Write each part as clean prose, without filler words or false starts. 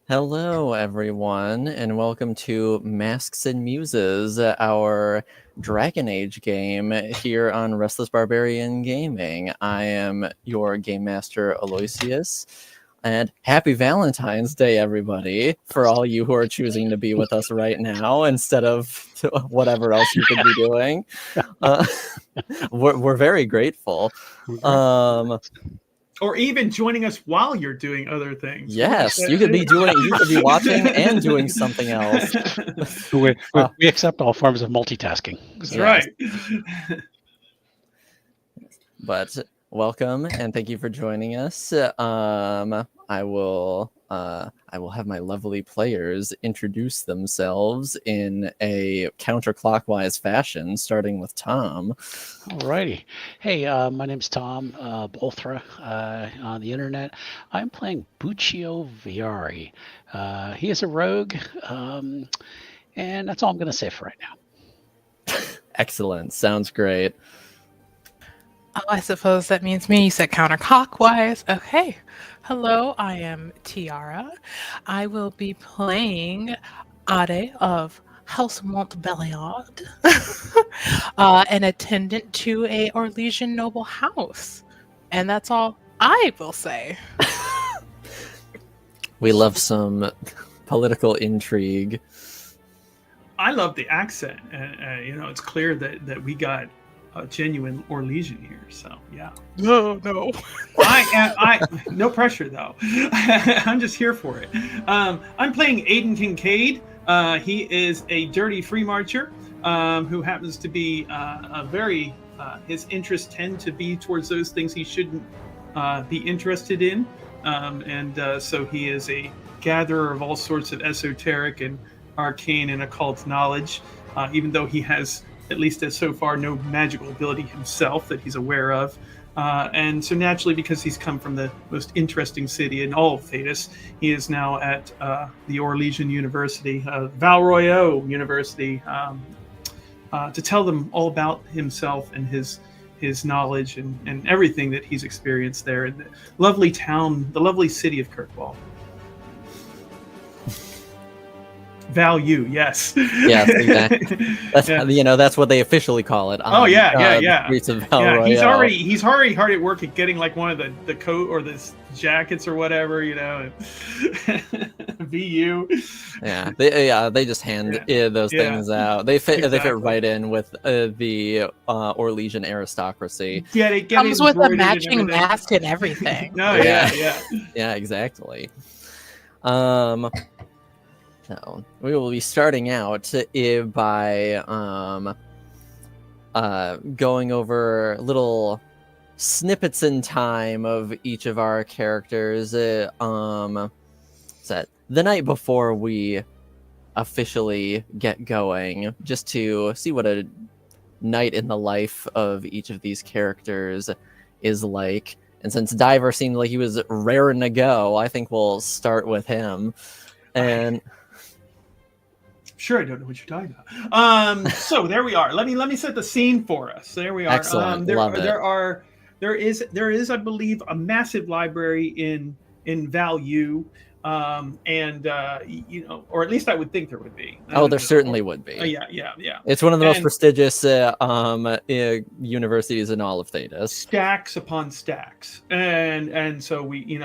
Hello, everyone, and welcome to Masks and Muses, our Dragon Age game here on Restless Barbarian Gaming. I am your Game Master, Aloysius, and happy Valentine's Day, everybody, for all you who are choosing to be with us right now instead of whatever else you could be doing. We're very grateful. Or even joining us while you're doing other things. Yes, you could be watching and doing something else. We accept all forms of multitasking. That's right. But welcome and thank you for joining us. I will have my lovely players introduce themselves in a counterclockwise fashion, starting with Tom. Alrighty. Hey, my name's Tom Bolthra on the internet. I'm playing Buccio Viari. He is a rogue, and that's all I'm going to say for right now. Excellent. Sounds great. Oh, I suppose that means me. You said counterclockwise. Okay. Hello, I am Tiara. I will be playing Ade of House Montbelliard, an attendant to a Orlesian noble house. And that's all I will say. We love some political intrigue. I love the accent. It's clear that we got a genuine Orlesian here. So yeah. No. I no pressure though. I'm just here for it. I'm playing Aiden Kincaid. He is a dirty free marcher who happens to be his interests tend to be towards those things he shouldn't be interested in, so he is a gatherer of all sorts of esoteric and arcane and occult knowledge, even though he has, at least as so far, no magical ability himself that he's aware of. And so naturally, because he's come from the most interesting city in all of Thedas, he is now at the Orlesian University, Valroyo University, to tell them all about himself and his knowledge and everything that he's experienced there in the lovely town, the lovely city of Kirkwall. Value, yes. Yes, exactly. That's that's what they officially call it. The streets of Valroyo. He's already hard at work at getting like one of the coat or the jackets or whatever, VU. Yeah, they just hand those things out. They fit right in with the Orlesian aristocracy. It comes with a matching mask and everything. Yeah, exactly. So we will be starting out by going over little snippets in time of each of our characters. The night before we officially get going, just to see what a night in the life of each of these characters is like. And since Diver seemed like he was raring to go, I think we'll start with him. And sure, I don't know what you're talking about. So there we are. Let me set the scene for us. There we are. Excellent. Love it. There is, I believe, a massive library in Value, or at least I would think there would be. There certainly would be. Yeah. It's one of the most prestigious universities in all of Thedas. Stacks upon stacks, and so we,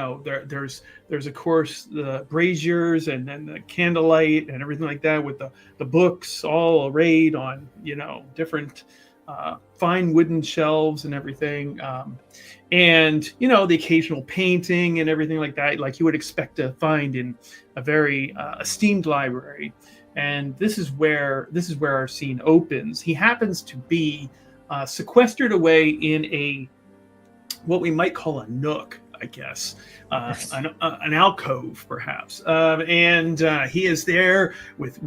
there's of course the braziers and then the candlelight and everything like that with the books all arrayed on different fine wooden shelves and everything, and the occasional painting and everything like that, like you would expect to find in a very esteemed library. And this is where our scene opens. He happens to be sequestered away in what we might call a nook, I guess, an alcove, perhaps, and he is there with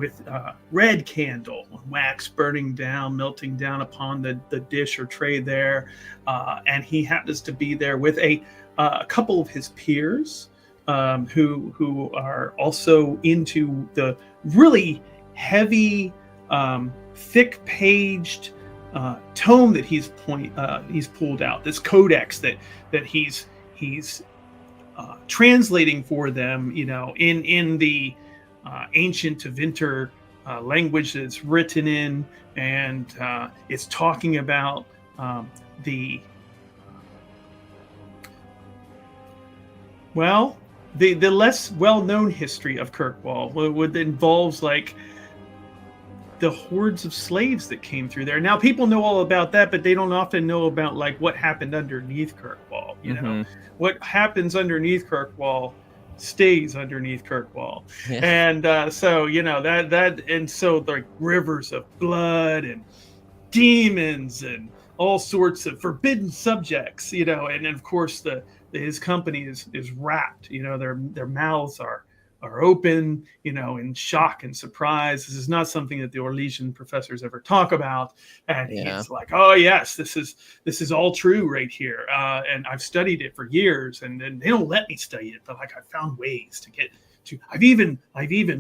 red candle, wax burning down, melting down upon the dish or tray there, and he happens to be there with a couple of his peers, who are also into the really heavy, thick-paged tome that he's pulled out. This codex that he's translating for them, in the ancient Tevinter language that it's written in, and it's talking about the the less well-known history of Kirkwall, what involves like the hordes of slaves that came through there. Now people know all about that, but they don't often know about like what happened underneath Kirkwall. What happens underneath Kirkwall stays underneath Kirkwall. Yeah. And so and so like rivers of blood and demons and all sorts of forbidden subjects, and of course his company is wrapped, their mouths are open, in shock and surprise. This is not something that the Orlesian professors ever talk about. And he's like, oh yes, this is all true right here. And I've studied it for years, and they don't let me study it, but like I found ways to get to. I've even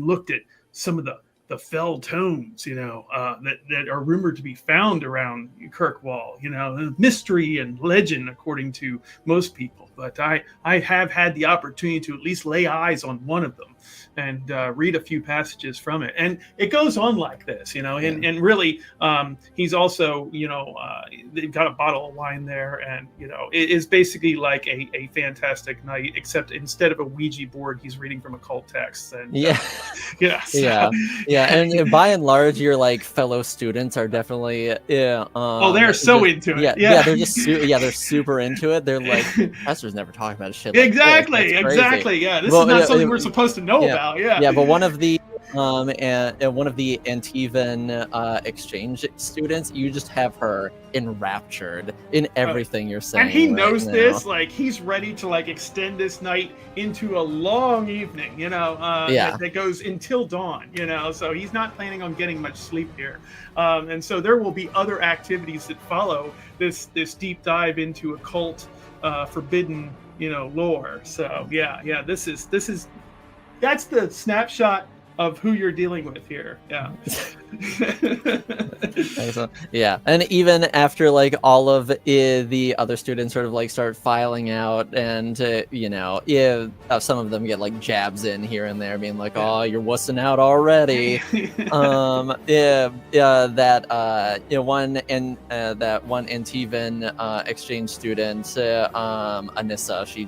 looked at some of the fell tomes, that are rumored to be found around Kirkwall, mystery and legend according to most people. But I have had the opportunity to at least lay eyes on one of them and read a few passages from it. And it goes on like this, and really he's also, they've got a bottle of wine there, and, it is basically like a fantastic night, except instead of a Ouija board, he's reading from occult texts. And and by and large, your like fellow students are definitely they're so into it. They're just they're super into it. They're like, professors never talk about shit like exactly this is not something we're supposed to know about. But one of the Antivan exchange students, you just have her enraptured in everything you're saying, and he knows now. this. Like he's ready to like extend this night into a long evening, that goes until dawn, so he's not planning on getting much sleep here, and so there will be other activities that follow this deep dive into occult, forbidden, lore. So this is that's the snapshot of who you're dealing with here. And even after like all of the other students sort of like start filing out, and some of them get like jabs in here and there, being like, oh, you're wussing out already. That one Antivan exchange student, Anissa, she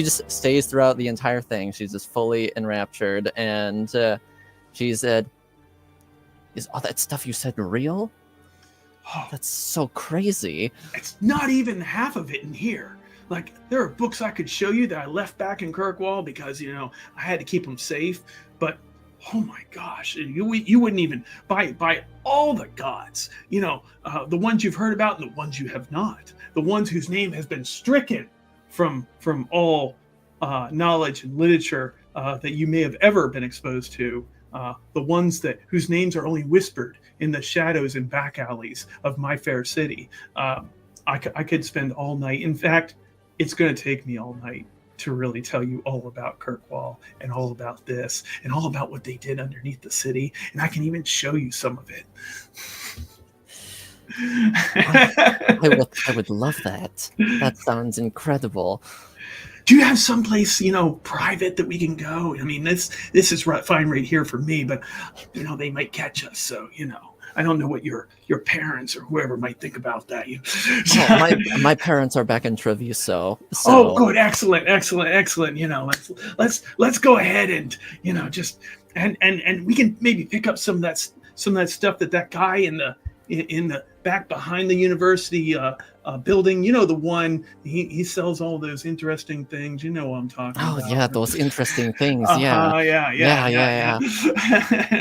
just stays throughout the entire thing. She's just fully enraptured, and she said, "Is all that stuff you said real? Oh, that's so crazy." It's not even half of it in here. Like, there are books I could show you that I left back in Kirkwall because, I had to keep them safe. But, oh my gosh, you wouldn't even, by all the gods, the ones you've heard about and the ones you have not, the ones whose name has been stricken from all knowledge and literature that you may have ever been exposed to, the ones whose names are only whispered in the shadows and back alleys of my fair city. I could spend all night. In fact, it's going to take me all night to really tell you all about Kirkwall and all about this and all about what they did underneath the city. And I can even show you some of it. I would love that. That sounds incredible. Do you have someplace, private that we can go? I mean, this is fine right here for me, but they might catch us. So, I don't know what your parents or whoever might think about that. My parents are back in Treviso. So. Oh, good, excellent. Let's go ahead and just and we can maybe pick up some of that stuff that guy in the back behind the university building, the one he sells all those interesting things. You know what I'm talking about. Oh yeah, those interesting things. Yeah.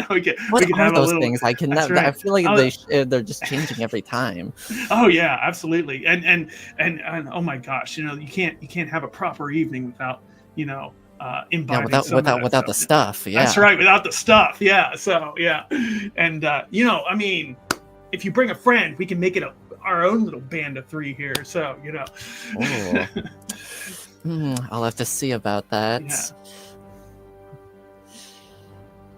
What are those things? I cannot. Right. I feel like they're just changing every time. Oh yeah, absolutely. And oh my gosh, you can't have a proper evening without imbibing without the stuff. Yeah, that's right. Without the stuff. Yeah. So and I mean, if you bring a friend, we can make it our own little band of three here. So I'll have to see about that.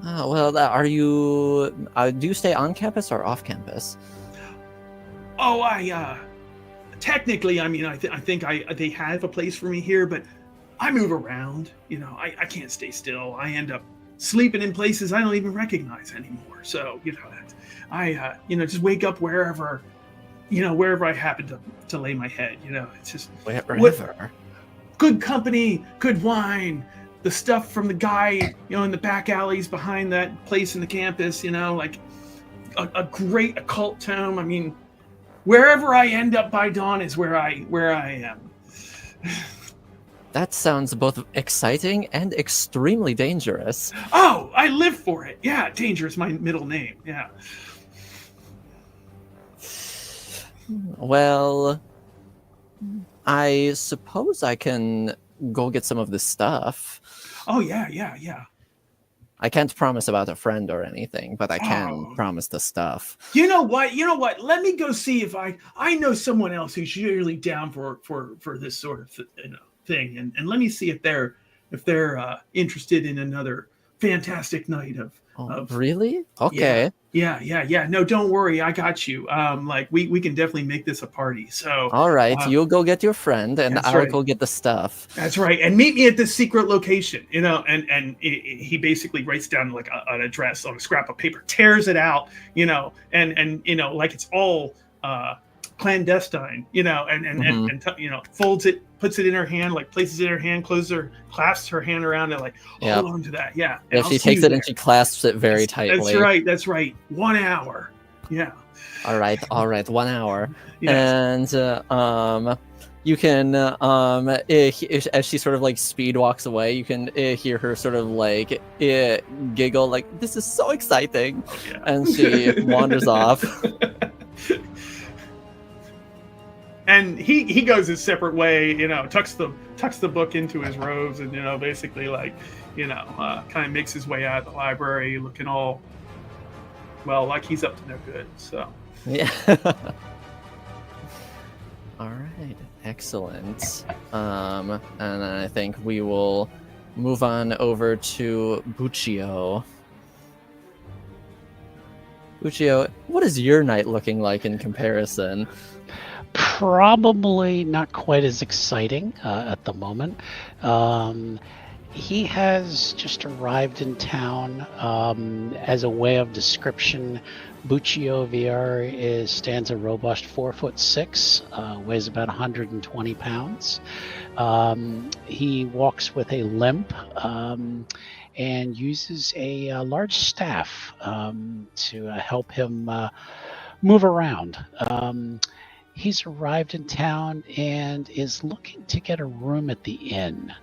Yeah. Well, are you? Do you stay on campus or off campus? Oh, technically, I mean, I think they have a place for me here, but I move around. You know, I can't stay still. I end up sleeping in places I don't even recognize anymore. So, you know, I just wake up wherever I happen to lay my head. You know, it's just Wherever. good company, good wine, the stuff from the guy, in the back alleys behind that place in the campus, like a great occult tome. I mean, wherever I end up by dawn is where I am. That sounds both exciting and extremely dangerous. Oh, I live for it. Yeah, danger is my middle name. Yeah. Well, I suppose I can go get some of this stuff. Oh, yeah. I can't promise about a friend or anything, but I can Oh. promise the stuff. You know what? Let me go see if I know someone else who's usually down for this sort of thing, and let me see if they're interested in another fantastic night of. Really? Okay. Yeah. No, don't worry. I got you. We can definitely make this a party. So. All right. You'll go get your friend, and I'll right. go get the stuff. That's right. And meet me at this secret location. And he basically writes down like an address on a scrap of paper, tears it out. And like it's all clandestine. And folds it, puts it in her hand, like places it in her hand, clasps her hand around it, like hold on to that. Yeah. Yeah, she takes it and she clasps it very tightly. That's right. 1 hour. Yeah. All right. 1 hour. Yes. And you can as she sort of like speed walks away, you can hear her sort of like giggle, like, this is so exciting. Oh, yeah. And she wanders off. And he goes his separate way, tucks the book into his robes, and basically like, kind of makes his way out of the library, looking all like he's up to no good. So yeah. All right, excellent. And I think we will move on over to Buccio. Buccio, what is your night looking like in comparison? Probably not quite as exciting at the moment. He has just arrived in town. As a way of description, Buccio Viari stands a robust 4'6", weighs about 120 pounds. He walks with a limp and uses a large staff to help him move around. He's arrived in town and is looking to get a room at the inn.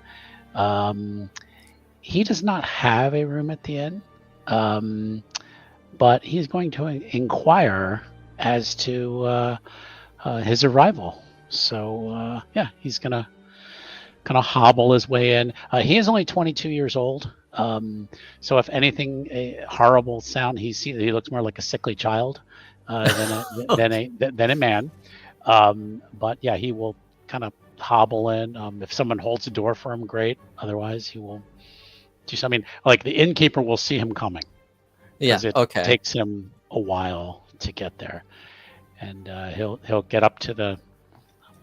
He does not have a room at the inn, but he's going to inquire as to his arrival. So he's gonna kind of hobble his way in. He is only 22 years old. So if anything, a horrible sound, he looks more like a sickly child than a man. But yeah, he will kind of hobble in. If someone holds the door for him, great. Otherwise, he will do something. I mean, like the innkeeper will see him coming. Yeah, it takes him a while to get there, and he'll get up to the,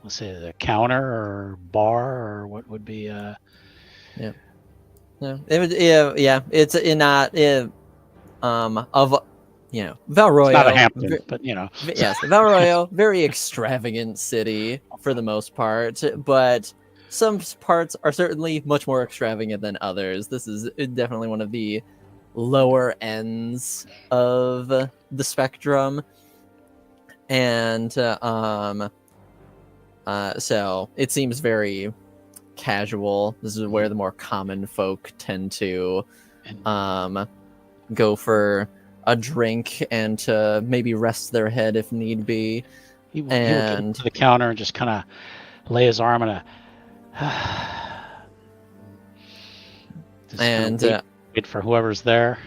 let's say, the counter or bar or what would be yeah. No, it would, yeah. It's not of. Valroyo. It's not a Hampton, but Yes, Valroyo, very extravagant city for the most part, but some parts are certainly much more extravagant than others. This is definitely one of the lower ends of the spectrum, and so it seems very casual. This is where the more common folk tend to go for a drink and to maybe rest their head if need be. He will get to the counter and just kind of lay his arm on a and wait for whoever's there.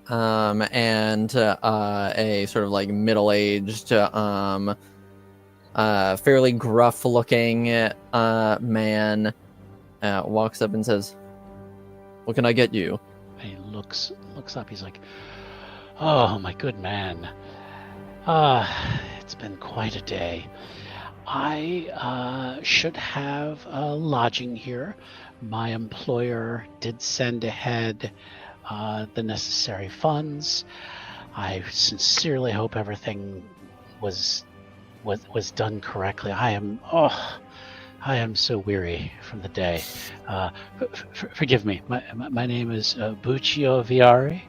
And a sort of like middle-aged, fairly gruff-looking man walks up and says, "What can I get you?" He looks up. He's like, "Oh, my good man. It's been quite a day. I should have lodging here. My employer did send ahead the necessary funds. I sincerely hope everything was done correctly. I am so weary from the day. Forgive me. My name is Buccio Viari,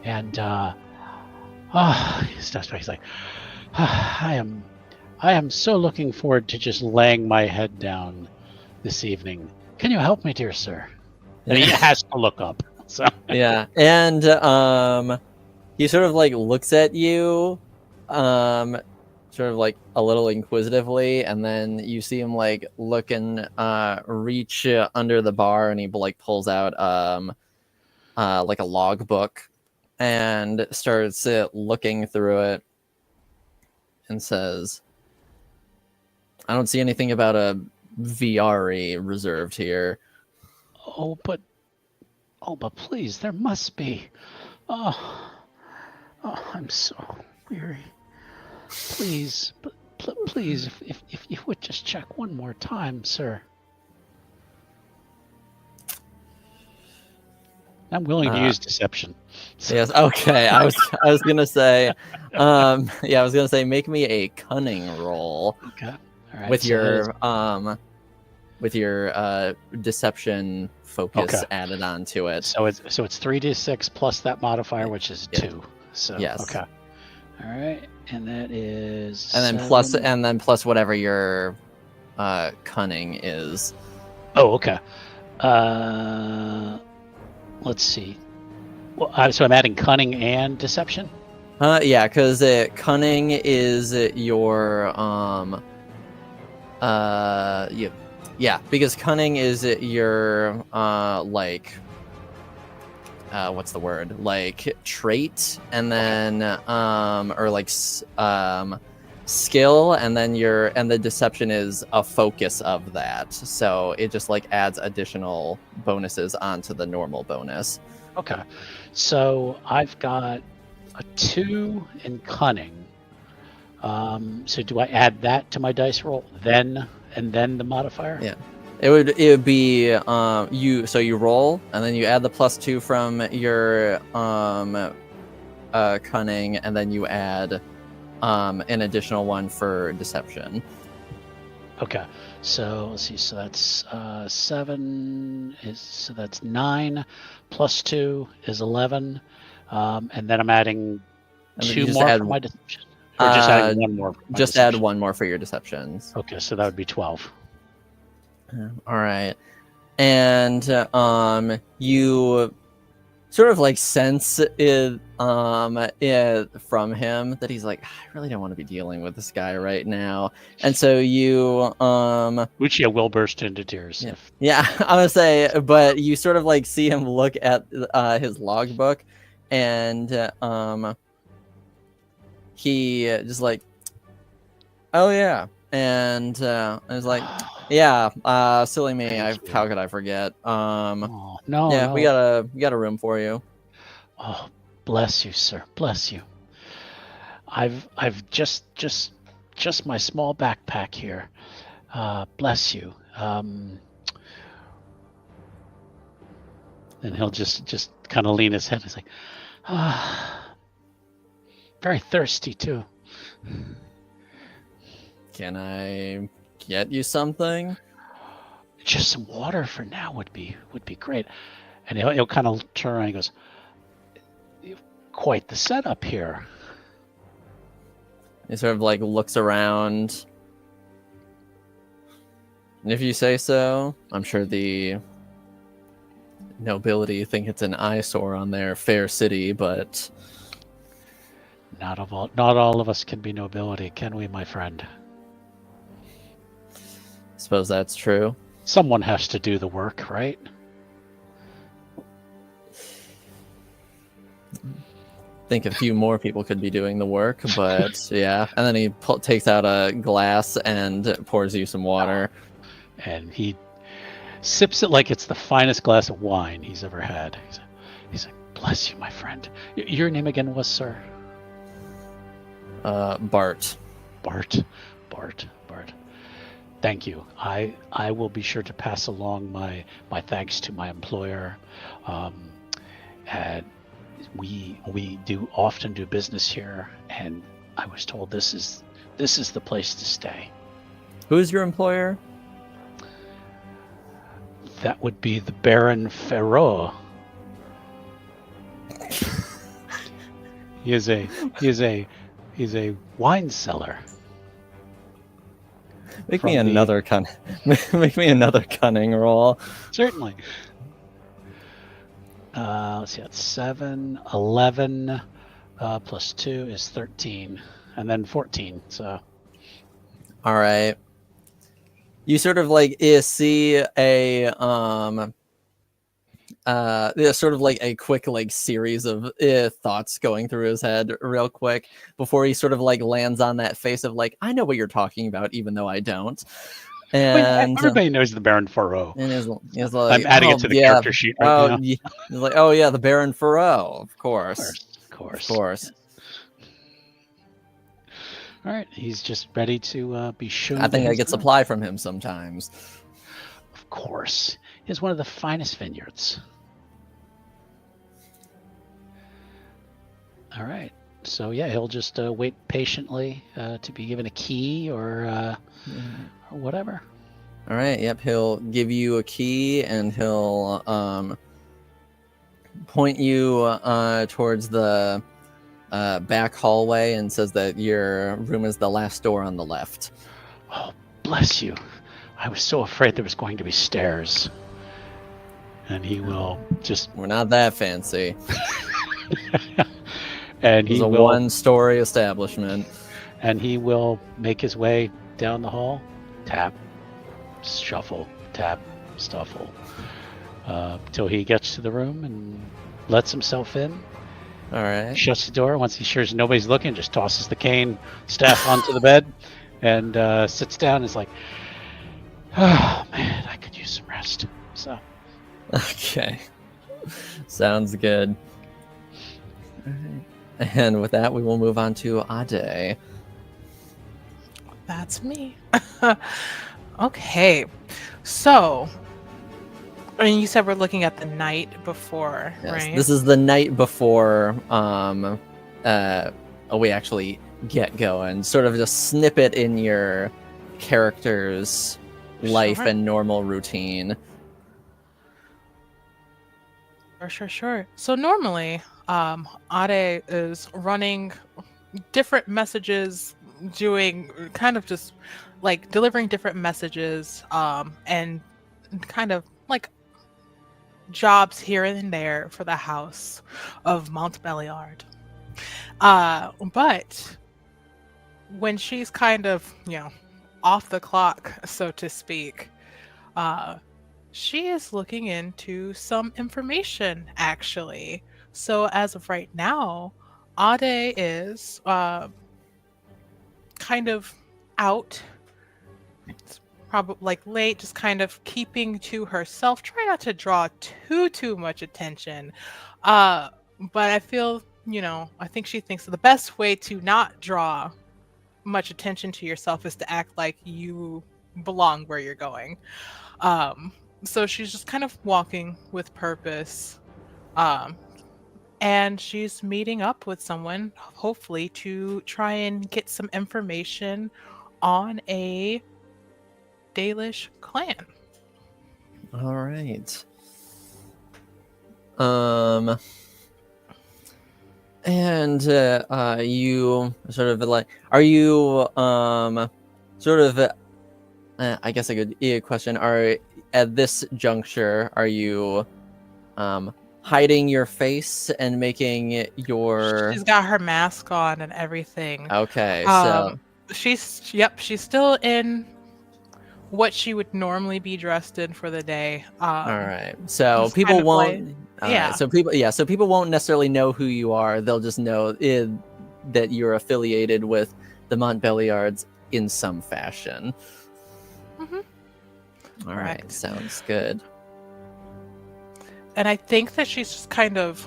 and he steps back. He's like, I am so looking forward to just laying my head down this evening. Can you help me, dear sir? And he has to look up. So Yeah, and he sort of like looks at you, sort of like a little inquisitively, and then you see him like look and reach under the bar, and he like pulls out like a log book and starts looking through it and says, I don't see anything about a VR reserved here. Oh, but please, there must be. Oh, I'm so weary. Please, please, if you would just check one more time, sir. I'm willing to use deception. Yes. Okay. I was gonna say, yeah, I was gonna say, make me a cunning roll. Okay. All right. With your deception focus added onto it. So it's 3d6 plus that modifier, which is 2. So yes. Okay. All right, and that is. And then plus whatever your cunning is. Oh, okay. Let's see. Well, so I'm adding cunning and deception. Yeah, because cunning is your yeah, because cunning is your like what's the word, like trait, and then or like skill, and then the deception is a focus of that, so it just like adds additional bonuses onto the normal bonus. Okay, so I've got a 2 in cunning. So do I add that to my dice roll then the modifier? Yeah, it would be you roll, and then you add the +2 from your cunning, and then you add an additional one for deception. Okay, so let's see. So that's 7 so that's 9 plus 2 is 11, and then I'm adding 2 more for my deception. Or just adding one more. Just add one more for your deceptions. Okay, so that would be 12. All right, and you sort of like sense it from him that he's like, I really don't want to be dealing with this guy right now, and so you Lucia will burst into tears. Yeah, I would say, but you sort of like see him look at his logbook, and he just like, oh yeah, and I was like, yeah, silly me, how could I forget? No. Yeah, we got a room for you. Oh, bless you, sir, bless you. I've just my small backpack here. Bless you. And he'll just kind of lean his head. He's like, very thirsty too. Can I get you something? Just some water for now would be great. And he'll kind of turn around and he goes, quite the setup here. He sort of like looks around. And if you say so, I'm sure the nobility think it's an eyesore on their fair city, but not all of us can be nobility, can we, my friend? Suppose that's true. Someone has to do the work, right? Think a few more people could be doing the work, but yeah. And then he takes out a glass and pours you some water. And he sips it like it's the finest glass of wine he's ever had. He's like, bless you, my friend. Your name again was, sir? Bart. Bart. Bart. Thank you. I will be sure to pass along my thanks to my employer. And we do often do business here, and I was told this is the place to stay. Who's your employer? That would be the Baron Ferrot. He is a wine cellar. Make me another cunning roll. Certainly. Let's see, that's 7, 11, plus 2 is 13, and then 14, so. All right. You sort of like see a sort of like a quick like series of thoughts going through his head real quick before he sort of like lands on that face of like, I know what you're talking about, even though I don't. And everybody knows the Baron Ferrot. And he's like, I'm adding it to the character sheet right now. Yeah. He's like, oh yeah, the Baron Ferrot, of course. Of course. Yes. All right, he's just ready to be shown. I think I get supply from him sometimes. Of course. He's one of the finest vineyards. All right. So yeah, he'll just wait patiently to be given a key or whatever. All right. Yep. He'll give you a key and he'll point you towards the back hallway and says that your room is the last door on the left. Oh, bless you. I was so afraid there was going to be stairs. And he will just... We're not that fancy. And It's a one-story establishment. And he will make his way down the hall. Tap, shuffle, tap, stuffle. Till he gets to the room and lets himself in. All right. Shuts the door. Once he's sure nobody's looking, just tosses the cane staff onto the bed and sits down and is like, oh, man, I could use some rest. So... Okay. Sounds good. All right. And with that, we will move on to Ade. That's me. Okay. So, I mean, you said we're looking at the night before, Yes, right? this is the night before we actually get going. Sort of just snippet in your character's life Sure. and normal routine. Sure. So normally, Ade is running different messages, doing kind of just like delivering different messages, and kind of like jobs here and there for the house of Mount Belliard. But when she's kind of, off the clock, so to speak, she is looking into some information, actually. So as of right now, Ade is kind of out. It's probably like late, just kind of keeping to herself. Try not to draw too much attention. But I feel, I think she thinks the best way to not draw much attention to yourself is to act like you belong where you're going. So she's just kind of walking with purpose. And she's meeting up with someone, hopefully, to try and get some information on a Dalish clan. All right. And you sort of like, are you sort of I guess a good question, are at this juncture, are you hiding your face and making your... She's got her mask on and everything. Okay, so... She's still in what she would normally be dressed in for the day. All right. So people won't... Yeah. So people won't necessarily know who you are. They'll just know that you're affiliated with the Montbelliards in some fashion. Mm-hmm. All right. Sounds good. And I think that she's just kind of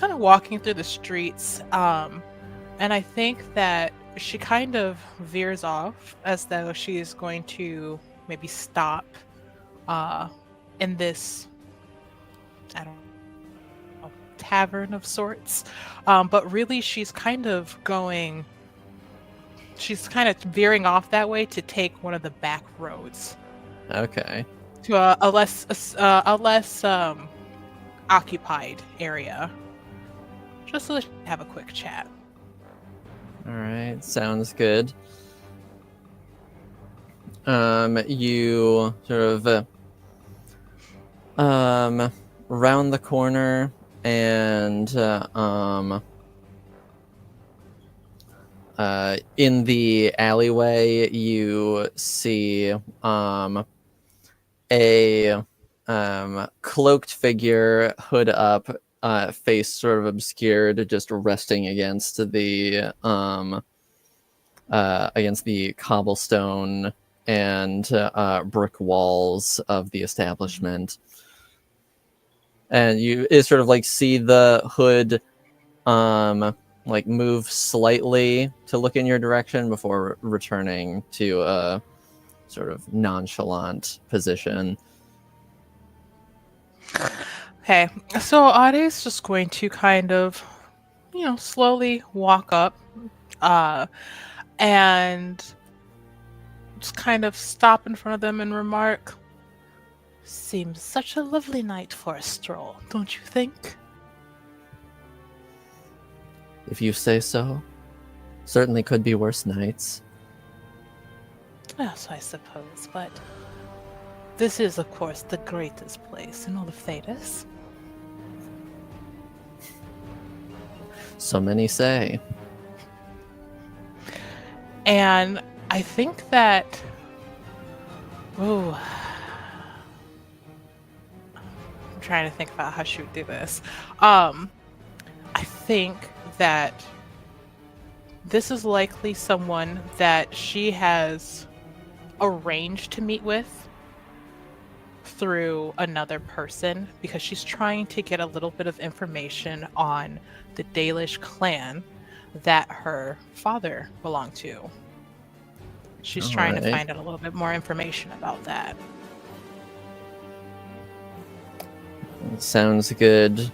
walking through the streets. And I think that she kind of veers off as though she is going to maybe stop in this, I don't know, tavern of sorts. But really, she's kind of veering off that way to take one of the back roads Okay. to a less occupied area, just so that she can have a quick chat. All right. Sounds good. You sort of round the corner and in the alleyway you see a cloaked figure, hood up, face sort of obscured, just resting against the cobblestone and brick walls of the establishment. And you sort of like see the hood like move slightly to look in your direction before returning to a sort of nonchalant position. Okay, so Ade's just going to kind of, slowly walk up, and just kind of stop in front of them and remark, "Seems such a lovely night for a stroll, don't you think?" If you say so. Certainly could be worse nights. Yes, I suppose, but this is, of course, the greatest place in all of Thedas. So many say. And I think that... Ooh. I'm trying to think about how she would do this. I think that this is likely someone that she has arranged to meet with through another person, because she's trying to get a little bit of information on the Dalish clan that her father belonged to. She's trying to find out a little bit more information about that. Sounds good.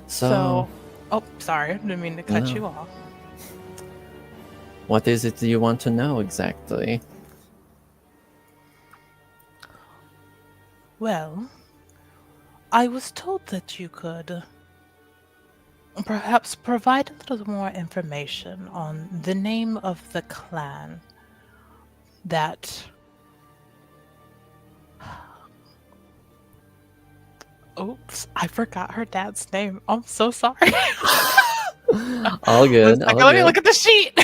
So, oh, sorry, I didn't mean to cut you off. What is it you want to know exactly? Well, I was told that you could perhaps provide a little more information on the name of the clan that... Oops, I forgot her dad's name. I'm so sorry. All good. Let me look at the sheet.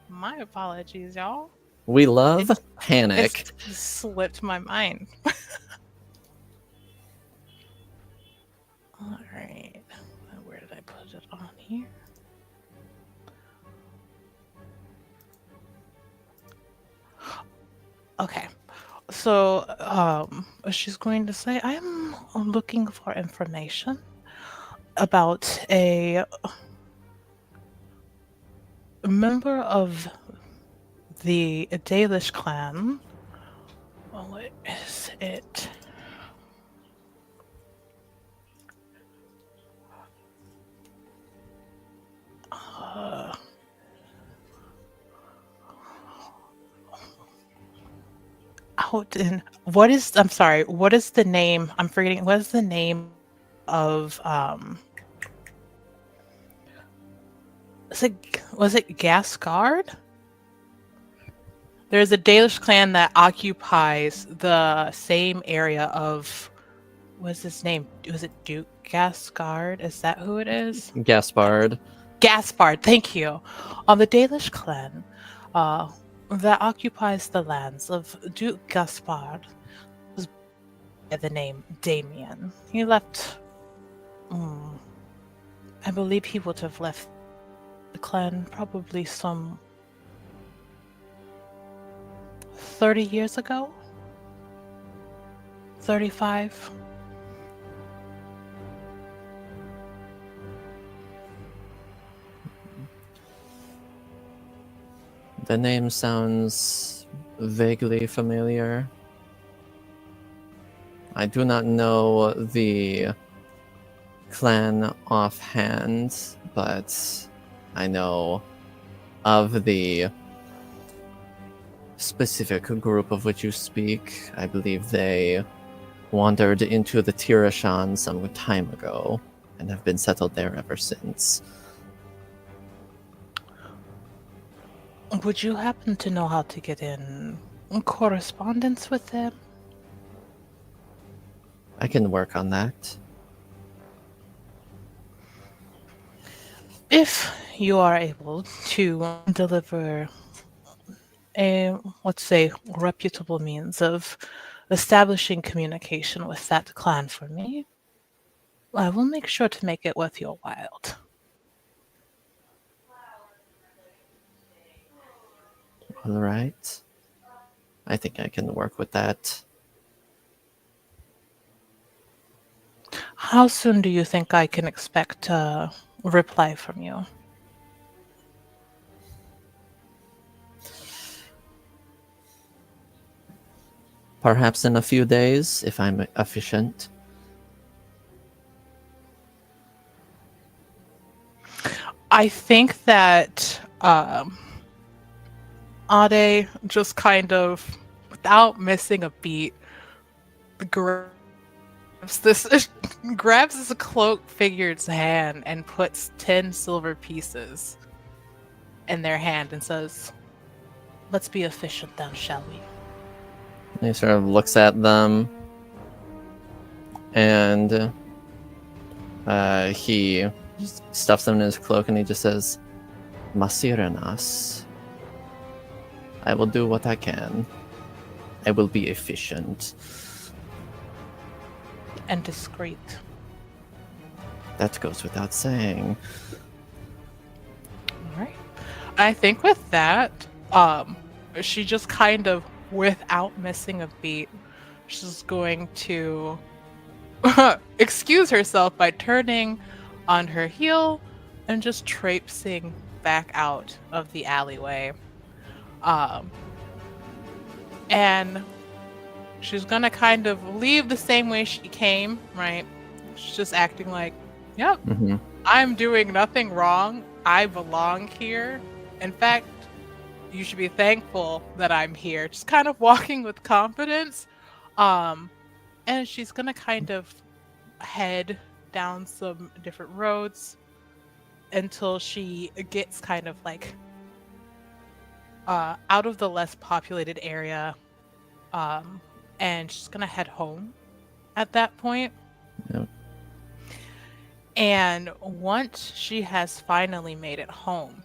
My apologies, y'all. We love panic. It slipped my mind. All right. Where did I put it on here? Okay. So, she's going to say, "I'm looking for information about a member of the Dalish clan." What is it? I'm sorry, what is the name? I'm forgetting. What is the name of, was it Gasgard? There's a Dalish clan that occupies the same area of, what's his name? Was it Duke Gasgard? Is that who it is? Gaspard. Gaspard, thank you. The Dalish clan that occupies the lands of Duke Gaspard was by the name Damien. He left... I believe he would have left the clan probably some 30 years ago? 35? The name sounds vaguely familiar. I do not know the clan offhand, but I know of the specific group of which you speak. I believe they wandered into the Tirashan some time ago and have been settled there ever since. Would you happen to know how to get in correspondence with them? I can work on that. If you are able to deliver a, let's say, reputable means of establishing communication with that clan for me, I will make sure to make it worth your while. All right. I think I can work with that. How soon do you think I can expect a reply from you? Perhaps in a few days, if I'm efficient. I think that Ade just kind of, without missing a beat, grabs this cloak figure's hand and puts 10 silver pieces in their hand and says, "Let's be efficient then, shall we?" And he sort of looks at them, and he stuffs them in his cloak, and he just says, "Masiranas. I will do what I can. I will be efficient." And discreet. That goes without saying. All right. I think with that, she just kind of, without missing a beat, she's going to excuse herself by turning on her heel and just traipsing back out of the alleyway. And she's gonna kind of leave the same way she came, right? She's just acting like, yep, Mm-hmm. I'm doing nothing wrong. I belong here. In fact, you should be thankful that I'm here. Just kind of walking with confidence. And she's gonna kind of head down some different roads until she gets kind of like out of the less populated area. And she's gonna head home at that point. Yep. And once she has finally made it home,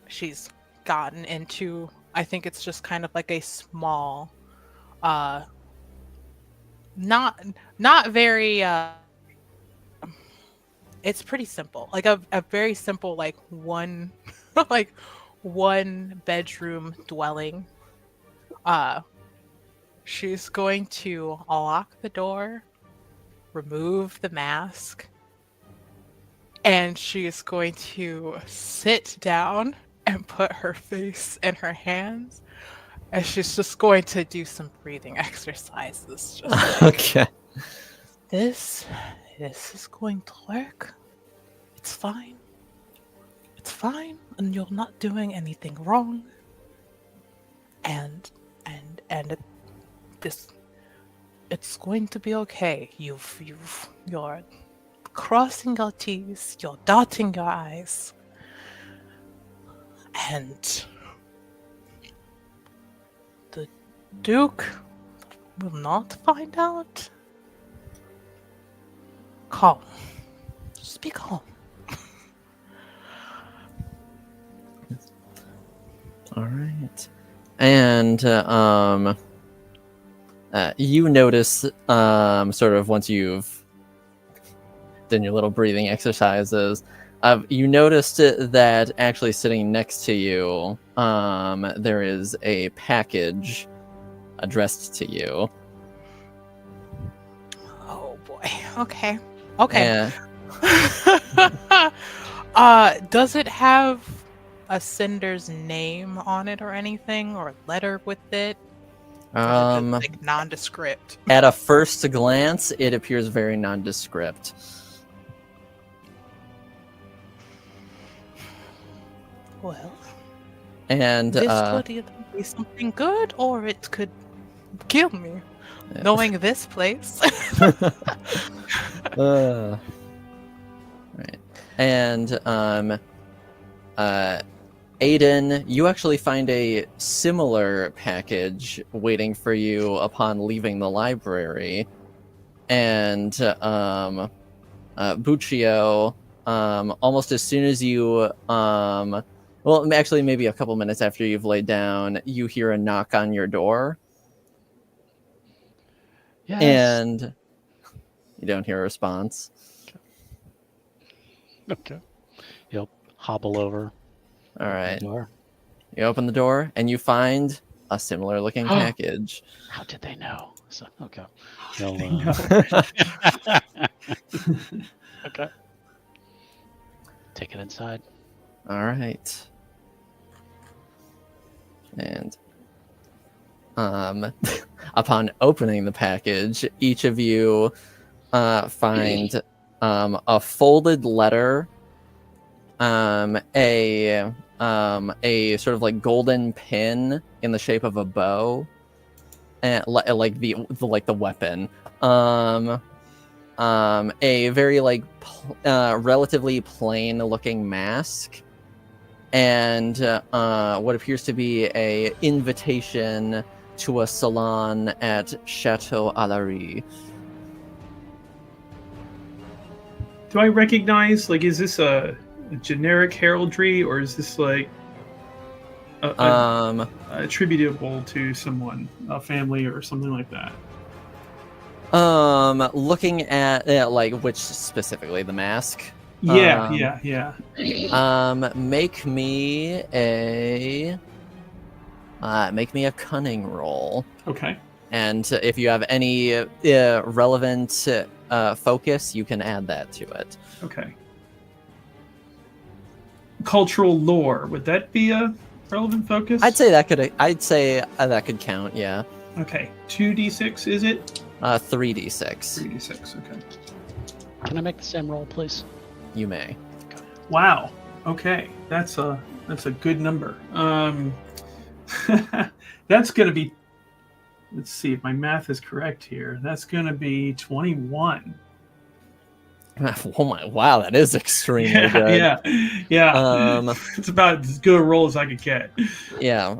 she's gotten into, I think it's just kind of like a small, not very, it's pretty simple, like a very simple, like one, like one bedroom dwelling. She's going to lock the door, remove the mask, and she's going to sit down and put her face in her hands, and she's just going to do some breathing exercises. Just like, Okay. this is going to work. It's fine. It's fine, and you're not doing anything wrong. And it's going to be okay. You're crossing your T's, you're dotting your I's, and the Duke will not find out. Calm. Just be calm. All right. And you notice, sort of once you've done your little breathing exercises, you noticed that actually sitting next to you, there is a package addressed to you. Oh boy. Okay. Okay. And Does it have a sender's name on it or anything, or a letter with it? Or is it just, like, nondescript? At a first glance, it appears very nondescript. Well, And this could either be something good or it could kill me. Yeah. Knowing this place. right. And Aiden, you actually find a similar package waiting for you upon leaving the library. And Buccio, almost as soon as you well, actually maybe a couple minutes after you've laid down, you hear a knock on your door. Yes. And you don't hear a response. Okay. You'll hobble over. All right. Door. You open the door and you find a similar looking package. How did they know? So, okay. Okay. Take it inside. All right. And upon opening the package, each of you find a folded letter, a sort of like golden pin in the shape of a bow, and like the weapon, a very like relatively plain looking mask, and what appears to be a invitation to a salon at Chateau Alarie. Do I recognize, like, is this a generic heraldry, or is this like attributable to someone, a family, or something like that? Looking at like which specifically, the mask. Yeah. Make me a cunning roll. Okay. And if you have any relevant focus, you can add that to it. Okay. Cultural lore, would that be a relevant focus? I'd say that could count. Yeah. Okay. 2d6 is it? 3d6. 3d6. Okay. Can I make the same roll, please? You may. Wow. Okay. That's a good number. That's gonna be. Let's see if my math is correct here. That's gonna be 21. Oh my! Wow, that is extremely good. Yeah. It's about as good a roll as I could get. Yeah.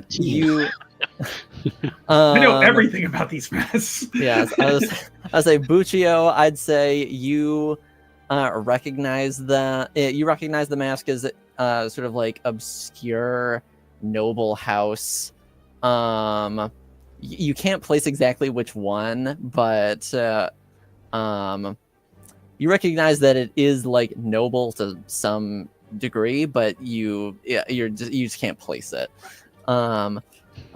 You. I know everything about these masks. Yes, I say Buccio. I'd say you recognize the mask as sort of like obscure noble house. You can't place exactly which one, but you recognize that it is like noble to some degree, but you just can't place it.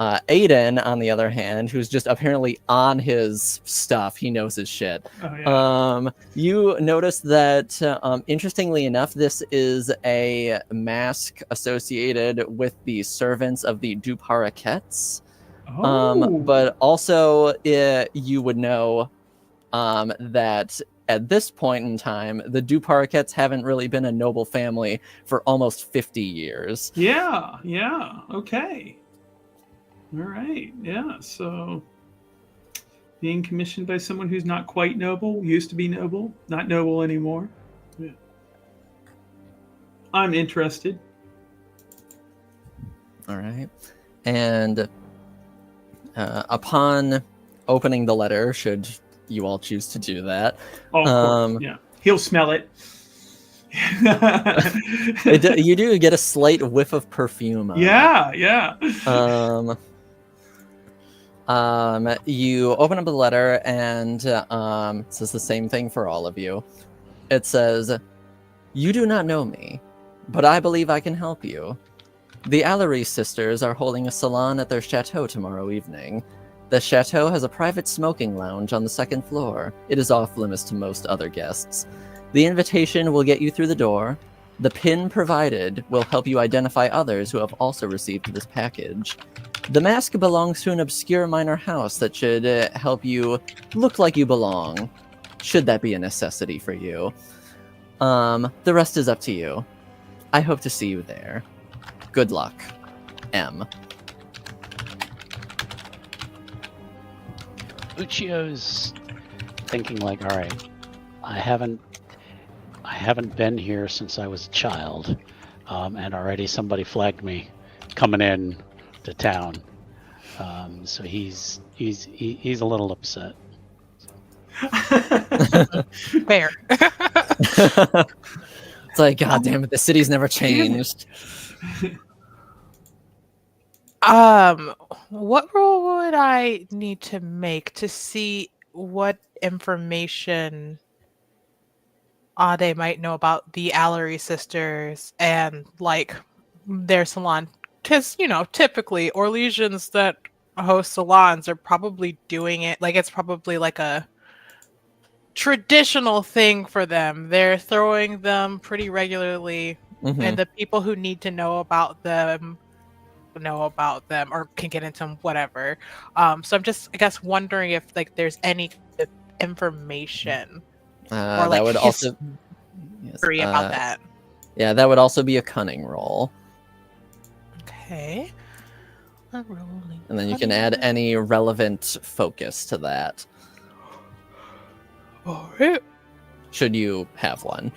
Aiden, on the other hand, who's just apparently on his stuff, he knows his shit. Oh, yeah. You notice that, interestingly enough, this is a mask associated with the servants of the Duparaquets. But also, you would know that at this point in time, the Duparaquets haven't really been a noble family for almost 50 years. Yeah. Okay. All right. Yeah. So being commissioned by someone who's not quite noble, used to be noble, not noble anymore. Yeah. I'm interested. All right. And upon opening the letter, should you all choose to do that. Oh, of course. Yeah. He'll smell it. You do get a slight whiff of perfume. Yeah. You open up the letter and it says the same thing for all of you. It says, "You do not know me, but I believe I can help you. The Alarie sisters are holding a salon at their chateau tomorrow evening. The chateau has a private smoking lounge on the second floor. It is off limits to most other guests. The invitation will get you through the door. The pin provided will help you identify others who have also received this package. The mask belongs to an obscure minor house that should help you look like you belong, should that be a necessity for you. The rest is up to you. I hope to see you there. Good luck. M. Buccio's thinking like, all right, I haven't been here since I was a child, and already somebody flagged me coming in to town. So he's a little upset. Fair. It's like, God damn it, the city's never changed. What role would I need to make to see what information Ade might know about the Alarie sisters and like their salon? Because typically Orlesians that host salons are probably doing it like it's probably like a traditional thing for them. They're throwing them pretty regularly, and the people who need to know about them or can get into them, whatever. So I'm just, I guess, wondering if like there's any information or like that would also history about that. Yeah, that would also be a cunning roll. Okay. And then you can add any relevant focus to that. All right. Should you have one.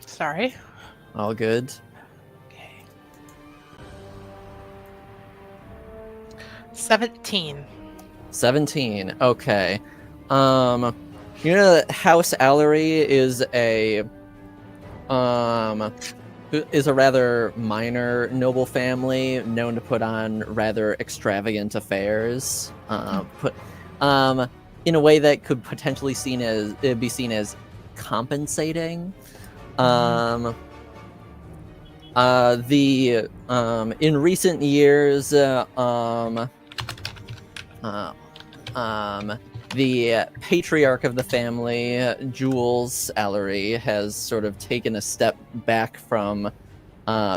Sorry. All good. Okay. 17. 17. Okay. House Alarie is a rather minor noble family known to put on rather extravagant affairs. In a way that could potentially be seen as compensating. In recent years, the patriarch of the family, Jules Alarie, has sort of taken a step back from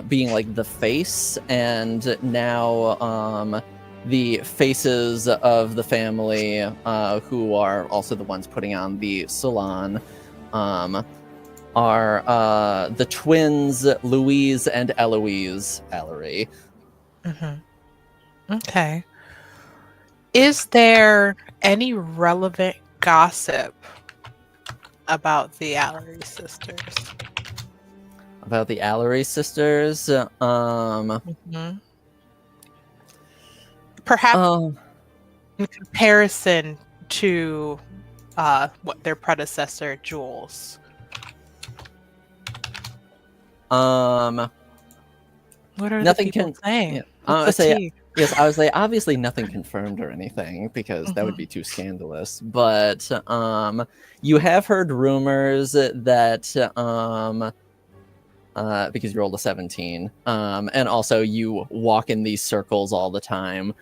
being like the face, and now the faces of the family, who are also the ones putting on the salon, are the twins Louise and Eloise Alarie. Okay. Is there any relevant gossip about the Alarie sisters? About the Alarie sisters? Perhaps in comparison to what their predecessor, Jules. What are nothing the people saying? Yeah, yes, I was like, obviously nothing confirmed or anything, because that would be too scandalous. But you have heard rumors that because you rolled a 17, and also you walk in these circles all the time.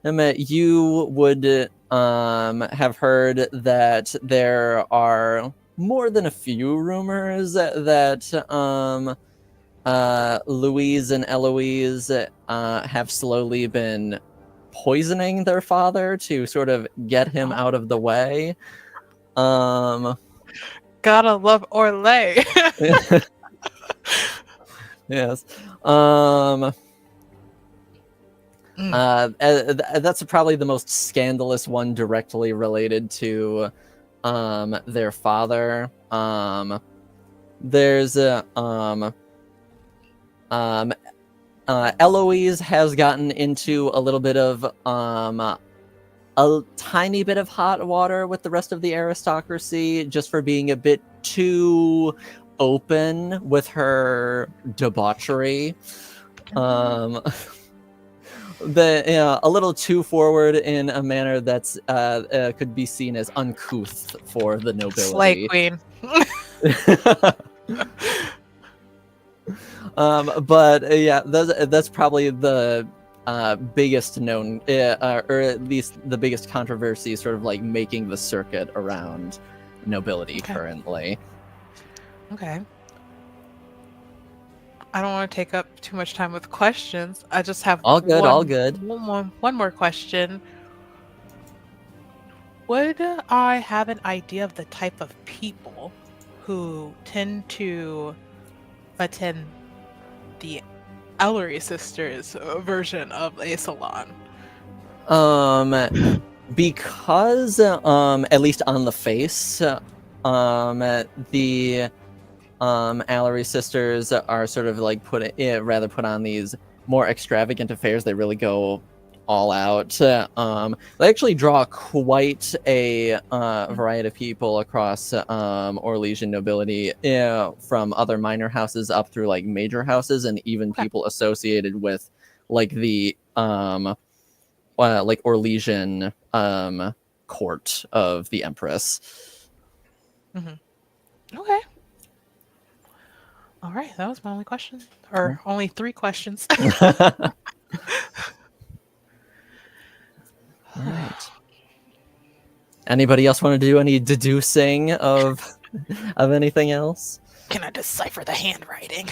You would have heard that there are more than a few rumors that Louise and Eloise have slowly been poisoning their father to sort of get him out of the way. Gotta love Orlais. Yes. That's probably the most scandalous one directly related to their father. There's Eloise has gotten into a little bit of a tiny bit of hot water with the rest of the aristocracy just for being a bit too open with her debauchery. A little too forward in a manner that's could be seen as uncouth for the nobility. Slay queen. But yeah, that's probably the biggest known, or at least the biggest controversy, sort of like making the circuit around nobility Okay. currently. Okay. I don't want to take up too much time with questions. I just have All good, all good. one more question. Would I have an idea of the type of people who tend to attend the Alarie sisters version of a salon? Because at least on the face, the Alarie sisters are sort of like put on these more extravagant affairs. They really go all out. They actually draw quite a variety of people across Orlesian nobility, from other minor houses up through like major houses, and even people associated with like the like Orlesian court of the Empress. Okay. All right, that was my only question, or only 3 questions. All right. Anybody else want to do any deducing of anything else? Can I decipher the handwriting?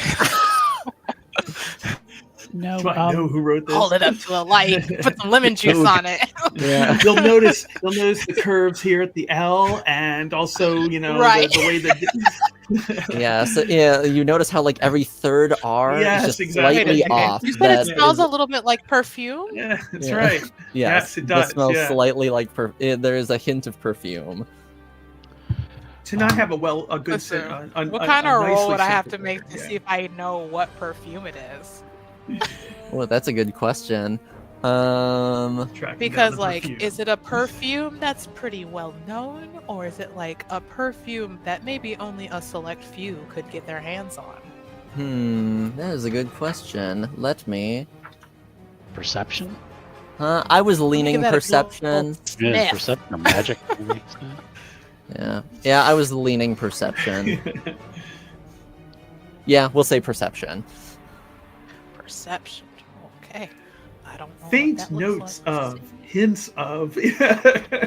No, Do I know who wrote this? Hold it up to the light. Put some lemon juice on it. Yeah. You'll notice the curves here at the L, and also Right. the way that. Yeah. So you notice how like every third R Yes, is just exactly. slightly Okay. off. You said it That smells is- a little bit like perfume. Yeah, that's Yeah. right. yes, it that does, smells yeah. slightly like there is a hint of perfume. To not have a good Listen, scent. what kind of roll nicely would I have to scented make one, to yeah. see if I know what perfume it is? Well, that's a good question. Tracking down Because, the like, perfume. is it a perfume that's pretty well known, or is it like a perfume that maybe only a select few could get their hands on? That is a good question. Let me. perception. I was Let me leaning give that a perception. Yeah, sniff. perception or magic. Yeah, I was leaning perception. Yeah, we'll say perception. Perception. Okay. I don't know. Faint what that notes looks like. of, hints of.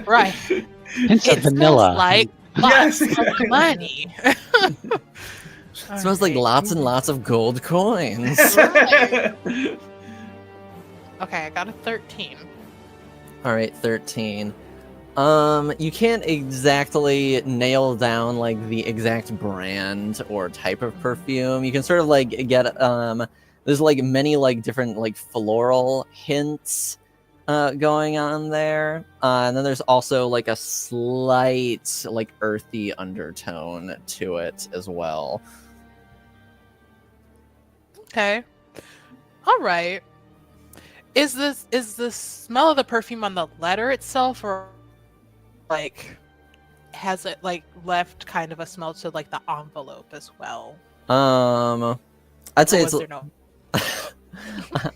Right. Hints of It vanilla. smells like Yes, lots of exactly. money. It smells like lots and lots of gold coins. Right. Okay, I got a 13. All right, 13. You can't exactly nail down like the exact brand or type of perfume. You can sort of like get there's like many like different like floral hints going on there. And then there's also like a slight like earthy undertone to it as well. Okay. All right. Is the smell of the perfume on the letter itself, or like has it like left kind of a smell to like the envelope as well? I'd say Or it's was there no?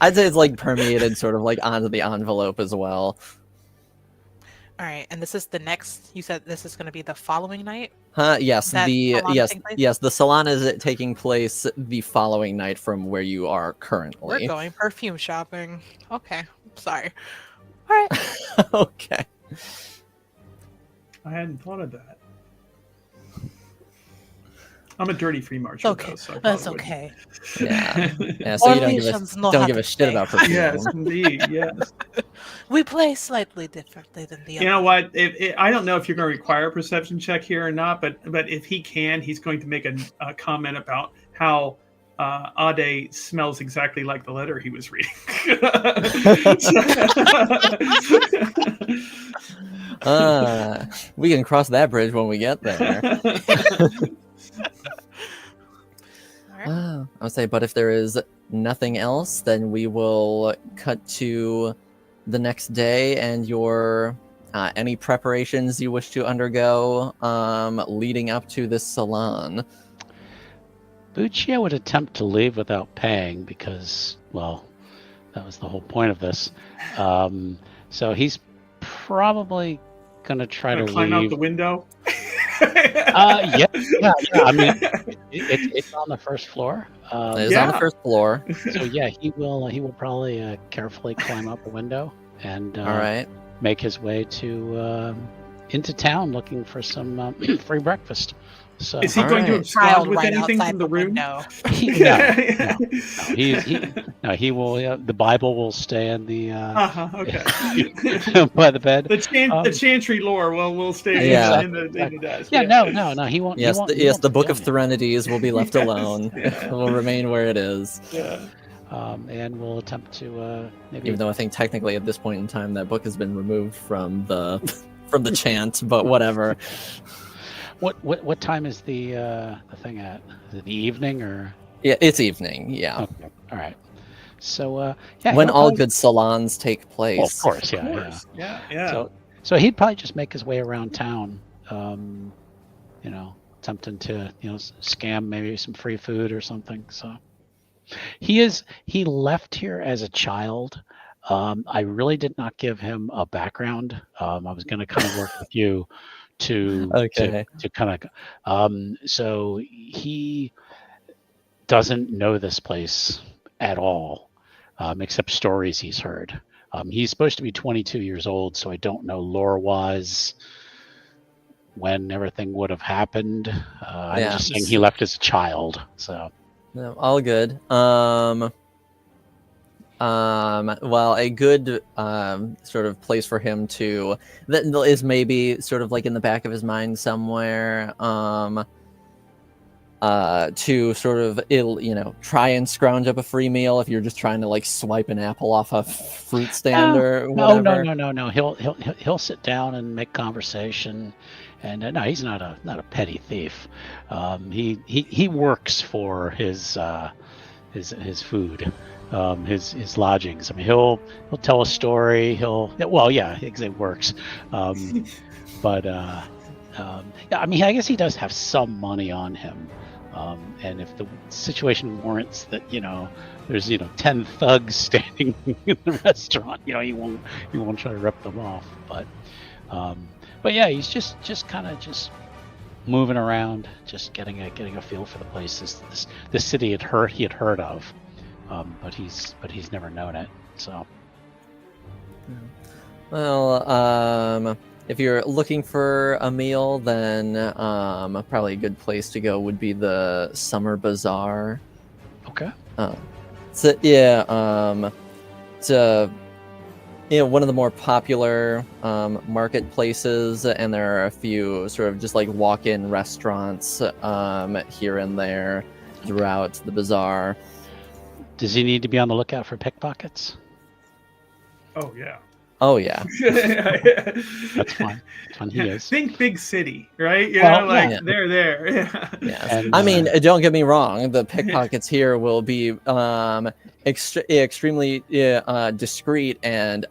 I'd say it's like permeated sort of like onto the envelope as well. All right, and this is the next. You said this is going to be the following night. Yes, That salon taking place? the salon is taking place the following night from where you are currently. We're going perfume shopping. Okay, sorry. All right. Okay. I hadn't thought of that. I'm a dirty free marcher. Okay, though, so I that's probably okay. Yeah. Yeah, so you Orleans know don't how give to a shit play. about perfume. Yes, indeed. Yes. We play slightly differently than the You other. know what? I don't know if you're going to require a perception check here or not, but if he can, he's going to make a comment about how Ade smells exactly like the letter he was reading. We can cross that bridge when we get there. All right. I would say, but if there is nothing else, then we will cut to the next day and your any preparations you wish to undergo leading up to this salon. Buccio would attempt to leave without paying because, well, that was the whole point of this. So he's probably going to try to climb out leave. the window. Yeah. I mean, it's on the first floor. It is on the Yeah. first floor. So yeah, he will probably carefully climb up a window and All right. make his way to into town looking for some free breakfast. So Is he All going to right. abscond Child with right anything outside from the the room? window. he will. The Bible will stay in the Okay. by the bed. The chantry lore will stay Yeah. in the desk. Yeah, no, he won't. Yes, he yes. won't The Book of steal anything. Threnodies will be left Yes, alone. yeah. It will remain where it is. Yeah. And we'll attempt to maybe. Even though I think technically at this point in time that book has been removed from the from the chant, but whatever. What time is the thing at? Is it the evening or? Yeah, it's evening. Yeah, Okay. All right. So yeah. when he'll all probably- good salons take place. Well, of course, Of yeah. course. Yeah. So he'd probably just make his way around town, attempting to scam maybe some free food or something. So he left here as a child. I really did not give him a background. I was going to kind of work with you to Okay. to kind of so he doesn't know this place at all, except stories he's heard. He's supposed to be 22 years old, so I don't know lore-wise when everything would have happened. I'm Yeah. just saying he left as a child. So No, all good. Well, a good sort of place for him to that is maybe sort of like in the back of his mind somewhere. To sort of try and scrounge up a free meal if you're just trying to like swipe an apple off a fruit stand or whatever. No. He'll sit down and make conversation, and no, he's not a petty thief. He works for his food, his lodgings. I mean, he'll tell a story. It works. But I mean, I guess he does have some money on him. And if the situation warrants that, there's 10 thugs standing in the restaurant, he won't try to rip them off. But yeah, he's just kind of just moving around, just getting a feel for the place. This city he had heard of, but he's never known it. So. Well, if you're looking for a meal, then probably a good place to go would be the Summer Bazaar. Okay. So yeah, it's one of the more popular marketplaces, and there are a few sort of just like walk-in restaurants here and there throughout the bazaar. Does he need to be on the lookout for pickpockets? Oh yeah. Oh yeah. That's fine. He is. Think big city, right? They're there. Yeah. Yes. And, I mean, don't get me wrong. The pickpockets here will be extremely discreet and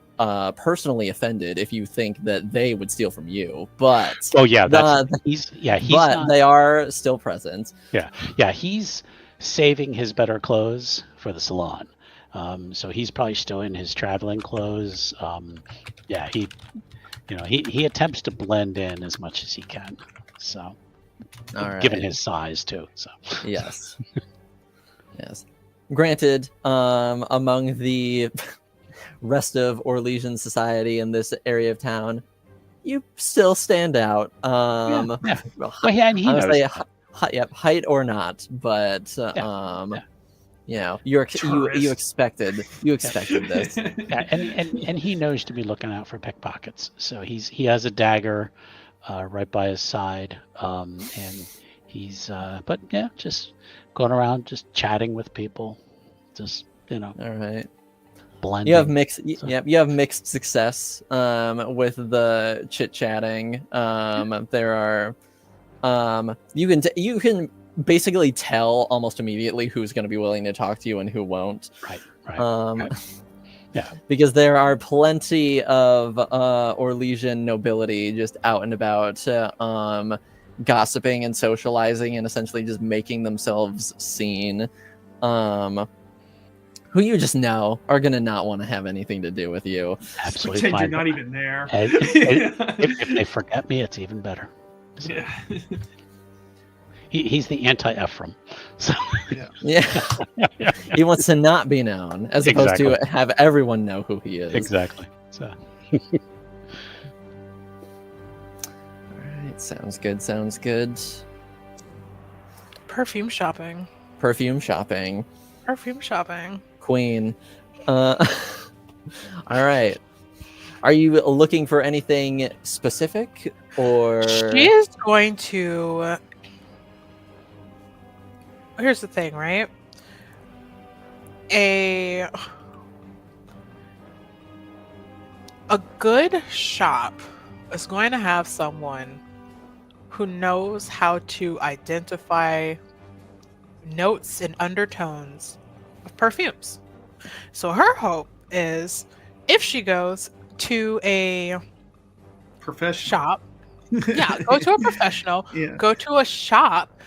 personally offended if you think that they would steal from you. But they are still present. Yeah, he's saving his better clothes for the salon. So he's probably still in his traveling clothes. He attempts to blend in as much as he can. So, given his size too. So yes. Granted, among the rest of Orlesian society in this area of town, you still stand out. And he knows. Height or not, but you expected this. Yeah, and he knows to be looking out for pickpockets. So he has a dagger right by his side, and he's just going around, just chatting with people, just All right. blending. You have mixed success with the chit chatting. There are you can basically tell almost immediately who's going to be willing to talk to you and who won't. Right. Yeah. Because there are plenty of Orlesian nobility just out and about gossiping and socializing and essentially just making themselves seen, who you just know are going to not want to have anything to do with you. Absolutely Pretend fine. you're not even there. And if they forget me, it's even better. So, Yeah. He's the anti-Ephraim. So, Yeah. He wants to not be known as opposed to have everyone know who he is. Exactly. So. Sounds good. Sounds good. Perfume shopping. Perfume shopping. Perfume shopping. Queen. All right. Are you looking for anything specific, or She is going to. Here's the thing, right? A good shop is going to have someone who knows how to identify notes and undertones of perfumes. So her hope is if she goes to a Professional. shop, yeah, go to a professional, Yeah. go to a shop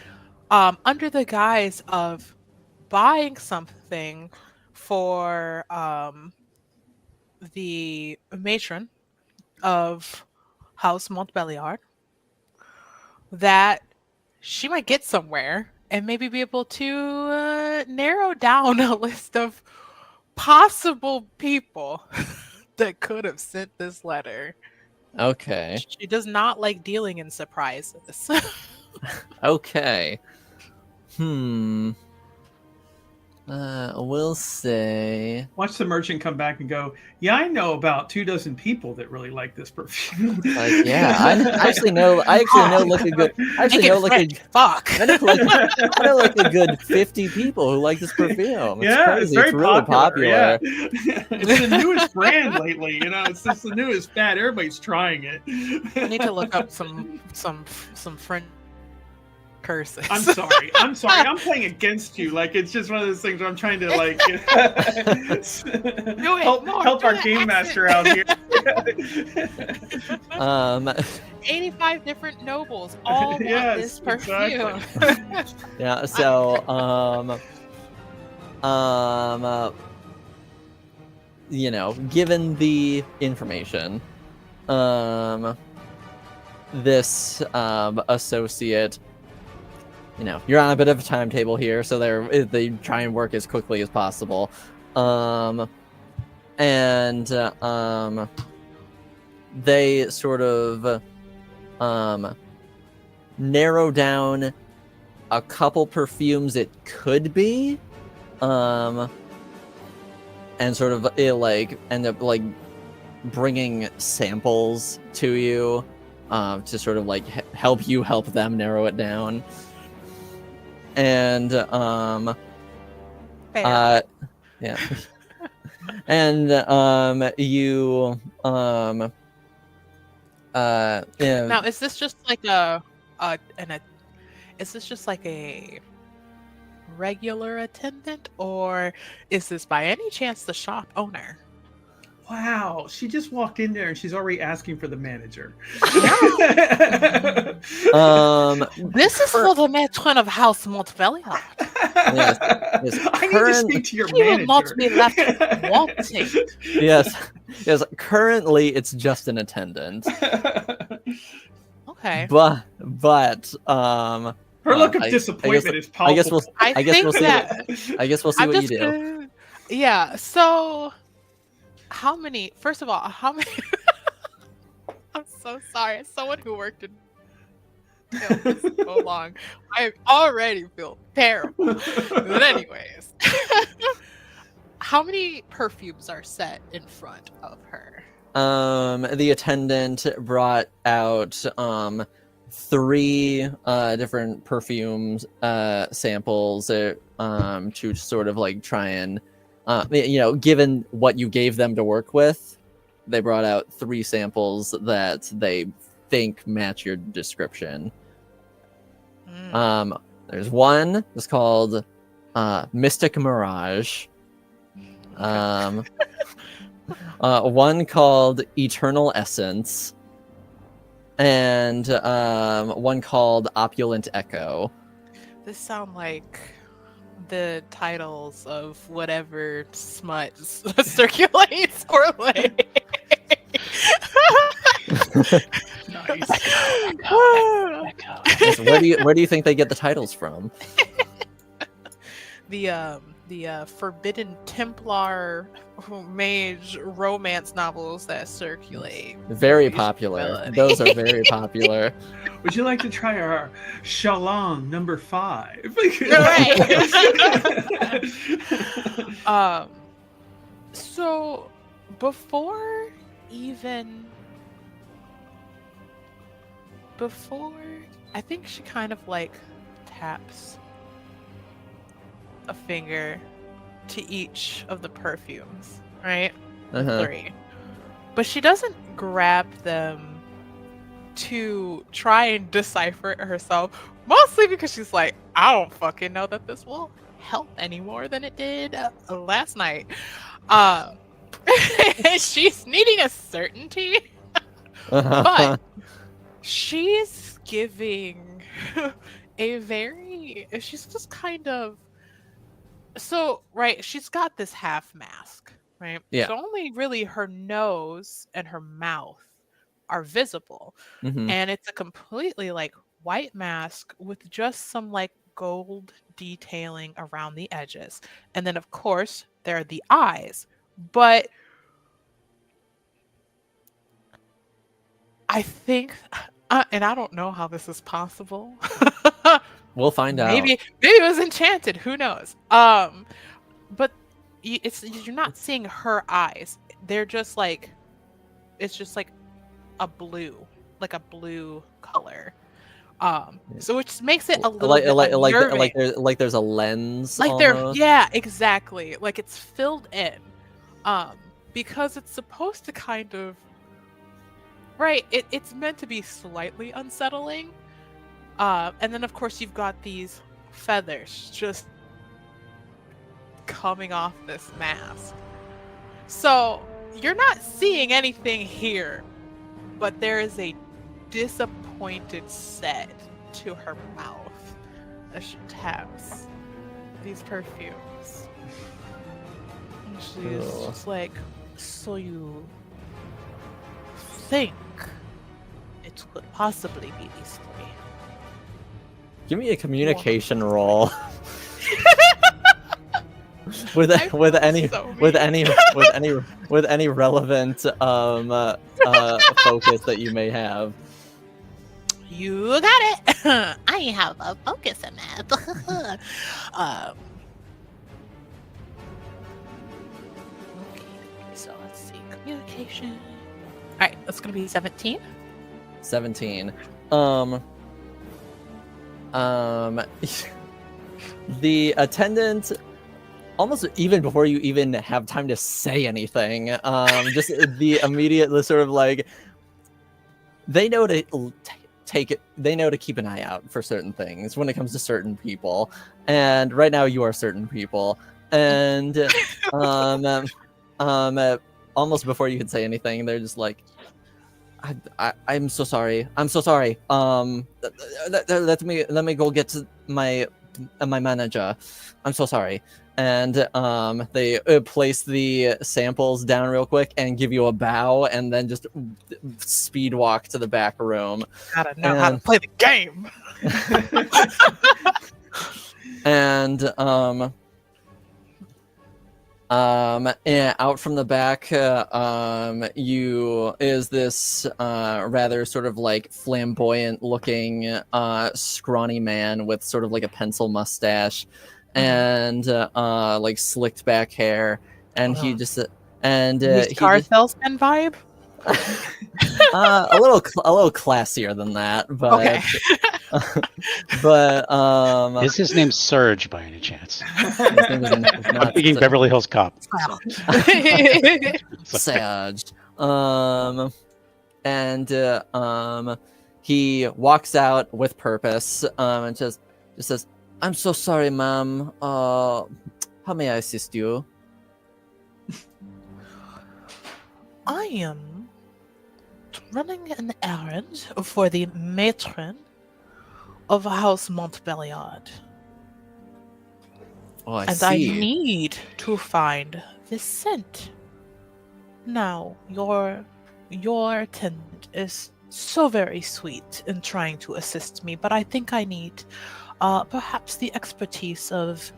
under the guise of buying something for the matron of House Montbéliard, that she might get somewhere and maybe be able to narrow down a list of possible people that could have sent this letter. okay? She does not like dealing in surprises. Okay. We'll say. Watch the merchant come back and go, yeah, I know about 24 people that really like this perfume. Yeah, I actually know like a good. I actually know like a. Fuck. I know like a good 50 people who like this perfume. It's yeah, crazy. it's very really popular. Yeah. It's the newest brand lately. You know, it's just the newest fad. Everybody's trying it. I need to look up some French curses. I'm sorry. I'm playing against you. Like it's just one of those things where I'm trying to like help our game master out here. 85 different nobles all want this perfume. Exactly. Yeah. So you know, given the information, this associate. You know, you're on a bit of a timetable here, so they try and work as quickly as possible, and they sort of narrow down a couple perfumes it could be, and sort of like end up like bringing samples to you to sort of like help them narrow it down. And yeah, and you now is this just like is this just like a regular attendant, or is this by any chance the shop owner? Wow, she just walked in there and she's already asking for the manager. This is for the matron of House Montbéliard. Yes. I need to speak to your He manager. will not be left wanting. Yes. Currently, it's just an attendant. Okay. Her But look of disappointment is palpable. I guess we'll see. I guess we'll see what you do. Yeah. So, how many? First of all, how many? I'm so sorry. As someone who worked in sales for so long, I already feel terrible. But anyways, how many perfumes are set in front of her? The attendant brought out 3 different perfumes samples to sort of like try and you know, given what you gave them to work with, they brought out 3 samples that they think match your description. There's one that's called Mystic Mirage. One called Eternal Essence, and one called Opulent Echo. This sound like the titles of whatever smut circulates or like. Nice. Yes, where do you think they get the titles from? The forbidden Templar mage romance novels that circulate. Very You should popular. ability. Those are very popular. Would you like to try our Salon number 5? So before even I think she kind of like taps a finger to each of the perfumes, right? Uh-huh. 3. But she doesn't grab them to try and decipher it herself, mostly because she's like, I don't fucking know that this will help any more than it did last night. She's needing a certainty, but she's giving she's just kind of, so, right, she's got this half mask, right? Yeah. So only really her nose and her mouth are visible. Mhm. And it's a completely like white mask with just some like gold detailing around the edges. And then of course there are the eyes. But I think and I don't know how this is possible. We'll find out. Maybe it was enchanted, who knows. But you're not seeing her eyes. They're just like, it's just like a blue color. So which makes it a little bit unnerving. like there's a lens. Like almost. yeah, exactly. Like it's filled in. Because it's supposed to kind of, right, it's meant to be slightly unsettling. And then of course you've got these feathers just coming off this mask. So you're not seeing anything here, but there is a disappointed set to her mouth as she taps these perfumes. And she's just like, so you think it could possibly be these 3? Give me a communication roll. with any relevant focus that you may have. You got it. I have a focus in that. Okay, so let's see. Communication. All right, that's gonna be 17. 17. The attendant, almost even before you even have time to say anything, just the immediate sort of like, they know to take it. They know to keep an eye out for certain things when it comes to certain people, and right now you are certain people, and almost before you can say anything, they're just like, I'm so sorry. I'm so sorry. Let me go get to my manager. I'm so sorry. And they place the samples down real quick and give you a bow, and then just speed walk to the back room. Gotta know how to play the game. And out from the back, you is this rather sort of like flamboyant looking scrawny man with sort of like a pencil mustache and like slicked back hair, and he just car salesman vibe. a little classier than that, but okay. But is his name Serge by any chance? his name is I'm not thinking Beverly Hills Cop. Sage. And he walks out with purpose, and just says, "I'm so sorry, ma'am. How may I assist you?" I am running an errand for the matron of House Montbelliard. Oh, I and see. I need to find this scent. Now, your attendant is so very sweet in trying to assist me, but I think I need perhaps the expertise of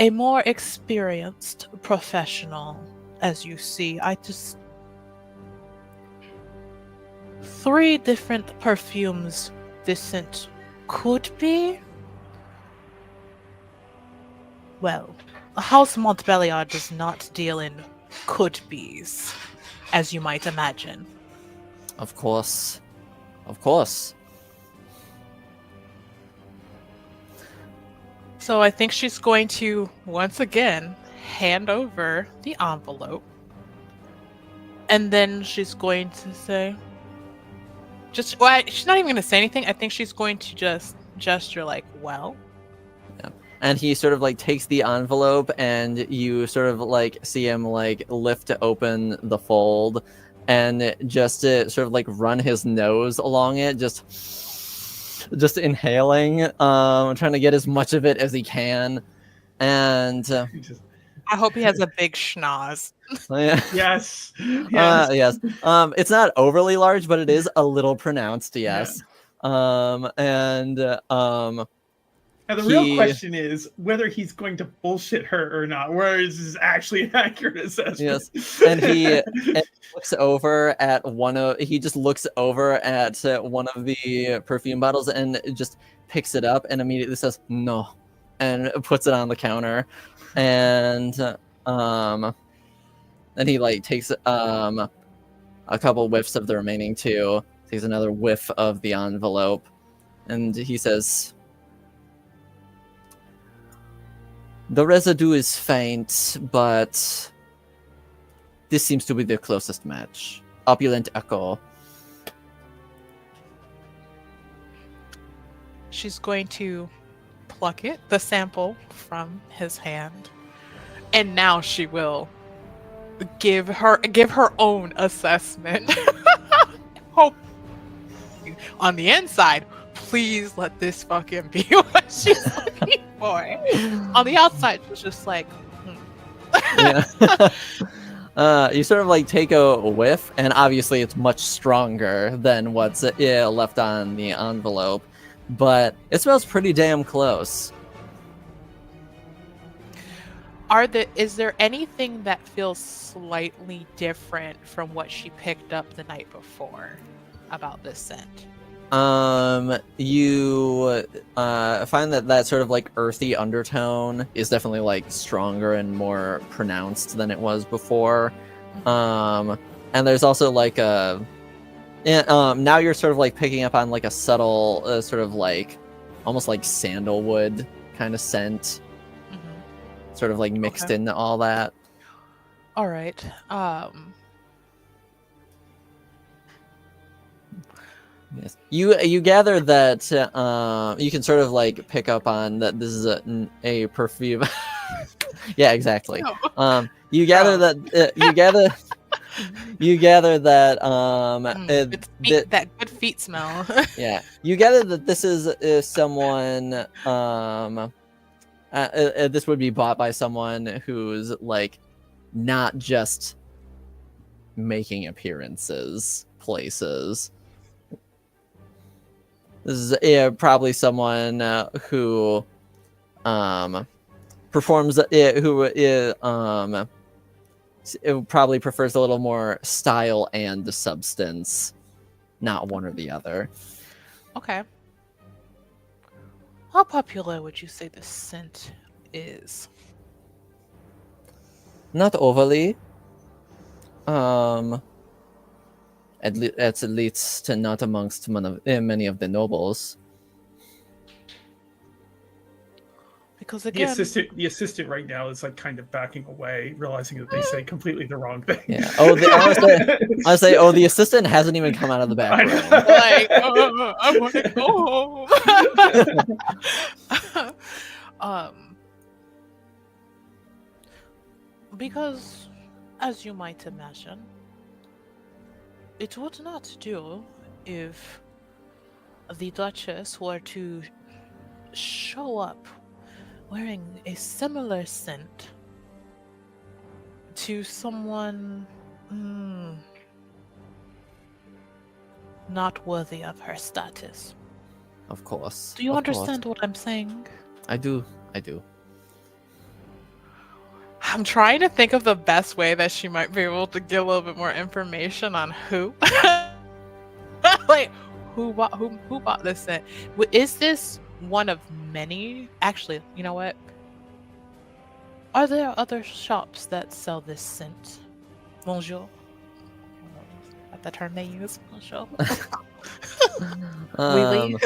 a more experienced professional, as you see. I just 3 different perfumes this scent could be. Well, House Montbeliard does not deal in could-be's, as you might imagine. Of course. Of course. So I think she's going to, once again, hand over the envelope. And then she's going to say... she's not even going to say anything. I think she's going to just gesture like, well... And he sort of like takes the envelope, and you sort of like see him like lift open the fold, and just to sort of like run his nose along it, just inhaling, trying to get as much of it as he can, and I hope he has a big schnoz. yeah. Yes. Yes. It's not overly large, but it is a little pronounced. Yes. Now the real question is whether he's going to bullshit her or not. Where is this actually an accurate assessment? Yes, and he looks over at one of the perfume bottles and just picks it up and immediately says no, and puts it on the counter, and then he like takes a couple whiffs of the remaining 2, takes another whiff of the envelope, and he says, "The residue is faint, but this seems to be the closest match. Opulent Echo." She's going to pluck the sample from his hand, and now she will give her own assessment. Hope on the inside, please let this fucking be what she's looking for. On the outside, she's just like, Yeah. You sort of like take a whiff, and obviously it's much stronger than what's left on the envelope, but it smells pretty damn close. Is there anything that feels slightly different from what she picked up the night before about this scent? You find that sort of like earthy undertone is definitely like stronger and more pronounced than it was before. And there's also like now you're sort of like picking up on like a subtle sort of like almost like sandalwood kind of scent, sort of like mixed into all that. All right. Yes. You gather that you can sort of like pick up on that this is a perfume. Yeah, exactly. No. You gather that It's that good feet smell. yeah, you gather that this is someone. This would be bought by someone who's like not just making appearances places. This is probably someone who performs who probably prefers a little more style and substance, not one or the other. Okay. How popular would you say this scent is? Not overly. At least not amongst many of the nobles. Because again, the assistant right now is like kind of backing away, realizing that they say completely the wrong thing. Yeah. Oh, I say, the assistant hasn't even come out of the back room. Like, I want to go home. Because, as you might imagine, it would not do if the Duchess were to show up wearing a similar scent to someone not worthy of her status. Of course. Do you understand what I'm saying? I do. I'm trying to think of the best way that she might be able to get a little bit more information on who. Like, who bought this scent? Is this one of many? Actually, you know what? Are there other shops that sell this scent? Bonjour. That's the term they use. Bonjour. Oui, oui.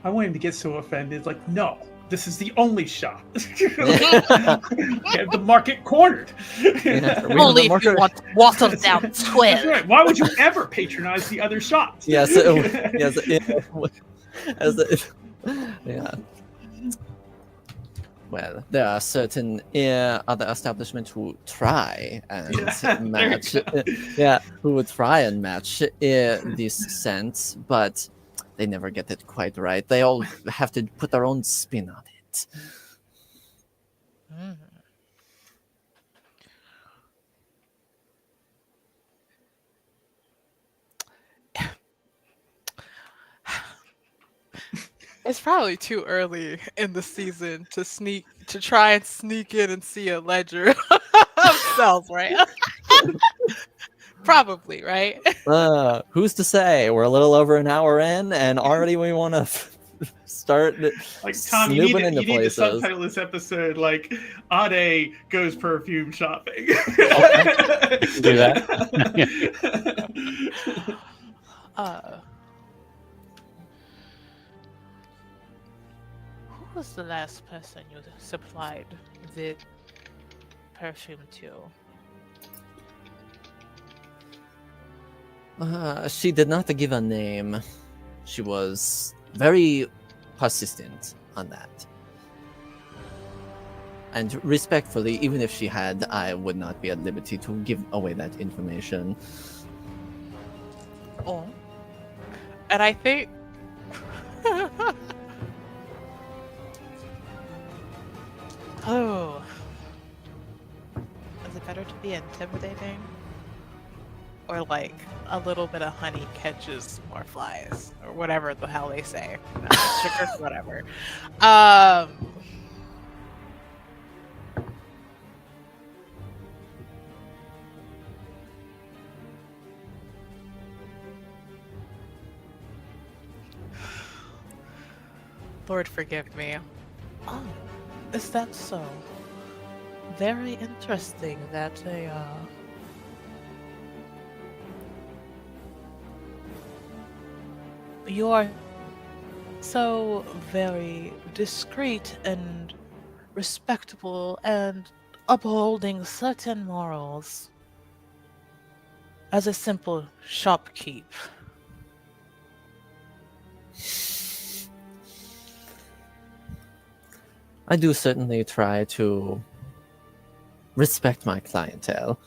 I want him to get so offended. Like, no, this is the only shop. We have the market cornered. Yeah, we Only have if you the want watered down That's 12. right. Why would you ever patronize the other shops? Yes, yeah. Well, there are certain other establishments who try and Yeah, match, there you who would try and match these scents, but they never get it quite right. They all have to put their own spin on it. Mm. It's probably too early in the season to try and sneak in and see a ledger of sales, right? Probably, right? Who's to say? We're a little over an hour in, and already we want to start Like, Tom, you snooping into need to places. subtitle this episode like Ade goes perfume shopping. Do that. Who was the last person you supplied the perfume to? She did not give a name. She was very persistent on that. And respectfully, even if she had, I would not be at liberty to give away that information. Oh. And I think oh. Is it better to be intimidating? Or like a little bit of honey catches more flies, or whatever the hell they say. Sugar, whatever. Lord forgive me. Oh, is that so? Very interesting that you are so very discreet and respectable and upholding certain morals as a simple shopkeep. I do certainly try to respect my clientele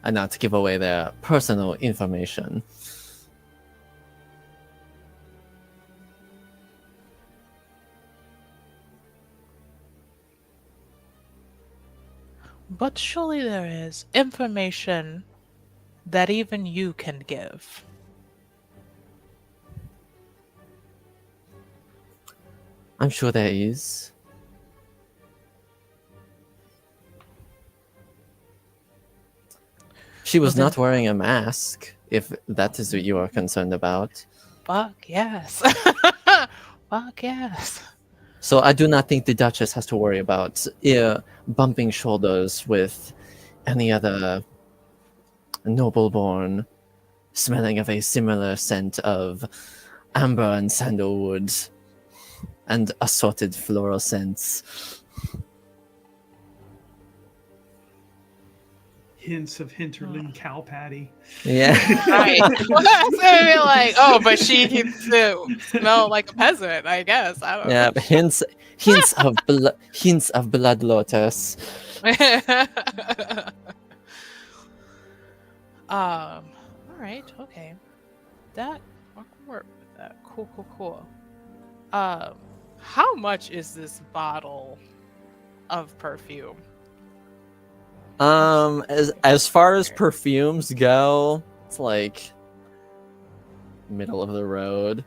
and not give away their personal information. But surely there is information that even you can give. I'm sure there is. She was Well, not wearing a mask, if that is what you are concerned about. Fuck yes. Fuck yes. So I do not think the Duchess has to worry about bumping shoulders with any other noble-born smelling of a similar scent of amber and sandalwood and assorted floral scents. Hints of hinterland cow patty. Yeah. Right. Well, that's gonna be like, oh, but she can smell like a peasant, I guess. I don't Yeah, but hints of blood lotus. All right, okay. That I can work with that. Cool. How much is this bottle of perfume? As far as perfumes go, it's like middle of the road.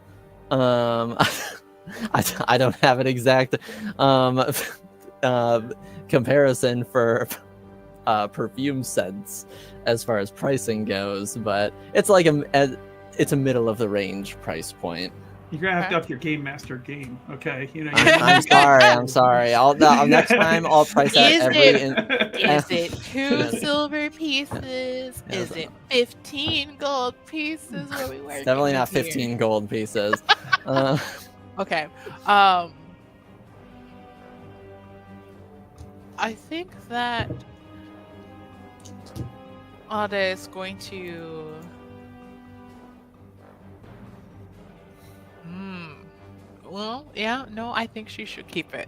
I don't have an exact comparison for perfume scents as far as pricing goes, but it's like it's a middle of the range price point. You're gonna have to up your game master game, okay? You know. I'm sorry. Next time I'll price out Is every. Is it 2 silver pieces? Is it 15 gold pieces? What are we working Definitely not with 15 here? gold pieces. Okay. I think that Ada is going to. Well, yeah, no, I think she should keep it.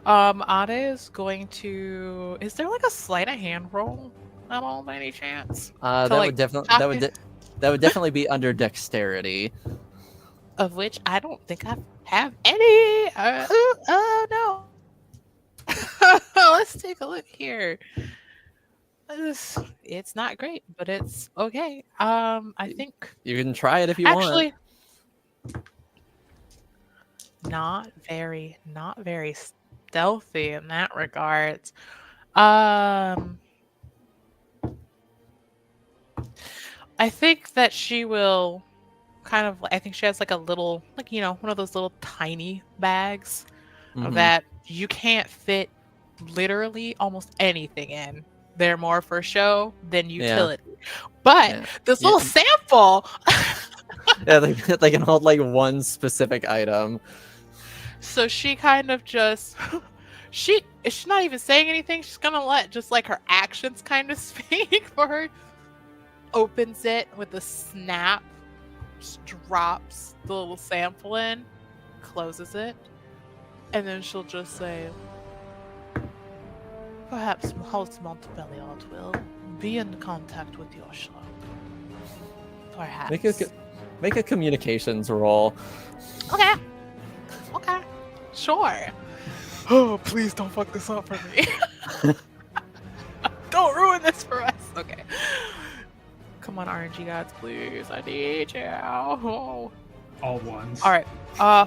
Ada is going to. Is there like a sleight of hand roll at all by any chance? That would definitely be under dexterity. Of which I don't think I have any. Oh no. Let's take a look here. It's not great, but it's okay. I think You can try it if you actually want. not very stealthy in that regards. I think that she will kind of. I think she has like a little, like one of those little tiny bags Mhm. that you can't fit literally almost anything in. They're more for show than utility. But this little sample. Yeah, they can hold like one specific item. So she kind of just she's not even saying anything. She's gonna let just like her actions kind of speak for her. Opens it with a snap, just drops the little sample in, closes it, and then she'll just say, "Perhaps House Montbelliard will be in contact with your shop. Perhaps." Make a communications roll. Okay. Sure. Oh, please don't fuck this up for me. Don't ruin this for us. Okay. Come on, RNG gods, please. I need you. Oh. All ones. All right.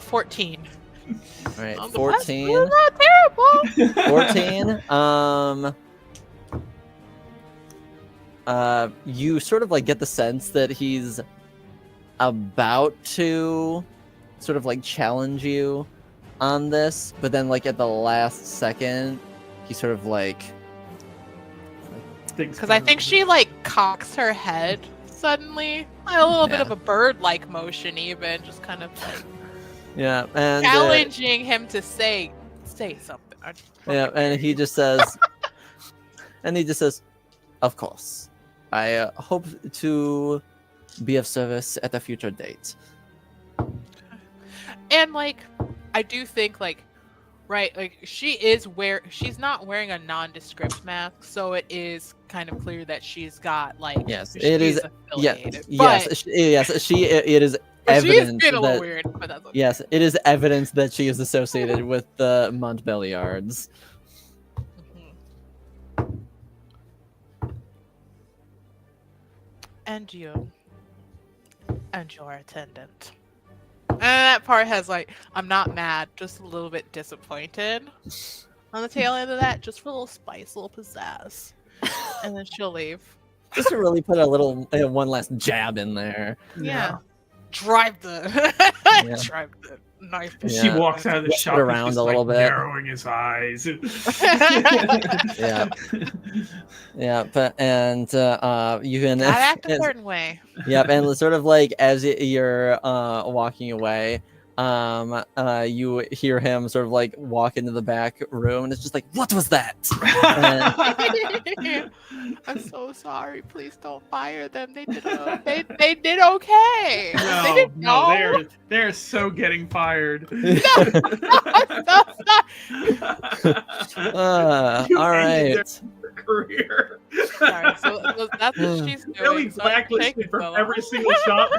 14. All right, I'm the best. 14. This is not terrible. 14. You sort of like get the sense that he's about to sort of like challenge you on this, but then like at the last second, he sort of like. Because I think she like cocks her head suddenly, like a little bit of a bird-like motion, even just kind of like and challenging him to say something. And he just says, "Of course, I hope to be of service at a future date." And like, I do think like. Right, like she's not wearing a nondescript mask, so it is kind of clear that she's got like it is affiliated. It is evidence being a little that weird, but that's okay. Yes, it is evidence that she is associated with the Montbelliards. And you and your attendant. And that part has like, I'm not mad, just a little bit disappointed. On the tail end of that, just for a little spice, a little pizzazz. And then she'll leave. Just to really put one last jab in there. Yeah. Drive the knife. She walks out of the shop around just, a little bit, narrowing his eyes. Yeah, but you can act a certain way. Yep, and sort of like as you're walking away, you hear him sort of like walk into the back room, and it's just like, what was that? I'm so sorry. Please don't fire them. They did they did okay. No, they're so getting fired. All right. Career. Sorry, so that's what she's doing. Really blacklisted from every single shop.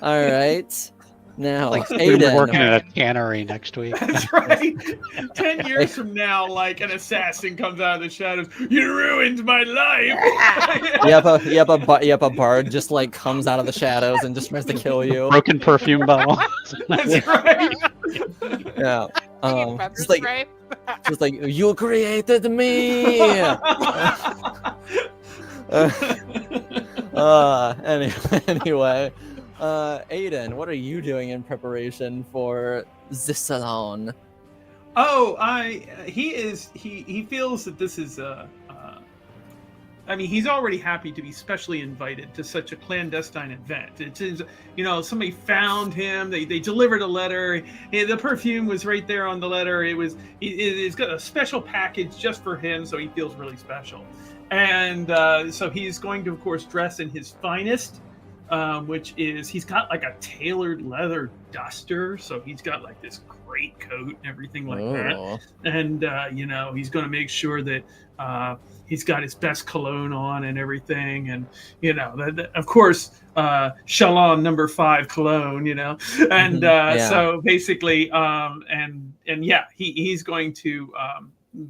All right. Now, Like, We're Aiden, working in a tannery next week. That's right. 10 years from now, like an assassin comes out of the shadows. You ruined my life. a bard just like comes out of the shadows and just tries to kill you. Broken perfume bottle. That's right. Yeah. I need pepper Just like spray. you created me. Anyway, Aiden, what are you doing in preparation for the salon? Oh, he feels that this is I mean, he's already happy to be specially invited to such a clandestine event. It is, somebody found him. They delivered a letter. The perfume was right there on the letter. It's got a special package just for him, so he feels really special. And so he's going to, of course, dress in his finest, which is he's got like a tailored leather duster. So he's got like this great coat and everything like that. And he's going to make sure that he's got his best cologne on and everything, and of course, Salon number 5 cologne, and so basically, he's going to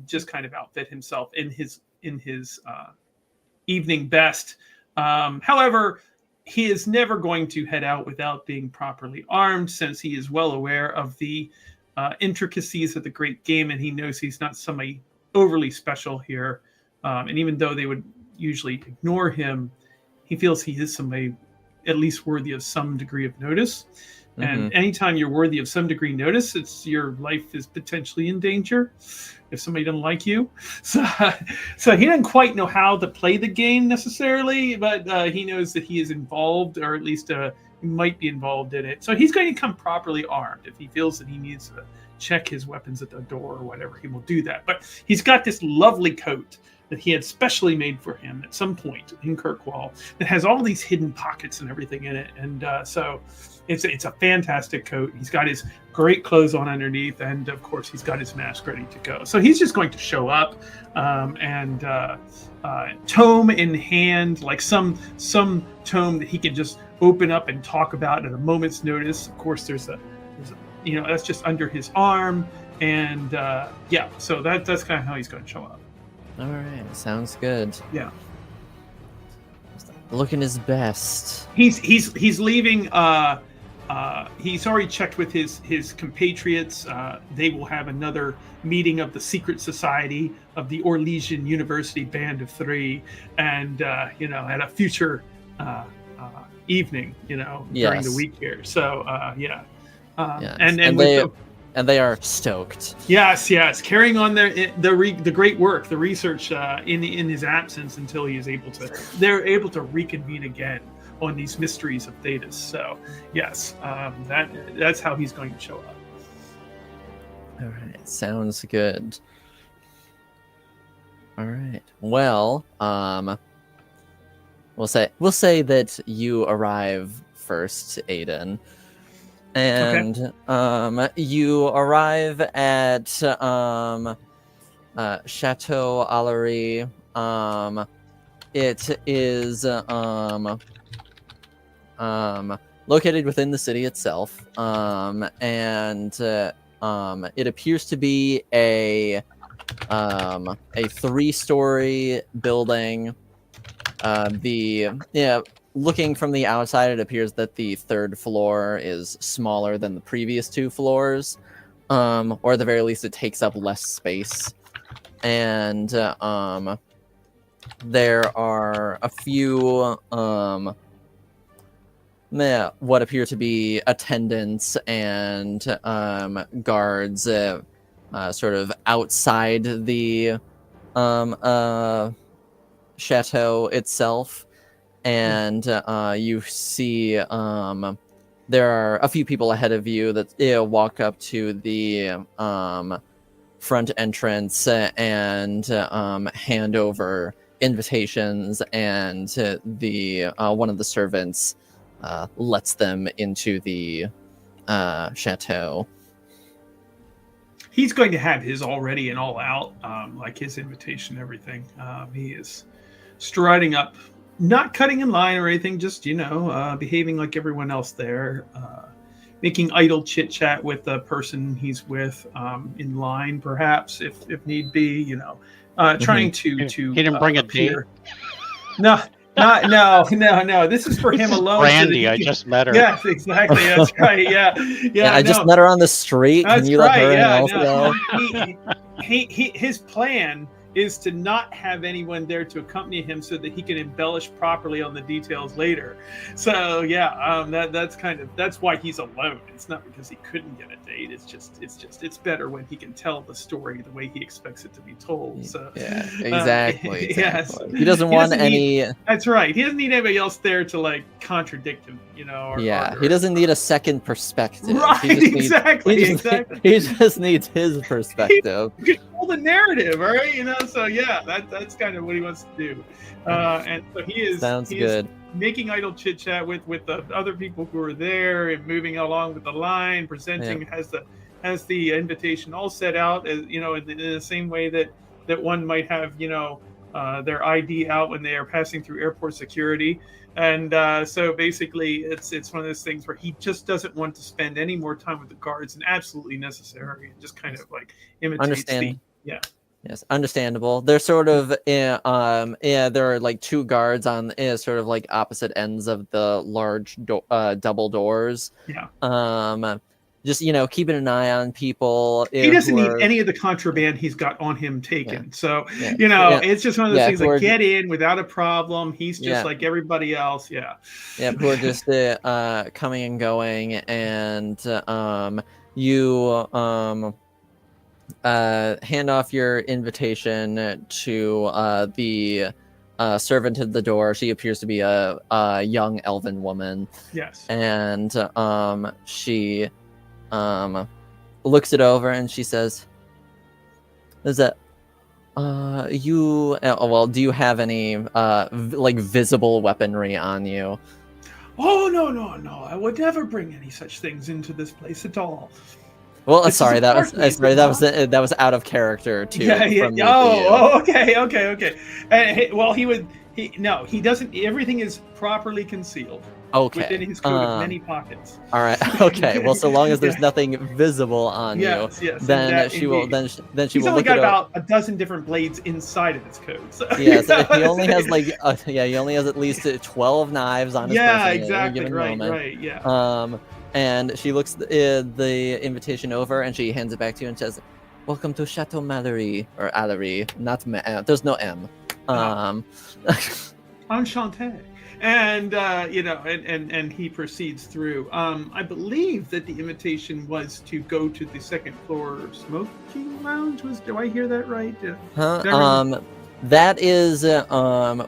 just kind of outfit himself in his evening best. However, he is never going to head out without being properly armed, since he is well aware of the intricacies of the great game, and he knows he's not somebody overly special here. And even though they would usually ignore him, he feels he is somebody at least worthy of some degree of notice. Mm-hmm. And anytime you're worthy of some degree of notice, your life is potentially in danger if somebody doesn't like you. So he doesn't quite know how to play the game necessarily, but he knows that he is involved, or at least he might be involved in it. So he's going to come properly armed. If he feels that he needs to check his weapons at the door or whatever, he will do that. But he's got this lovely coat that he had specially made for him at some point in Kirkwall that has all these hidden pockets and everything in it. And so it's a fantastic coat. He's got his great clothes on underneath, and of course he's got his mask ready to go. So he's just going to show up and tome in hand, like some tome that he can just open up and talk about at a moment's notice. Of course, there's that's just under his arm, and so that's kind of how he's going to show up. All right, sounds good. Yeah, looking his best. He's leaving. He's already checked with his compatriots. They will have another meeting of the secret society of the Orlesian University Band of 3, and at a future evening, during the week here. So and they are stoked. Yes, carrying on the great work, the research in his absence until they're able to reconvene again on these mysteries of Thetis. So yes, that's how he's going to show up. All right, sounds good. All right, well, we'll say that you arrive first, Aiden. And you arrive at Chateau Alarie. It is located within the city itself, and it appears to be a 3-story building. Looking from the outside, it appears that the 3rd floor is smaller than the previous 2 floors, or at the very least, it takes up less space. And there are a few what appear to be attendants and guards sort of outside the chateau itself. And you see there are a few people ahead of you that walk up to the front entrance and hand over invitations, and the one of the servants lets them into the chateau. He's going to have his all ready and all out, like his invitation and everything. He is striding up, not cutting in line or anything, just behaving like everyone else there. making idle chit chat with the person he's with in line, perhaps if need be. Trying to He didn't bring a date? appear. No, no. This is for him This is alone. Brandy, So that I he can, just met her. Yes, exactly. That's right. Yeah, Yeah, I just no. met her on the street. Can That's you let right. her in Yeah, also? no. His plan is to not have anyone there to accompany him so that he can embellish properly on the details later. So yeah, that's why he's alone. It's not because he couldn't get a date. It's better when he can tell the story the way he expects it to be told. So Yeah, exactly. yes. He doesn't want any. That's right. He doesn't need anybody else there to like contradict him. He doesn't need a second perspective. Right, He just exactly. He just needs his perspective. Control the narrative, all right? So yeah, that's kind of what he wants to do. And so he is good. Making idle chit chat with the other people who are there and moving along with the line, presenting has the invitation all set out as in the same way that one might have their ID out when they are passing through airport security. And so basically, it's one of those things where he just doesn't want to spend any more time with the guards than absolutely necessary, and just kind of like imitates Yes, understandable. They're sort of there are like two guards on sort of like opposite ends of the large double doors. Yeah. Just keeping an eye on people. He doesn't need any of the contraband he's got on him taken. Yeah. So it's just one of those things like get in without a problem. He's just like everybody else. Yeah. Yeah, who are just coming and going, and you hand off your invitation to the servant at the door. She appears to be a young elven woman. Yes. And she looks it over and she says, "Is that you? Do you have any like visible weaponry on you?" Oh no! I would never bring any such things into this place at all. Well, that was out of character too. Yeah. Okay. And he doesn't. Everything is properly concealed. Okay. Within his coat of many pockets. All right. Okay. Well, so long as there's nothing visible on you, then she will. Then she will. He's only got about a dozen different blades inside of his coat. So, yes, he only has he only has at least 12 knives on his person. Yeah, exactly. Right. Yeah. And she looks the invitation over and she hands it back to you and says, "Welcome to Chateau Alarie or Alarie, not there's no M." Enchanté. And and he proceeds through. I believe that the invitation was to go to the second floor smoking lounge. Do I hear that right? That is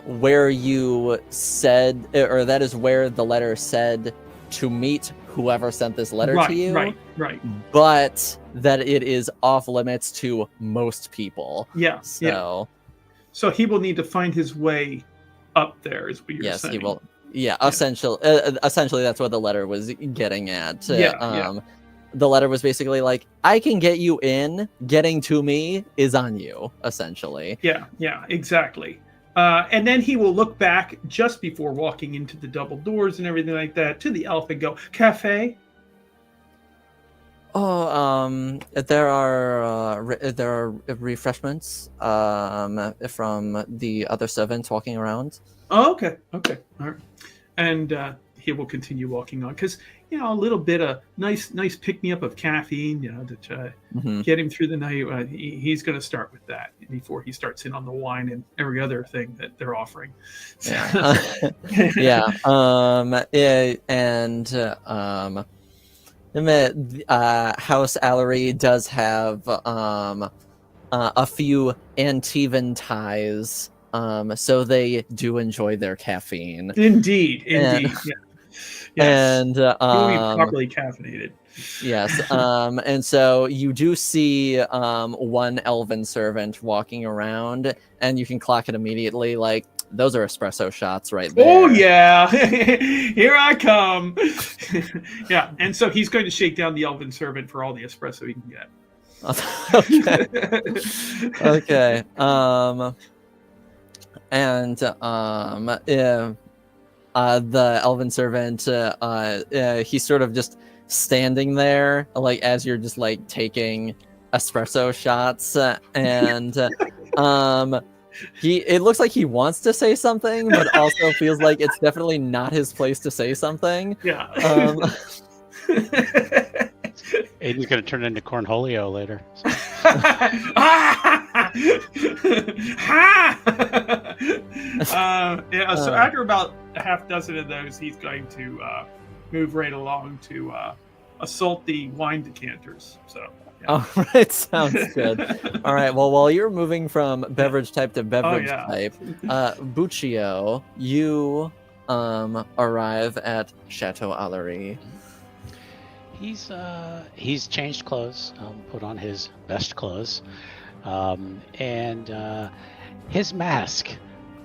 where you said, or that is where the letter said to meet whoever sent this letter to you. Right. But that it is off limits to most people. Yeah. So he will need to find his way up there, is what you're saying. Yes, he will. Yeah, essentially that's what the letter was getting at. The letter was basically like, I can get you in, getting to me is on you, essentially. Yeah, exactly. And then he will look back just before walking into the double doors and everything like that to the elf and go, "Cafe?" Oh, there are refreshments from the other servants walking around. Oh, okay, all right. And he will continue walking on because a little bit of nice pick me up of caffeine, to get him through the night. He's going to start with that before he starts in on the wine and every other thing that they're offering. So. Yeah. House Alarie does have a few Antivan ties, so they do enjoy their caffeine. Indeed. Yes. And he will be properly caffeinated. Yes. And so you do see one elven servant walking around, and you can clock it immediately. Like, those are espresso shots right there. Oh yeah, here I come. Yeah, and so he's going to shake down the elven servant for all the espresso he can get. Okay. The elven servant, he sort of just standing there, like as you're just like taking espresso shots, and it looks like he wants to say something, but also feels like it's definitely not his place to say something. Yeah. Aiden's gonna turn into Cornholio later. So. So after about a half dozen of those, he's going to move right along to assault the wine decanters. So. Yeah. All right, sounds good. All right, well, while you're moving from beverage type to beverage type, Buccio, you arrive at Chateau Alarie. He's changed clothes, put on his best clothes, and his mask.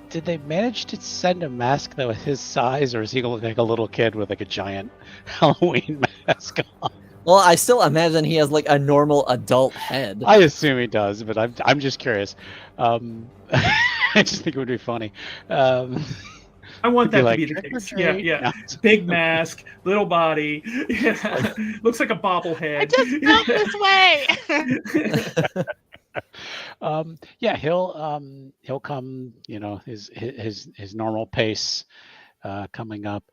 Did they manage to send a mask that was his size, or is he gonna look like a little kid with like a giant Halloween mask on? Well, I still imagine he has like a normal adult head. I assume he does, but I'm just curious. I just think it would be funny. I want that to be the case. Yeah. Big mask, little body. Yeah. Looks like a bobblehead. I just felt this way. He'll come. His normal pace coming up.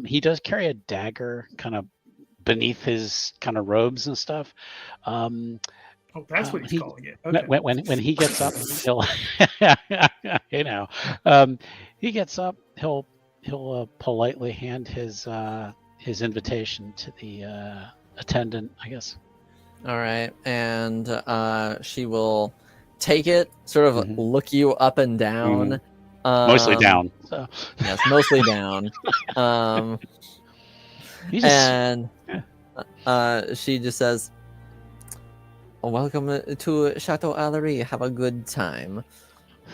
He does carry a dagger, kind of beneath his kind of robes and stuff. That's what he's calling it. Okay. When he gets up, he'll he gets up, he'll politely hand his invitation to the attendant, I guess. All right, and she will take it, sort of look you up and down. Mostly down. So. Yes, mostly down. And she just says, "Welcome to Chateau Alarie. Have a good time."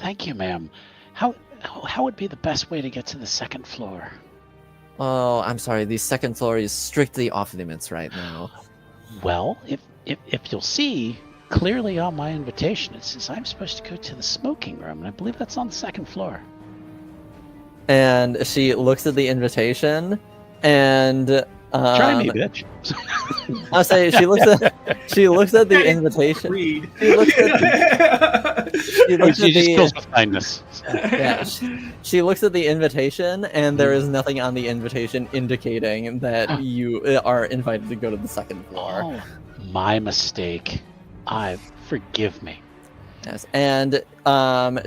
Thank you, ma'am. How would be the best way to get to the second floor? Oh, I'm sorry. The second floor is strictly off limits right now. Well, if you'll see clearly on my invitation, it says I'm supposed to go to the smoking room, and I believe that's on the second floor. And she looks at the invitation, and try me, bitch. I'll say she looks at the invitation. She just kills with kindness. Yeah, she looks at the invitation, and there is nothing on the invitation indicating that you are invited to go to the second floor. Oh, my mistake. Forgive me. Yes, and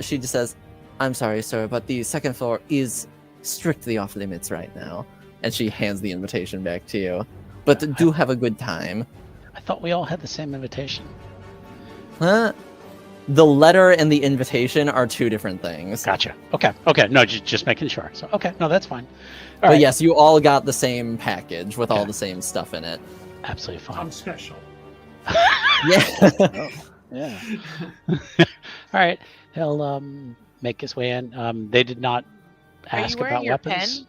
she just says, "I'm sorry, sir, but the second floor is strictly off limits right now." And she hands the invitation back to you. But do have a good time. I thought we all had the same invitation. Huh? The letter and the invitation are two different things. Gotcha. Okay. No, just making sure. So, okay. No, that's fine. But right. Yes, you all got the same package with all the same stuff in it. Absolutely fine. I'm special. Yeah. Yeah. All right. He'll make his way in. They did not ask about weapons. Pen?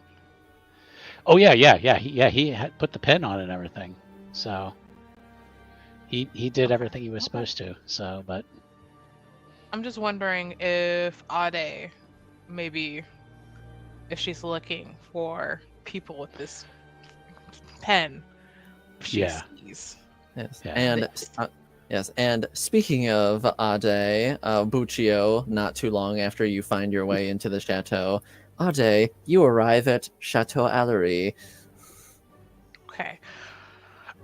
Oh yeah. He had put the pen on and everything, so he did everything he was supposed to. So, but I'm just wondering if Ade, maybe, if she's looking for people with this pen. She sees. Yes, yeah. And yes, and speaking of Ade, Buccio, not too long after you find your way into the chateau. Ade, you arrive at Chateau Alarie. Okay.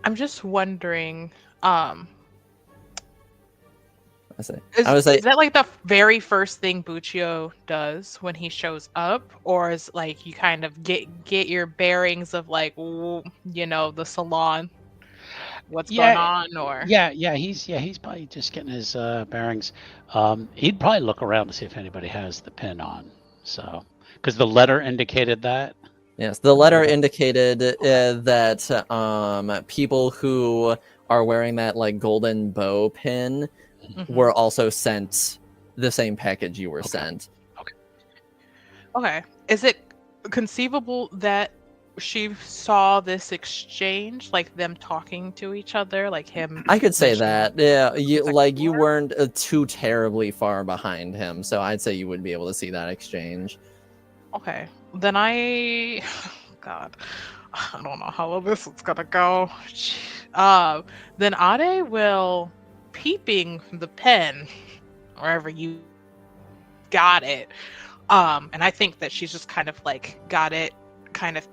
I'm just wondering, is that like the very first thing Buccio does when he shows up? Or is like you kind of get your bearings of like, the salon? What's going on? Or he's probably just getting his bearings. He'd probably look around to see if anybody has the pin on. So because the letter indicated that. Yes, the letter indicated that people who are wearing that like golden bow pin were also sent the same package you were sent. Okay. Is it conceivable that she saw this exchange, like them talking to each other, like him? I could say that. Yeah, you weren't too terribly far behind him, so I'd say you would be able to see that exchange. Okay, then God. I don't know how well this is gonna go. Then Ade will, peeping from the pen, wherever you got it. And I think that she's just kind of like got it kind of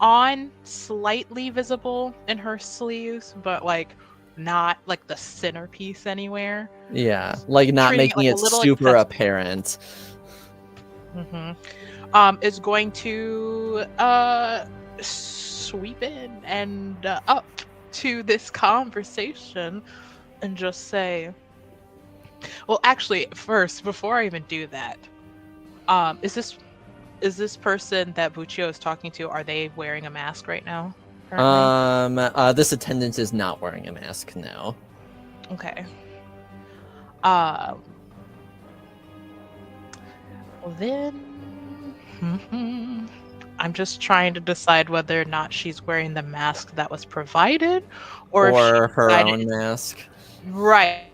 on, slightly visible in her sleeves, but like not like the centerpiece anywhere. Yeah, like not Treating it making like a it little super accessory. apparent. Is going to sweep in and up to this conversation and just say, well, actually, first, before I even do that, is this person that Buccio is talking to, are they wearing a mask right now? Currently? This attendant is not wearing a mask now. Okay. Well then, I'm just trying to decide whether or not she's wearing the mask that was provided, or if she her decided, own mask. right,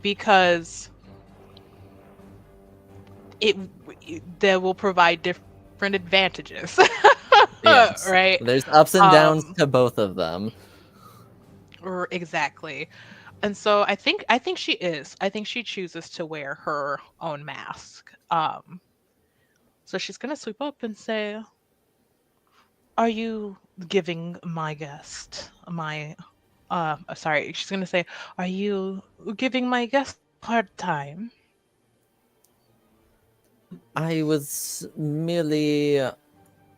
because that will provide different advantages. Yes. Right. There's ups and downs to both of them. Exactly. And so I think she is. I think she chooses to wear her own mask. So she's gonna sweep up and say, "Are you giving my guest my sorry, she's gonna say, "Are you giving my guest a hard time?" I was merely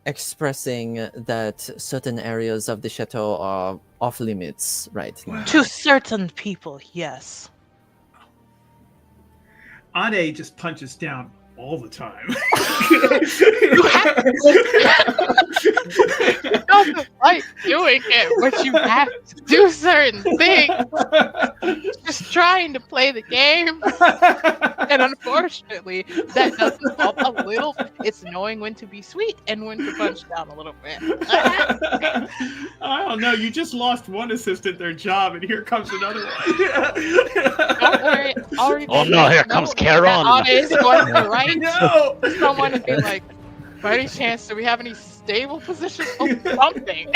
expressing that certain areas of the chateau are off limits right now. To certain people, yes. Ade just punches down all the time. She doesn't like doing it, but you have to do certain things. Just trying to play the game. And unfortunately, that does involve a little. It's knowing when to be sweet and when to punch down a little bit. I don't know. You just lost one assistant their job, and here comes another one. Don't worry. Already Oh no, here comes Karen. Is going to write No. someone and be like, by any chance, do we have any stable positions? Oh, something.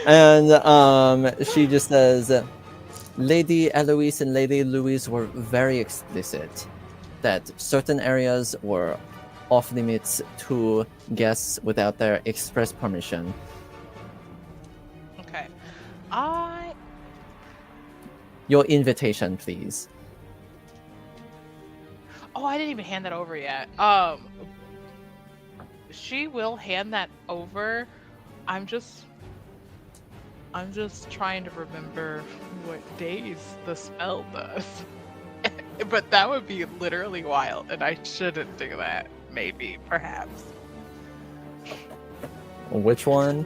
And she just says, Lady Eloise and Lady Louise were very explicit that certain areas were off limits to guests without their express permission. Okay. Your invitation, please. Oh, I didn't even hand that over yet. She will hand that over. I'm just trying to remember what days the spell does. But that would be literally wild, and I shouldn't do that. Maybe, perhaps. Which one?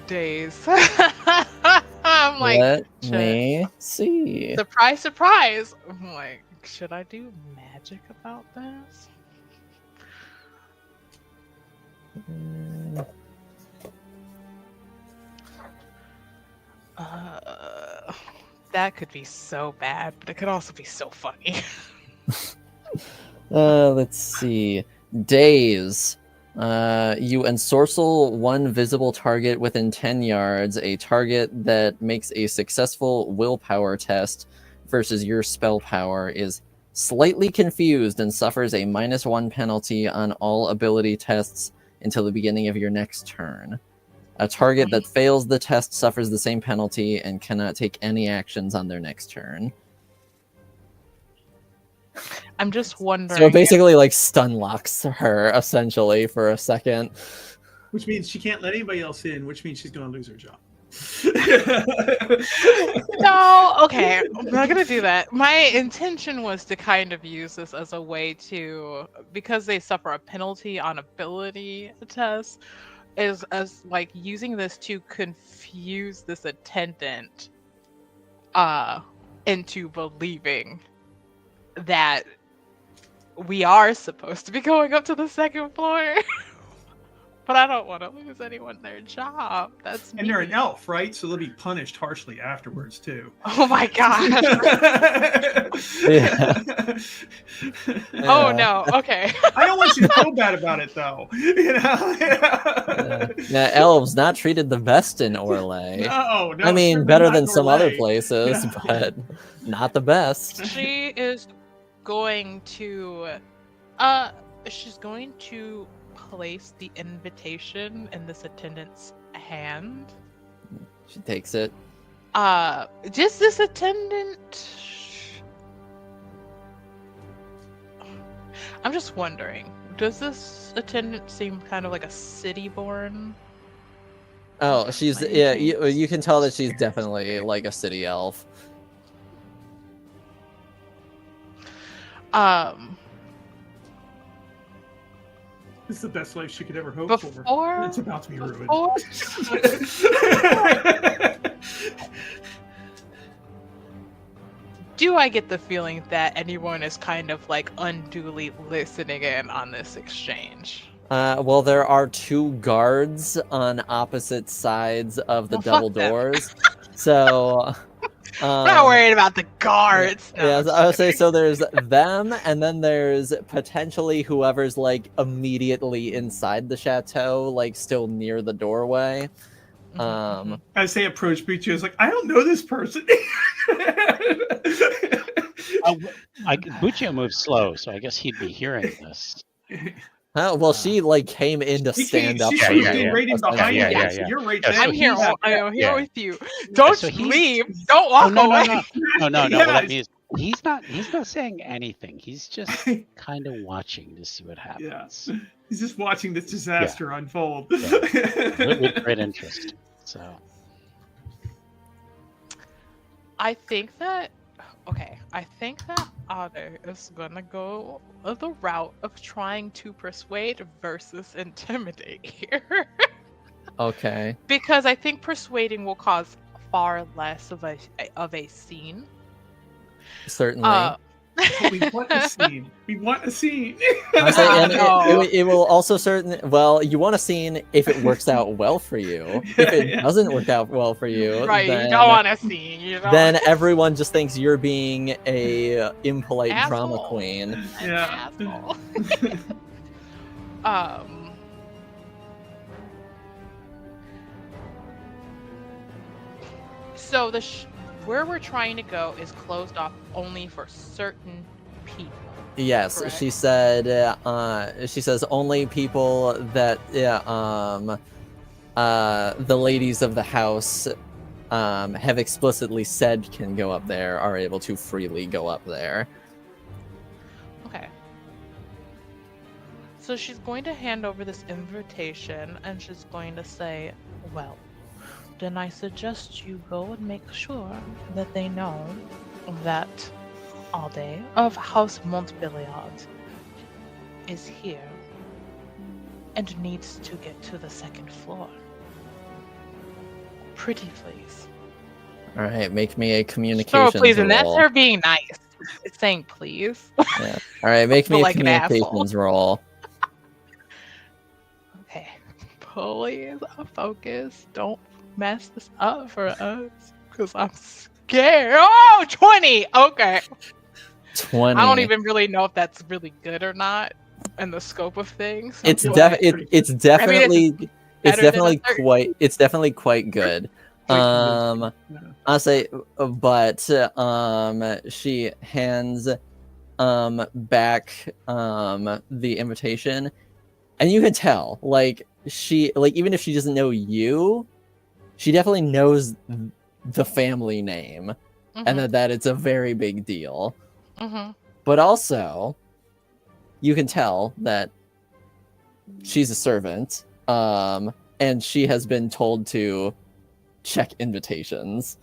Days. I'm like, Let me see. surprise, surprise. I'm like, should I do magic about this? That could be so bad, but it could also be so funny. Let's see. Days. You ensorcel one visible target within 10 yards, a target that makes a successful willpower test versus your spell power is slightly confused and suffers a -1 penalty on all ability tests until the beginning of your next turn. A target that fails the test suffers the same penalty and cannot take any actions on their next turn. I'm just wondering. So it basically like stun locks her essentially for a second. Which means she can't let anybody else in, which means she's going to lose her job. No, okay, I'm not gonna do that. My intention was to kind of use this as a way to, because they suffer a penalty on ability tests, is as like using this to confuse this attendant into believing that we are supposed to be going up to the second floor. But I don't want to lose anyone their job. That's And they're an mean. elf, right? So they'll be punished harshly afterwards too. Oh my gosh. Yeah. Oh no. Okay. I don't want you to feel bad about it, though. Yeah, elves not treated the best in Orlais. No, I mean, certainly better not than some other Orlais. places, Yeah. but not the best. She is going to she's going to place the invitation in this attendant's hand. She takes it. Just this attendant. I'm just wondering, does this attendant seem kind of like a city-born? Oh, she's yeah. You can tell that she's definitely like a city elf. This is the best life she could ever hope for. Before It's about to be ruined. before- do I get the feeling that anyone is kind of like unduly listening in on this exchange? Well, there are 2 guards on opposite sides of the Well, double fuck them. doors. So, I'm not worried about the guards. No, yeah, I'm I would just say kidding. so. There's them, and then there's potentially whoever's like immediately inside the chateau, like still near the doorway. Mhm. As they approach Bucci, it's like, I don't know this person. Buccio moves slow, so I guess he'd be hearing this. Well, she like came in to stand up. She's for yeah, being yeah. right in behind Yeah, you. yeah, So yeah. you're right Yeah, there. so I'm here. he's- I'm here yeah. with you. Don't so he's- leave. Don't walk no, away. no. What Yes. I mean is, he's not saying anything. He's just kind of watching to see what happens. He's just watching this disaster unfold. With great interest. So I think that Otter is gonna go the route of trying to persuade versus intimidate here. Okay. Because I think persuading will cause far less of a scene. Certainly. We want a scene. We want a scene. I say, and No. it will also well, you want a scene if it works out well for you. If it Yeah. doesn't work out well for you, Right, then, you don't want a scene. You don't then everyone just thinks you're being a impolite drama Asshole. queen. an Yeah. asshole. So where we're trying to go is closed off only for certain people. Yes, Correct. she said. She says only people that the ladies of the house have explicitly said can go up there are able to freely go up there. Okay. So she's going to hand over this invitation and she's going to say, well, then I suggest you go and make sure that they know that Ade of House Montbéliard is here and needs to get to the second floor. Pretty please. All right, make me a communications So please, and that's roll. her being nice. It's saying please. Yeah. All right, make me a Like an asshole. communications roll. Okay. Please focus. Don't mess this up for us. Because I'm scared. Oh, 20! Okay. 20. I don't even really know if that's really good or not in the scope of things. It's but- it's definitely better than a 30. it's definitely quite good. I'll say, but she hands back the invitation, and you can tell, like, she, like, even if she doesn't know you, she definitely knows the family name, and that it's a very big deal. But also, you can tell that she's a servant, and she has been told to check invitations.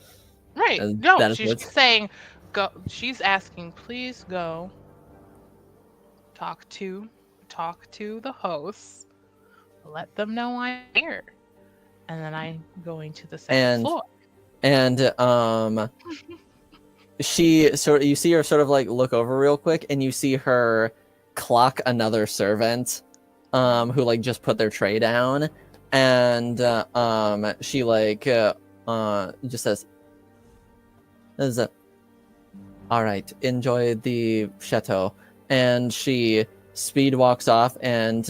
Right. as No, benefits. she's saying, go. She's asking, please go talk to the hosts, let them know I'm here, and then I'm going to the second floor. And she sort of, you see her sort of like look over real quick, and you see her clock another servant who like just put their tray down, and she like just says, "All right, enjoy the chateau," and she speed walks off, and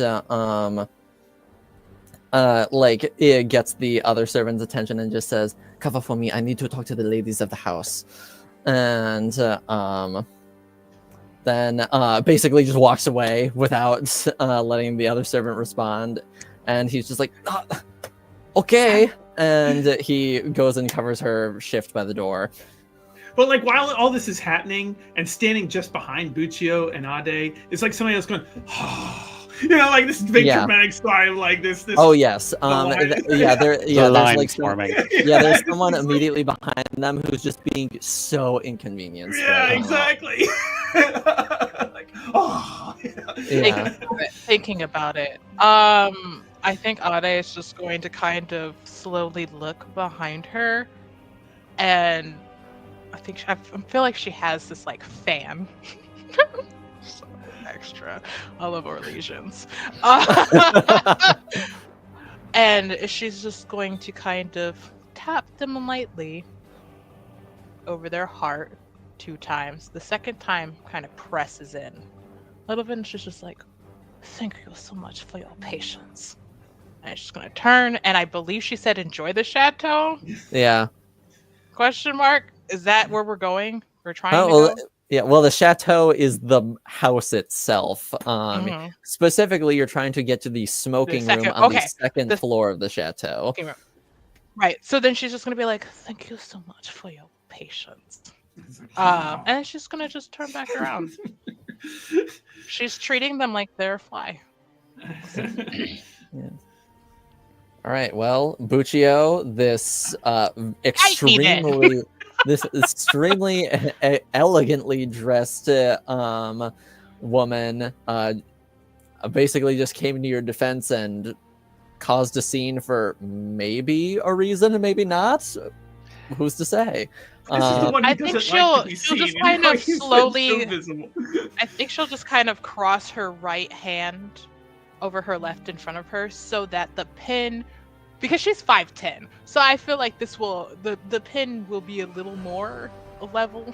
like it gets the other servant's attention and just says, "Cover for me. I need to talk to the ladies of the house," and then basically just walks away without letting the other servant respond, and he's just like, "Okay," and he goes and covers her shift by the door. But like while all this is happening, and standing just behind Buccio and Ade, it's like somebody else going, like this big dramatic sigh of like this. Oh yes, there's like forming. there's someone immediately behind them who's just being so inconvenienced. Yeah, right exactly. Like, Thinking about it, I think Ade is just going to kind of slowly look behind her, and I feel like she has this like fan. So extra. I love Orlesians. And she's just going to kind of tap them lightly over their heart 2 times. The second time kind of presses in a little bit, and she's just like, "Thank you so much for your patience." And she's going to turn, and I believe she said, "Enjoy the chateau?" Yeah. Question mark? Is that where we're going? We're trying to go? Yeah, well, the chateau is the house itself. Specifically, you're trying to get to the smoking room on the second floor of the chateau. Right. So then she's just going to be like, "Thank you so much for your patience." And then she's going to just turn back around. She's treating them like they're a fly. Yeah. All right, well, Buccio, this extremely elegantly dressed woman basically just came to your defense and caused a scene for maybe a reason and maybe not. Who's to say? I think she'll just kind of slowly. I think she'll just kind of cross her right hand over her left in front of her, so that the pin, because she's 5'10", so I feel like the pin will be a little more level.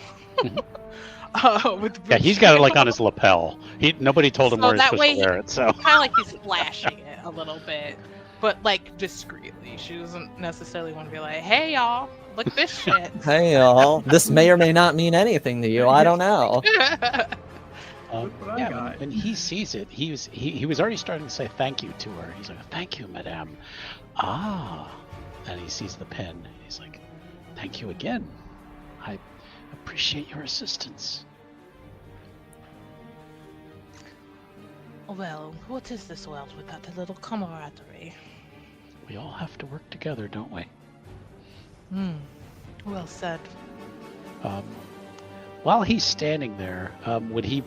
He's got it like on his lapel. Nobody told him where he's supposed to wear it, so kind of like he's flashing it a little bit, but like discreetly. She doesn't necessarily want to be like, "Hey y'all, look at this shit." Hey y'all, this may or may not mean anything to you. I don't know. When he sees it, he was already starting to say thank you to her. He's like, "Thank you, madame." And he sees the pen. He's like, "Thank you again. I appreciate your assistance." Well, what is this world without a little camaraderie? We all have to work together, don't we? Well said. While he's standing there, would he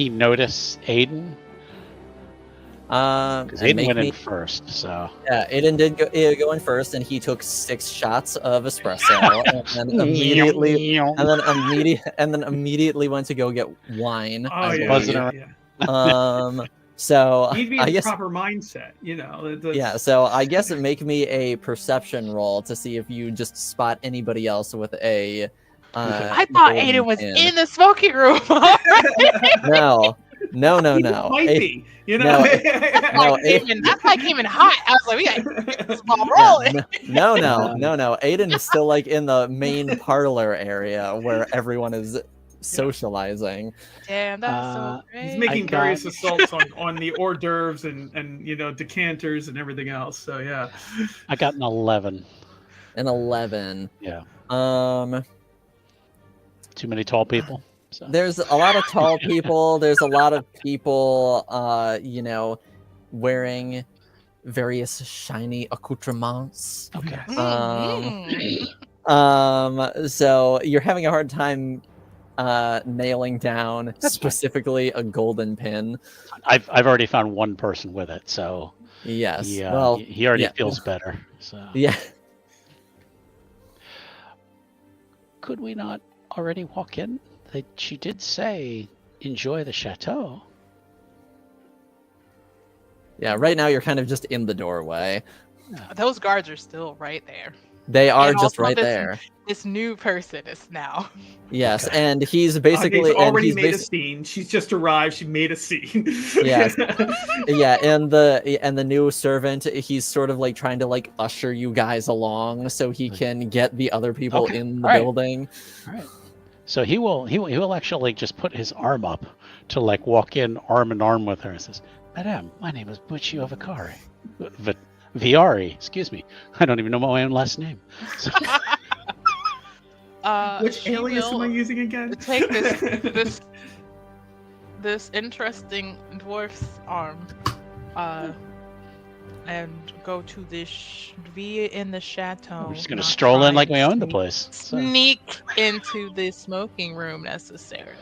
notice Aiden? Because Aiden went in first, so yeah, Aiden did go in first, and he took 6 shots of espresso, and then immediately went to go get wine. So he'd be in the proper mindset, Yeah, so I guess make me a perception roll to see if you just spot anybody else with a. I thought Aiden was in the smoking room. No. Might be, That's why I came in hot. I was like, we gotta get this ball rolling. No. Aiden is still like in the main parlor area where everyone is socializing. Damn, that's so great. He's making various assaults on the hors d'oeuvres and decanters and everything else. So yeah. I got an 11. An 11. Yeah. Too many tall people. So. There's a lot of tall people. There's a lot of people, wearing various shiny accoutrements. Okay. So you're having a hard time nailing down specifically a golden pin. I've already found one person with it, so yes. he already feels better. So yeah. Could we not already walk in? She did say, "Enjoy the chateau." Yeah, right now you're kind of just in the doorway. Those guards are still right there. They are And just also right this- there. This new person is now. Yes, Okay. and he's Ade's basically already made a scene. She's just arrived. She made a scene. Yes. Yeah, and the new servant, he's sort of like trying to like usher you guys along so he can get the other people Okay, in the alright. building. All right. So he will actually just put his arm up to like walk in arm in arm with her and says, "Madame, my name is Buccio Vicari. Viari, excuse me. I don't even know my own last name." So, Which she alias am I will using again? Take this interesting dwarf's arm, and go to this be in the chateau. we're just gonna not stroll in try like and we own the sneak- place. So, Sneak into the smoking room necessarily.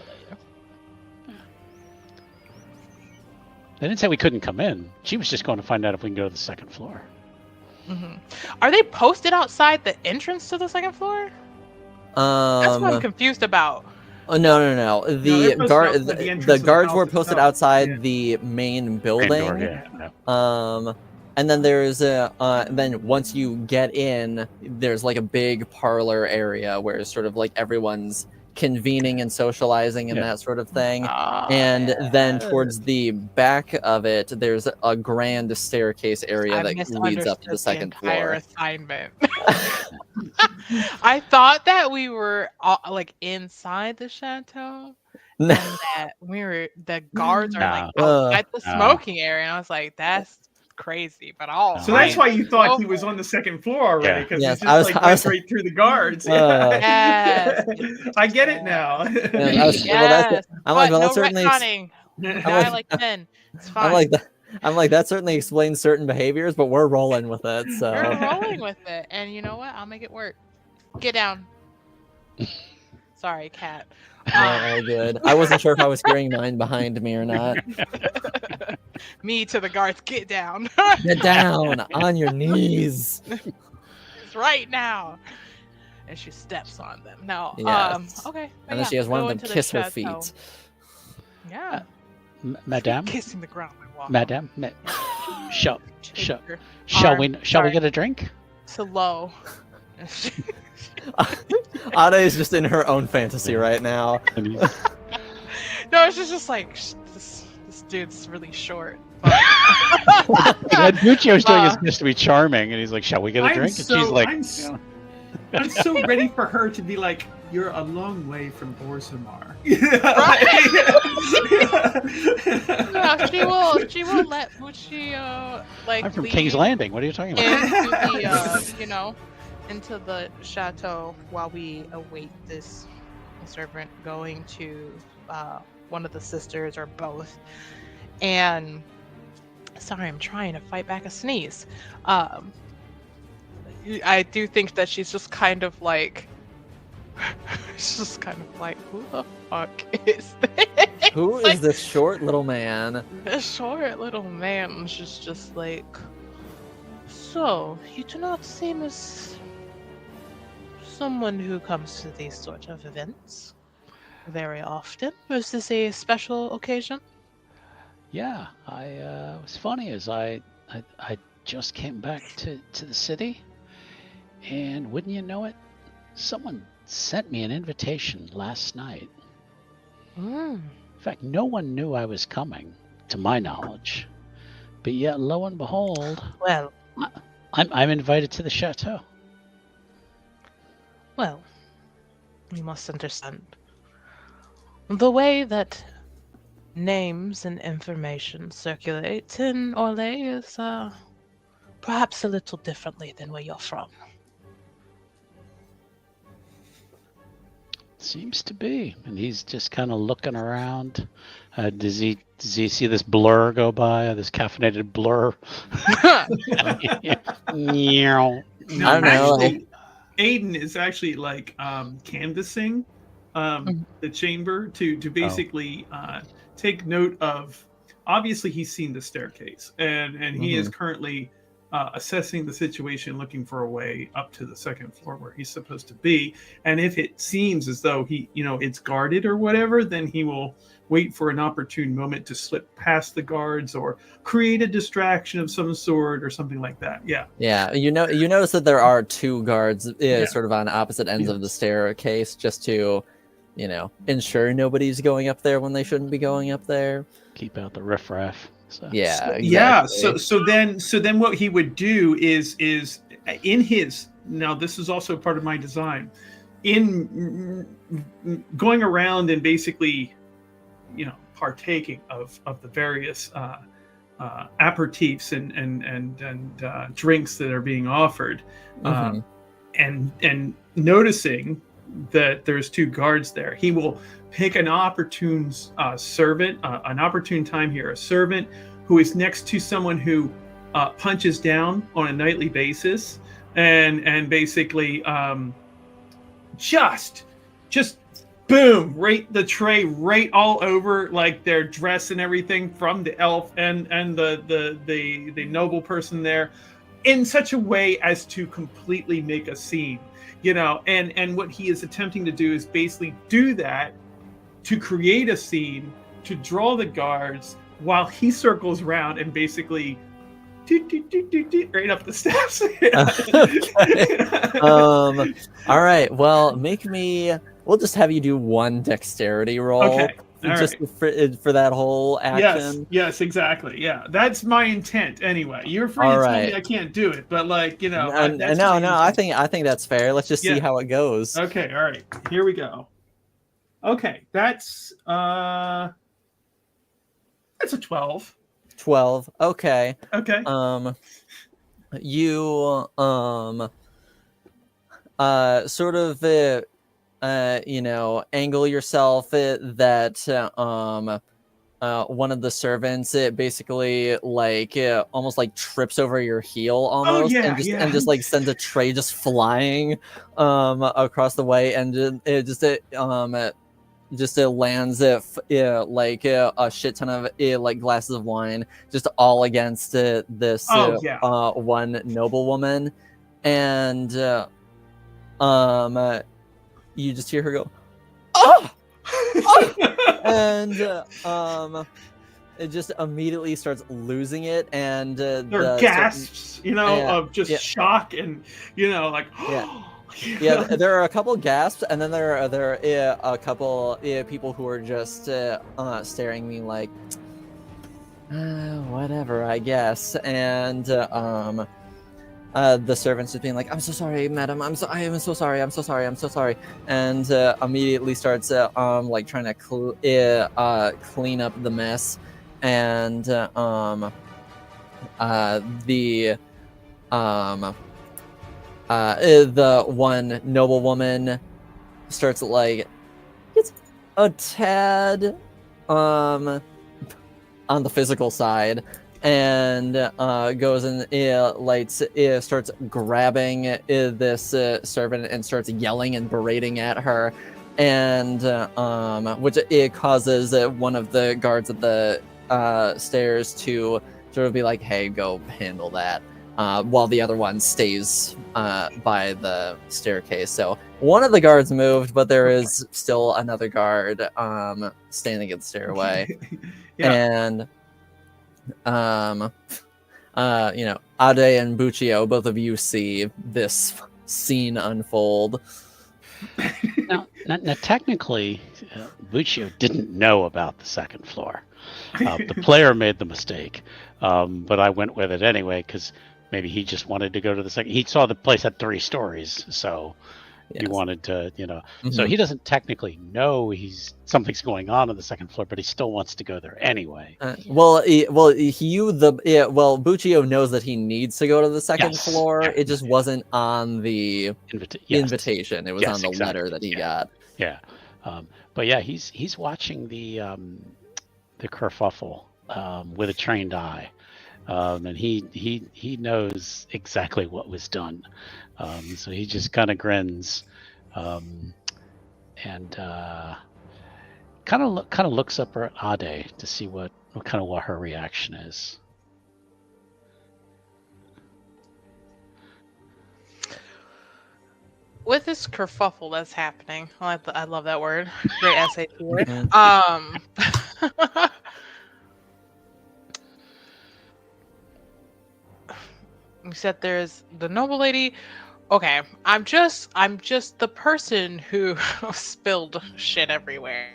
they didn't say we couldn't come in. She was just going to find out if we can go to the second floor. Hmm. Are they posted outside the entrance to the second floor? That's what I'm confused about. Oh, no. they're posted outside the entrance The of the guards house were posted itself. outside Yeah. the main Main building. door, yeah. No. And then there's then once you get in, there's like a big parlor area where sort of like everyone's convening and socializing and Yeah. that sort of thing. And then towards the back of it, there's a grand staircase area that leads up to the second floor. Assignment. I thought that we were like inside the chateau, and that the guards are like outside the smoking area, and I was like, that's crazy. But So that's why you thought he was on the second floor already, Yeah. because Yes, he I just was- went right through the guards. Yes. I get it now. Yes. I'm like, well, that certainly. retconning. Die like men. It's fine. I'm like, that certainly explains certain behaviors, but we're rolling with it. So We're rolling with it, and you know what? I'll make it work. Get down. Sorry, cat. all good. I wasn't sure if I was hearing mine behind me or not. Me to the guards. Get down. Get down on your knees. It's right now. And she steps on them. No. Yes. Okay. And then she has one of them into the kiss her chateau. feet. Yeah. Madame, Kissing the ground. when walking. Madame, shall Take your we Sorry. get a drink? So low. Ada is just in her own fantasy right now. No, it's just like this dude's really short. But... Buccio's doing his best to be charming, and he's like, "Shall we get a I'm drink?" And so- she's like, I'm I'm so ready for her to be like, "You're a long way from Orzammar." No, she will let Buccio like "I'm from lead King's Landing. What are you talking about?" into the into the chateau while we await this servant going to one of the sisters or both. And sorry, I'm trying to fight back a sneeze. I do think that she's just kind of like she's just kind of like, who the fuck is this? Who is this short little man? This short little man is just like, so you do not seem as someone who comes to these sort of events very often. Was this a special occasion? Yeah, what's funny is I just came back to the city, and wouldn't you know it, someone sent me an invitation last night. Mm. In fact, no one knew I was coming, to my knowledge, but yet lo and behold, Well, I'm invited to the chateau. well, you must understand. The way that names and information circulate in Orlais is perhaps a little differently than where you're from. Seems to be, and he's just kind of looking around. Does he see this blur go by? This caffeinated blur? Meow. No, I don't know. actually, Aiden is actually like canvassing the chamber to basically take note of. Obviously, he's seen the staircase, and he is currently assessing the situation, looking for a way up to the second floor where he's supposed to be. And if it seems as though it's guarded or whatever, then he will wait for an opportune moment to slip past the guards or create a distraction of some sort or something like that. Yeah. Yeah, you notice that there are two guards sort of on opposite ends of the Yes. staircase, just to, ensure nobody's going up there when they shouldn't be going up there. Keep out the riffraff. So. Yeah, exactly. Yeah. So then what he would do is in his, now this is also part of my design, in going around and basically, partaking of the various aperitifs and drinks that are being offered, and noticing that there's two guards there, he will pick an opportune servant, an opportune time here, a servant who is next to someone who punches down on a nightly basis, and basically just boom, right, the tray right all over, like their dress and everything, from the elf and the noble person there, in such a way as to completely make a scene, and what he is attempting to do is basically do that to create a scene, to draw the guards while he circles around and basically right up the steps. All right, well, we'll just have you do one dexterity roll. Okay. Just for that whole action. Yes, exactly. Yeah, that's my intent. Anyway, you're free to tell me I can't do it, but I think that's fair. Let's just see how it goes. Okay, all right, here we go. Okay, that's a 12. 12. Okay. Okay. You sort of angle yourself that one of the servants, it basically almost like trips over your heel almost, and just like sends a tray just flying across the way, and it lands like a shit ton of like glasses of wine, just all against this one noblewoman, and you just hear her go, "Oh!" and it just immediately starts losing it, and there are gasps, of just shock, and like. Yeah, there are a couple gasps, and then there are a couple people who are just staring at me like, whatever, I guess. And the servant's just being like, "I'm so sorry, madam. I am so sorry. I'm so sorry. I'm so sorry." And immediately starts like trying to clean up the mess. And the one noblewoman starts like, it's a tad on the physical side, and goes and starts grabbing this servant and starts yelling and berating at her, and which it causes one of the guards at the stairs to sort of be like, "Hey, go handle that." While the other one stays by the staircase. So one of the guards moved, but there is still another guard standing at the stairway. And Ade and Buccio, both of you see this scene unfold. Now technically, Buccio didn't know about the second floor. The player made the mistake, but I went with it anyway because maybe he just wanted to go to the second. He saw the place had 3 stories, so he wanted to, So he doesn't technically know something's going on the second floor, but he still wants to go there anyway. Buccio knows that he needs to go to the second floor. It just wasn't on the invitation. It was on the letter that he got. Yeah, but yeah, he's watching the kerfuffle with a trained eye. And he knows exactly what was done, so he just kind of grins, and kind of looks up at Ade to see what her reaction is. with this kerfuffle that's happening, I love that word. Great SAT word. You said there's the noble lady. Okay, I'm just the person who spilled shit everywhere.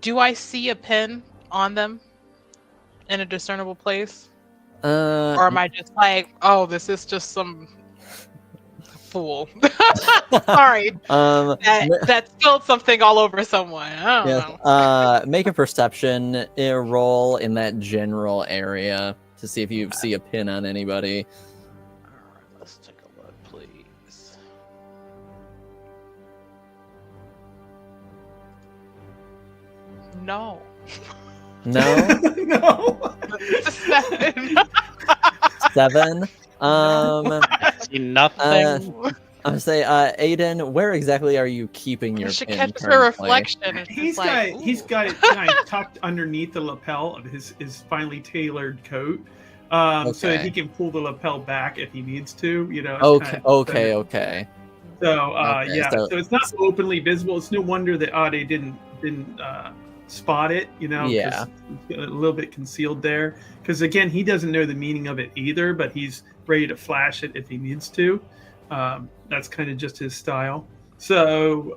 Do I see a pin on them in a discernible place? Or am I just like, oh, this is just some fool? Sorry. That spilled something all over someone. I don't know. Make a perception roll in that general area to see if you see a pin on anybody. Alright, let's take a look, please. No. No? No. Seven. I see nothing. I'm gonna say, Aiden, where exactly are you keeping your She pin catches her currently? reflection and He's got it kind of tucked underneath the lapel of his finely tailored coat, so that he can pull the lapel back if he needs to. You know. Okay. So so it's not openly visible. It's no wonder that Ade didn't spot it. You know, yeah, it's a little bit concealed there. Because again, he doesn't know the meaning of it either, but he's ready to flash it if he needs to. That's kind of just his style. So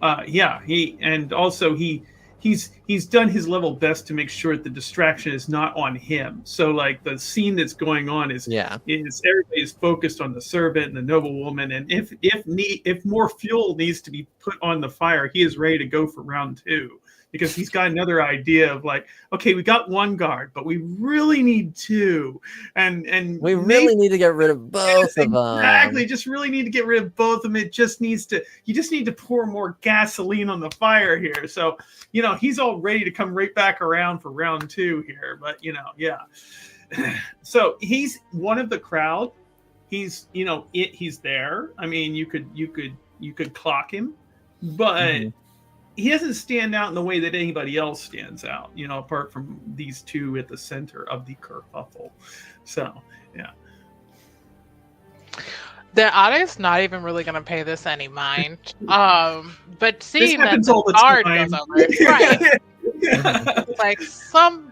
he's done his level best to make sure that the distraction is not on him. So like the scene that's going on is everybody's focused on the servant and the noblewoman, and if more fuel needs to be put on the fire, he is ready to go for round 2. Because he's got another idea of like, okay, we got one guard, but we really need 2, and we really need to get rid of both of them. Exactly, just really need to get rid of both of them. You just need to pour more gasoline on the fire here. So, he's all ready to come right back around for round 2 here. But so he's one of the crowd. He's he's there. I mean, you could clock him, but. He doesn't stand out in the way that anybody else stands out, apart from these two at the center of the kerfuffle. So, yeah. The Ade's not even really going to pay this any mind. But seeing that the guard goes over, right? Like some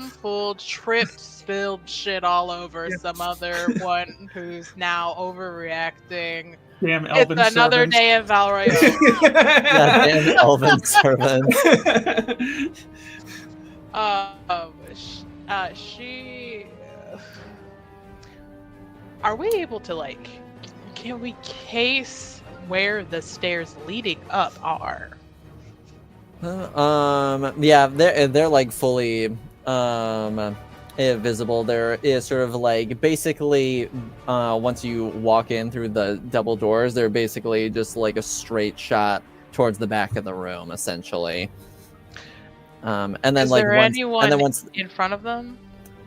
fool tripped, spilled shit all over some other one who's now overreacting. Damn elven it's another servants. Day of Valroy. Damn elven servants. Are we able to can we case where the stairs leading up are? Yeah, they're like fully visible. There is sort of like basically once you walk in through the double doors, they're basically just like a straight shot towards the back of the room, essentially. And then is there anyone in front of them?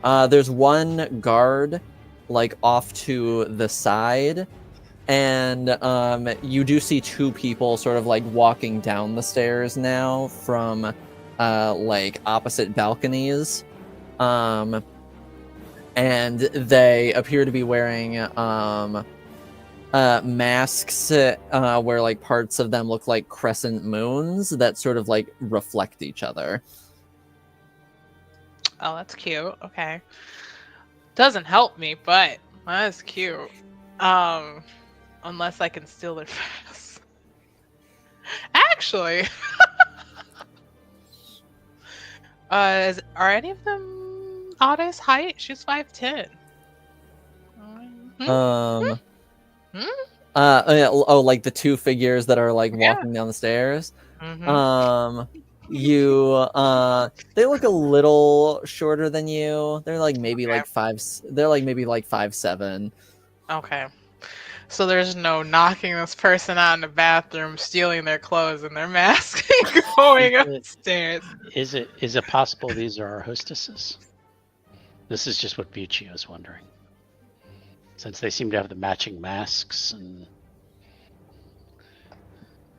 There's one guard like off to the side, and you do see 2 people sort of like walking down the stairs now from like opposite balconies. And they appear to be wearing masks where like parts of them look like crescent moons that sort of like reflect each other. Oh, that's cute. Okay. Doesn't help me, but that's cute. Unless I can steal their face. Actually. Are any of them Ade's height? She's 5'10". Like the 2 figures that are like walking down the stairs. They look a little shorter than you. They're like maybe like 5'7". Okay. So there's no knocking this person out in the bathroom, stealing their clothes and their mask, and going upstairs. Is it possible these are our hostesses? This is just what Buccio is wondering. Since they seem to have the matching masks and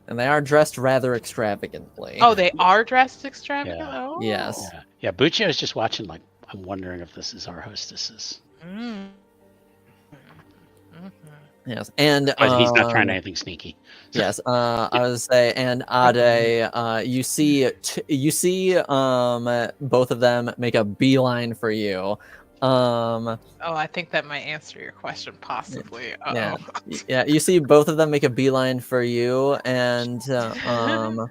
they are dressed rather extravagantly. Oh, they are dressed extravagantly? Yeah. Oh. Yes. Yeah, Buccio is just watching like, I'm wondering if this is our hostesses. Yes, and But he's not trying anything sneaky. yes, I was say, and Ade, you see both of them make a beeline for you. Oh, I think that might answer your question, possibly. Yeah, Uh-oh. yeah, you see both of them make a beeline for you, and one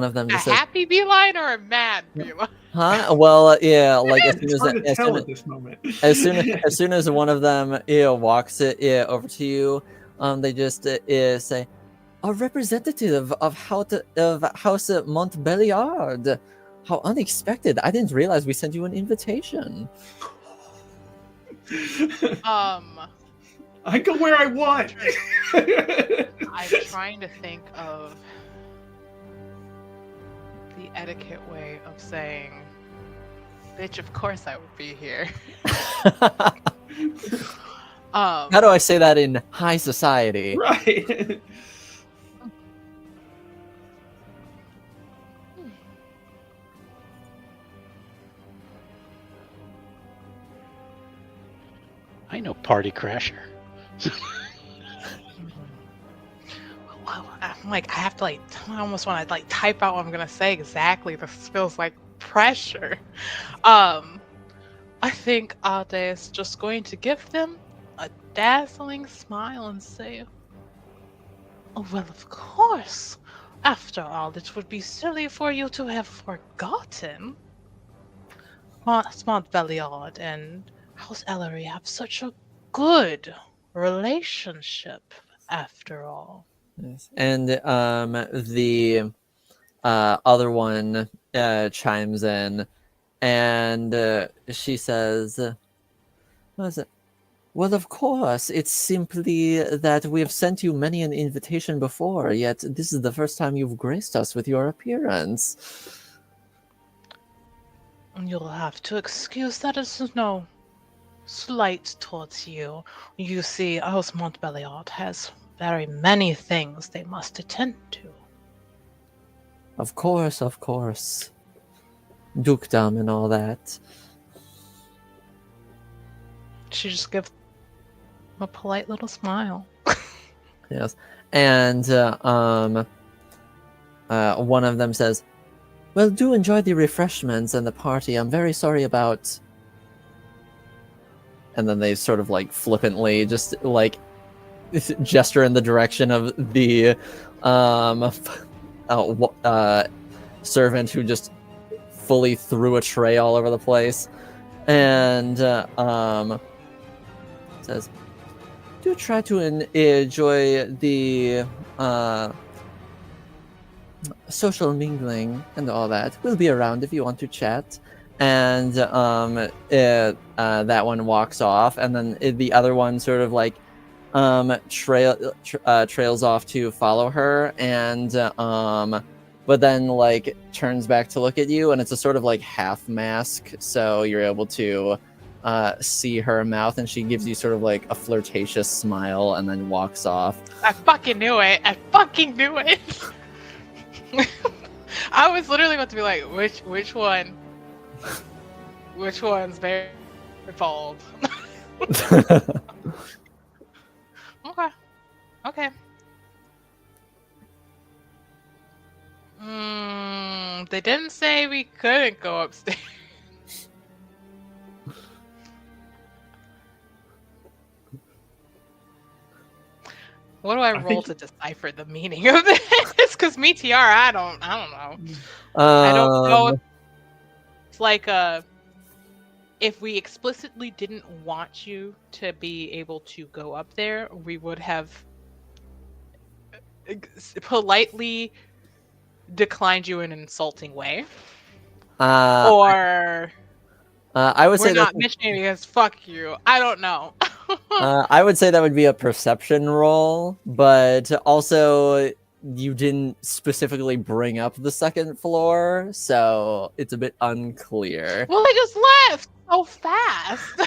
of them A just says, happy beeline or a mad beeline? "Huh? Well, yeah, like as soon It's as hard to as tell soon at this moment. as soon as one of them walks it over to you, they just say, "A representative of House Montbelliard. How unexpected! I didn't realize we sent you an invitation." I go where I want. I'm trying to think of the etiquette way of saying, "Bitch, of course I would be here." How do I say that in high society? Right. I know Party Crasher. I'm like, I have to I almost want to type out what I'm gonna say exactly. This feels like pressure. I think Ade is just going to give them a dazzling smile and say, "Oh, well, of course. After all, it would be silly for you to have forgotten. Montbelliard and House Alarie have such a good relationship, after all." Yes. And the other one chimes in, and she says, "What is it? Well, of course, it's simply that we have sent you many an invitation before, yet this is the first time you've graced us with your appearance." You'll have to excuse that it's no slight towards you. You see, House Montbelliard has very many things they must attend to. Of course. Dukedom and all that. She just gives a polite little smile. Yes. And one of them says, "Well, do enjoy the refreshments and the party. I'm very sorry about..." And then they sort of flippantly just gesture in the direction of the servant who just fully threw a tray all over the place, and says, "Do try to enjoy the social mingling and all that. We'll be around if you want to chat." And that one walks off, and then the other one sort of trails off to follow her, and but then turns back to look at you, and it's a sort of half mask, so you're able to see her mouth, and she gives you sort of a flirtatious smile, and then walks off. I fucking knew it. I was literally about to be like, which one? Which one's very bold? Okay. They didn't say we couldn't go upstairs. What do I roll to decipher the meaning of this? Because me, TR, I don't know. I don't know if it's if we explicitly didn't want you to be able to go up there, we would have politely declined you in an insulting way. Or I would say we're not mentioning it because fuck you. I don't know. I would say that would be a perception roll, but also you didn't specifically bring up the second floor, so it's a bit unclear. Well, they just left so fast.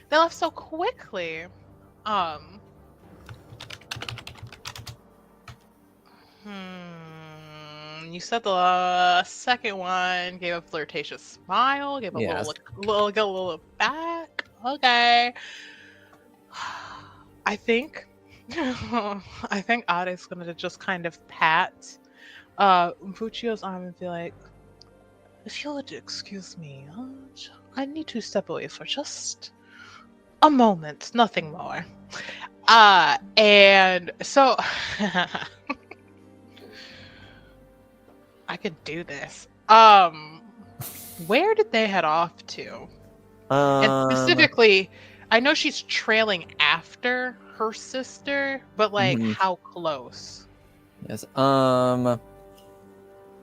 They left so quickly. You said the second one gave a flirtatious smile, gave a Yes. little look back. Okay. I think I think Ade's gonna just kind of pat Fuchio's arm and be like, if you would excuse me, I need to step away for just a moment, nothing more. And so I could do this. Where did they head off to? And specifically, I know she's trailing after her sister, but like how close? Yes.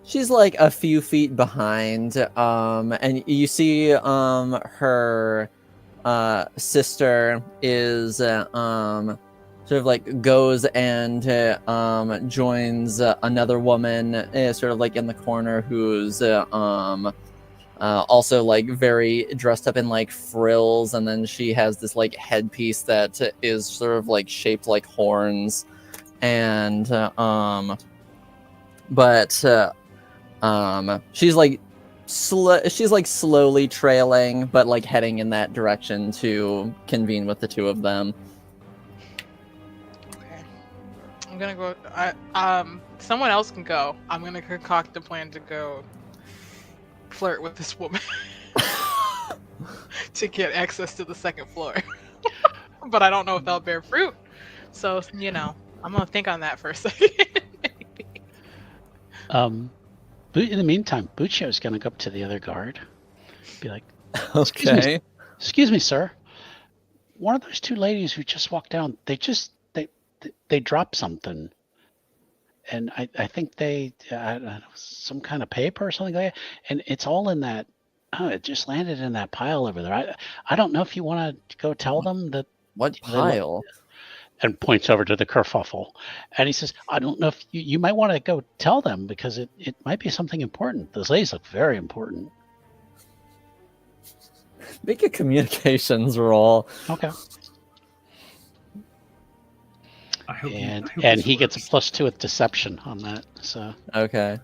She's like a few feet behind. And you see her sister is sort of like goes and joins another woman sort of like in the corner who's also like very dressed up in like frills, and then she has this like headpiece that is sort of like shaped like horns, and she's like slowly trailing, but like heading in that direction to convene with the two of them. Okay, I'm gonna go. Someone else can go. I'm gonna concoct a plan to go flirt with this woman to get access to the second floor. But I don't know if that'll bear fruit. So, you know, I'm gonna think on that for a second. In the meantime, Buccio's gonna go up to the other guard, be like, Okay. Excuse me, sir. One of those two ladies who just walked down, they dropped something. And I think they I don't know, some kind of paper or something like that, and it's all in that. Oh, it just landed in that pile over there. I don't know if you want to go tell them that. What pile? And points over to the kerfuffle, and he says, "I don't know if you might want to go tell them because it might be something important. Those ladies look very important." Make a communications roll. Okay. I hope And he gets a +2 with deception on that. So Okay.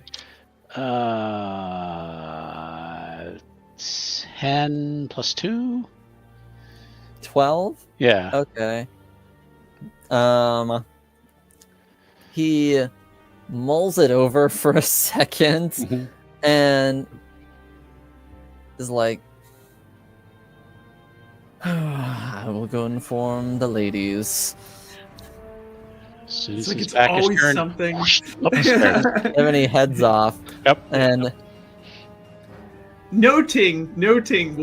10 + 2. 12? Yeah. Okay. He mulls it over for a second and is like, I will go inform the ladies. As soon as It's like his it's back is always turned, something. upstairs. And then he heads off. Yep. And noting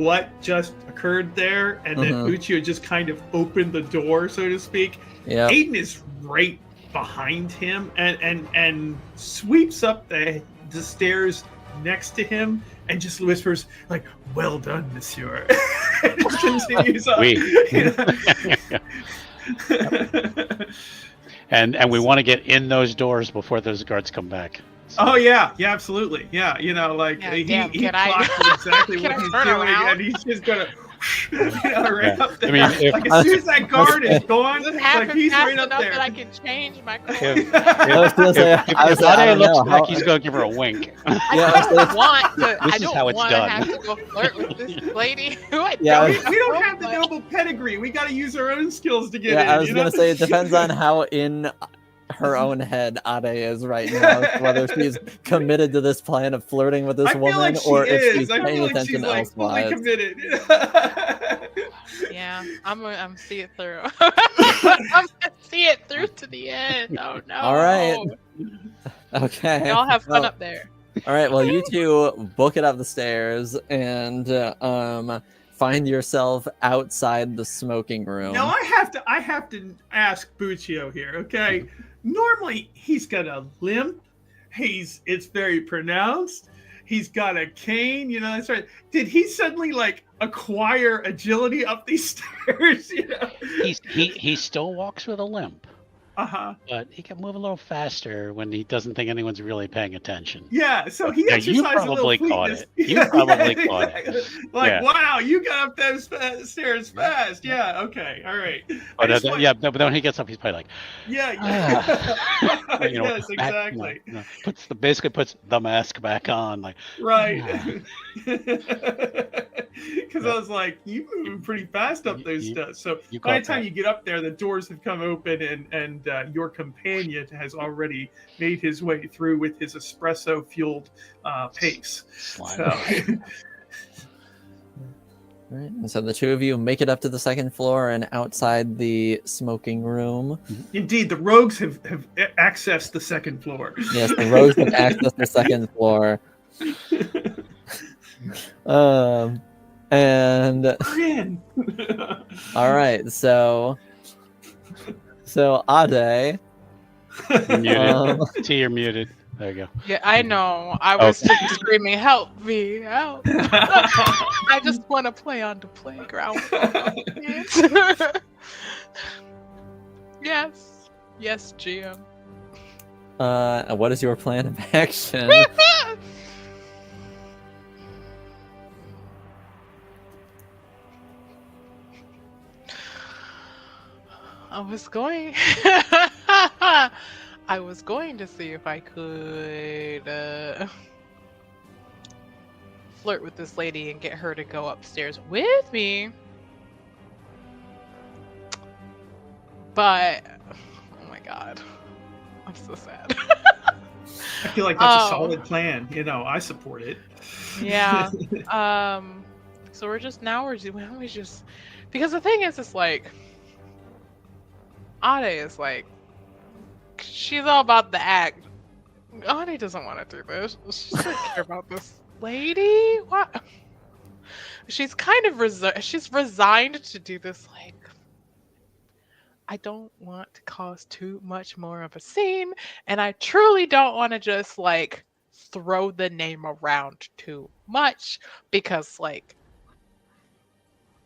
what just occurred there, and then Mhm. Buccio just kind of opened the door, so to speak. yeah. Aiden is right behind him and sweeps up the stairs next to him and just whispers like, "Well done, monsieur." And just continues on. Oui. You know? And we want to get in those doors before those guards come back. So, Oh yeah, absolutely, yeah. You know, like Yeah, he damn, can I- clocks exactly can what I he's turn doing, around? and he's just gonna, right Yeah. up there. I mean, if- like as soon as that guard is gone, Does it like happen he's fast right up enough there. that I can change my clothes? If, I was gonna say, if I was like, I Ade don't looks know, back, how- he's going to give her a wink. Yeah, I I was don't want to. This I is don't how it's want to done. have to go flirt with this lady who I Yeah, don't we don't know, have the but- noble pedigree. We got to use our own skills to get in. Yeah, I was you gonna know? say it depends on how in her own head Ade is right now, whether she's committed to this plan of flirting with this I feel woman like she or if is. she's I paying feel like attention she's like fully elsewise. committed. Yeah, I'm see it through. I'm gonna see it through to the end. Oh no! All right. Okay. Y'all have fun Well, up there. all right. Well, you two book it up the stairs and find yourself outside the smoking room. Now I have to ask Buccio here, okay? Normally he's got a limp. It's very pronounced. He's got a cane, you know, that's right. Did he suddenly like acquire agility up these stairs? You know? He still walks with a limp. But he can move a little faster when he doesn't think anyone's really paying attention. Yeah, so he Yeah, you exercised a little probably caught fleetness. it. You probably caught it. Like, Yeah. wow, you got up those stairs fast. Yeah, okay, all right. But but then when he gets up, he's probably like, Yeah. Yes, exactly. Basically puts the mask back on, like, right. Because I was like, you moving pretty fast up those steps. So by the time you get up there, the doors have come open, and your companion has already made his way through with his espresso fueled pace. So. Right. And so the two of you make it up to the second floor and outside the smoking room. Indeed, the rogues have accessed the second floor. Yes, the rogues have accessed the second floor. And we're in. All right, so Ade. You're muted. T, you're muted. There you go. Yeah, I know. I was just screaming, "Help me! Help!" I just want to play on the playground. Yes, GM. What is your plan of action? I was going to see if I could flirt with this lady and get her to go upstairs with me. But oh my god, I'm so sad. I feel like that's a solid plan. I support it. Yeah. So we're just because the thing is, it's like Ade is like, she's all about the act. Ade doesn't want to do this. She doesn't care about this lady. What? She's kind of she's resigned to do this. Like, I don't want to cause too much more of a scene, and I truly don't want to just like throw the name around too much because, like,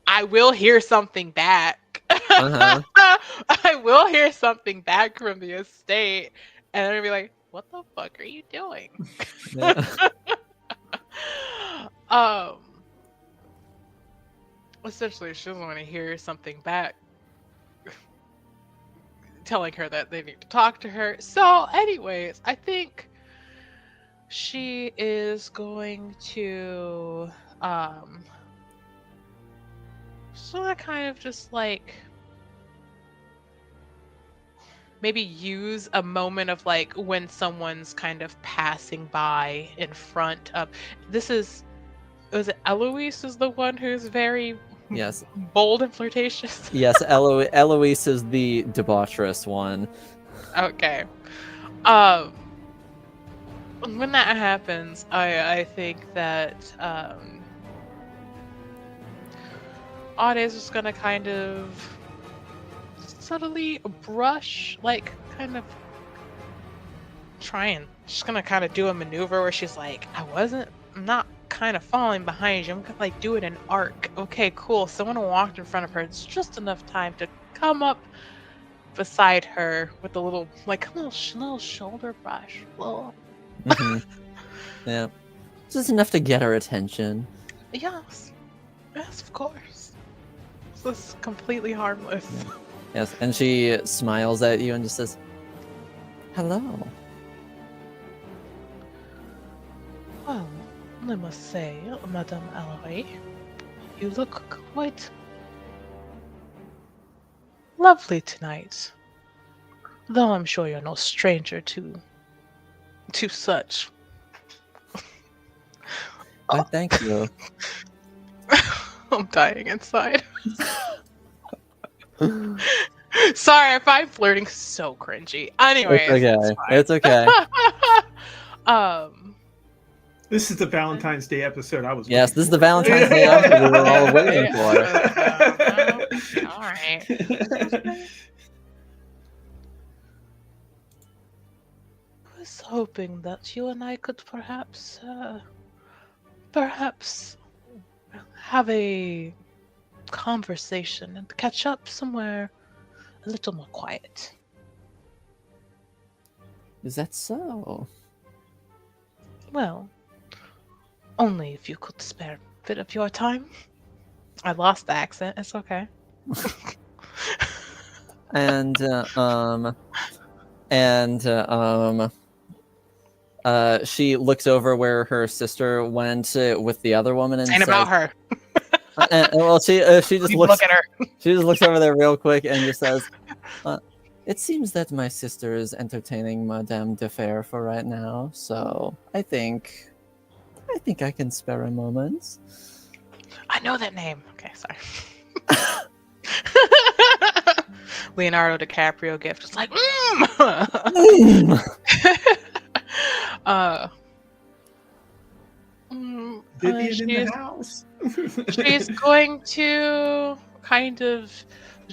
I will hear something back. I will hear something back from the estate, and they're gonna be like, "What the fuck are you doing?" Essentially, she doesn't want to hear something back telling her that they need to talk to her. So, anyways, I think she is going to sort of kind of just like maybe use a moment of like when someone's kind of passing by in front of was it Eloise is the one who's very bold and flirtatious? Yes, Eloise is the debaucherous one. Okay. When that happens, I think that Ade is just gonna kind of subtly brush, like kind of she's gonna kind of do a maneuver where she's like, I'm not kind of falling behind you, I'm gonna like do it in arc. Okay, cool. Someone walked in front of her, it's just enough time to come up beside her with a little shoulder brush. Yeah, just enough to get her attention. Yes, of course. This is completely harmless. Yes, and she smiles at you and just says, "Hello." Well, I must say, Madame Alarie, you look quite lovely tonight. Though I'm sure you're no stranger to such. Why, thank you. I'm dying inside. Sorry if I'm flirting so cringy. Anyway, it's okay. This is the Valentine's Day episode I was. Yes, this is the Valentine's Day episode we were all waiting for. All right. I was hoping that you and I could perhaps have a conversation and catch up somewhere a little more quiet. Is that so? Well, only if you could spare a bit of your time. I lost the accent. It's okay. And she looks over where her sister went with the other woman and Ain't says, about her. well, she just Leave looks look at her. She just looks over there real quick and just says, "It seems that my sister is entertaining Madame de Fer for right now, so I think I can spare a moment." I know that name. Okay, sorry. Leonardo DiCaprio gift, just like, Vivian in the house. she's going to kind of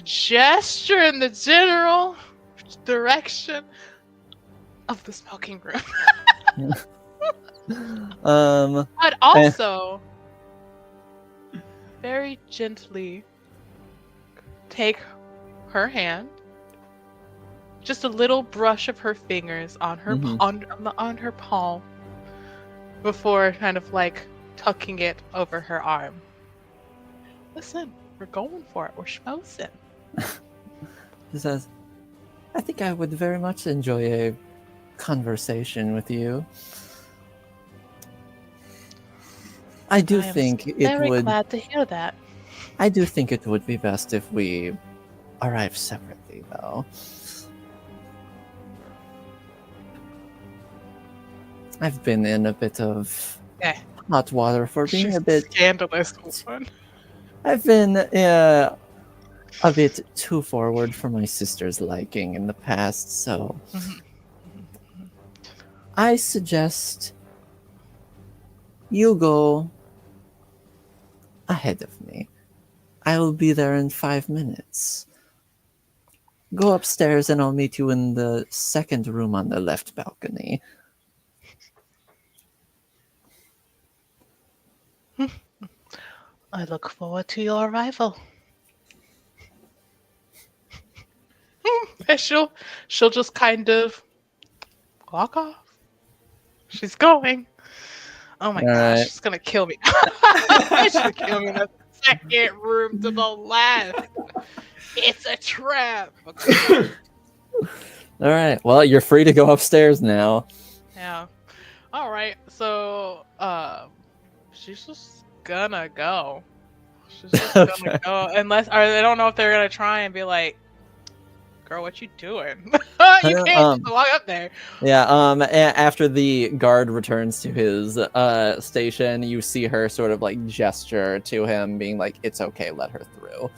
gesture in the general direction of the smoking room. But also very gently take her hand, just a little brush of her fingers on her on her palm before kind of like tucking it over her arm. Listen, we're going for it. We're schmoozing. She says, "I think I would very much enjoy a conversation with you. I do think it very would. glad to hear that. I do think it would be best if we arrive separately, though. I've been in a bit of hot water for being She's a bit scandalous one. I've been a bit too forward for my sister's liking in the past, so I suggest you go ahead of me. I will be there in 5 minutes. Go upstairs and I'll meet you in the second room on the left balcony." I look forward to your arrival. And she'll just kind of walk off. She's going. Oh my gosh, she's gonna kill me. She's gonna kill me in the second room to the left. It's a trap. Okay. All right. Well, you're free to go upstairs now. Yeah. All right. So, she's just gonna go. She's just gonna go, unless, or they don't know if they're gonna try and be like, "Girl, what you doing? You can't just walk up there." Yeah. After the guard returns to his station, you see her sort of like gesture to him, being like, "It's okay, let her through."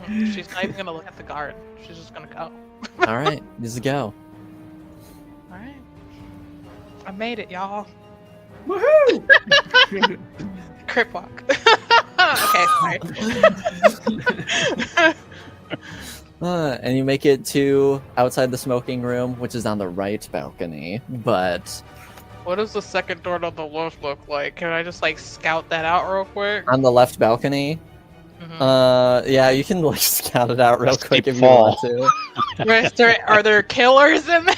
She's not even gonna look at the guard. She's just gonna go. All right, just go. All right. I made it, y'all. Woohoo! Crip walk. Okay, sorry. And you make it to outside the smoking room, which is on the right balcony. But What does the second door on the left look like? Can I just like scout that out real quick? on the left balcony, yeah, you can like scout it out real quick if you fall. want to. Are there killers in there?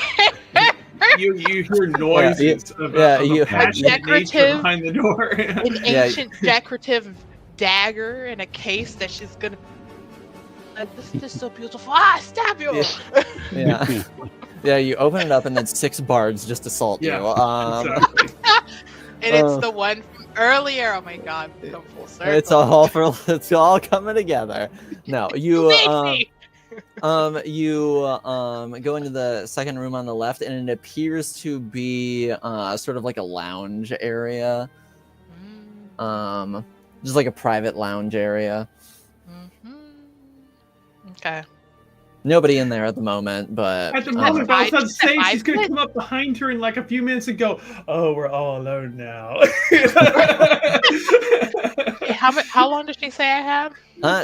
You hear noises of a passionate nature behind the door. An ancient decorative dagger in a case that she's gonna. This is so beautiful. Stab you! Yeah. Yeah, you open it up and then 6 bards just assault you. Exactly. And it's the one from earlier. Oh my god, we've come full circle. It's all coming together. No, you go into the second room on the left, and it appears to be sort of like a lounge area. Just like a private lounge area. Okay. Nobody in there at the moment, but At the moment, I was about to say she's gonna come up behind her in like a few minutes and go, "Oh, we're all alone now." How long did she say I had?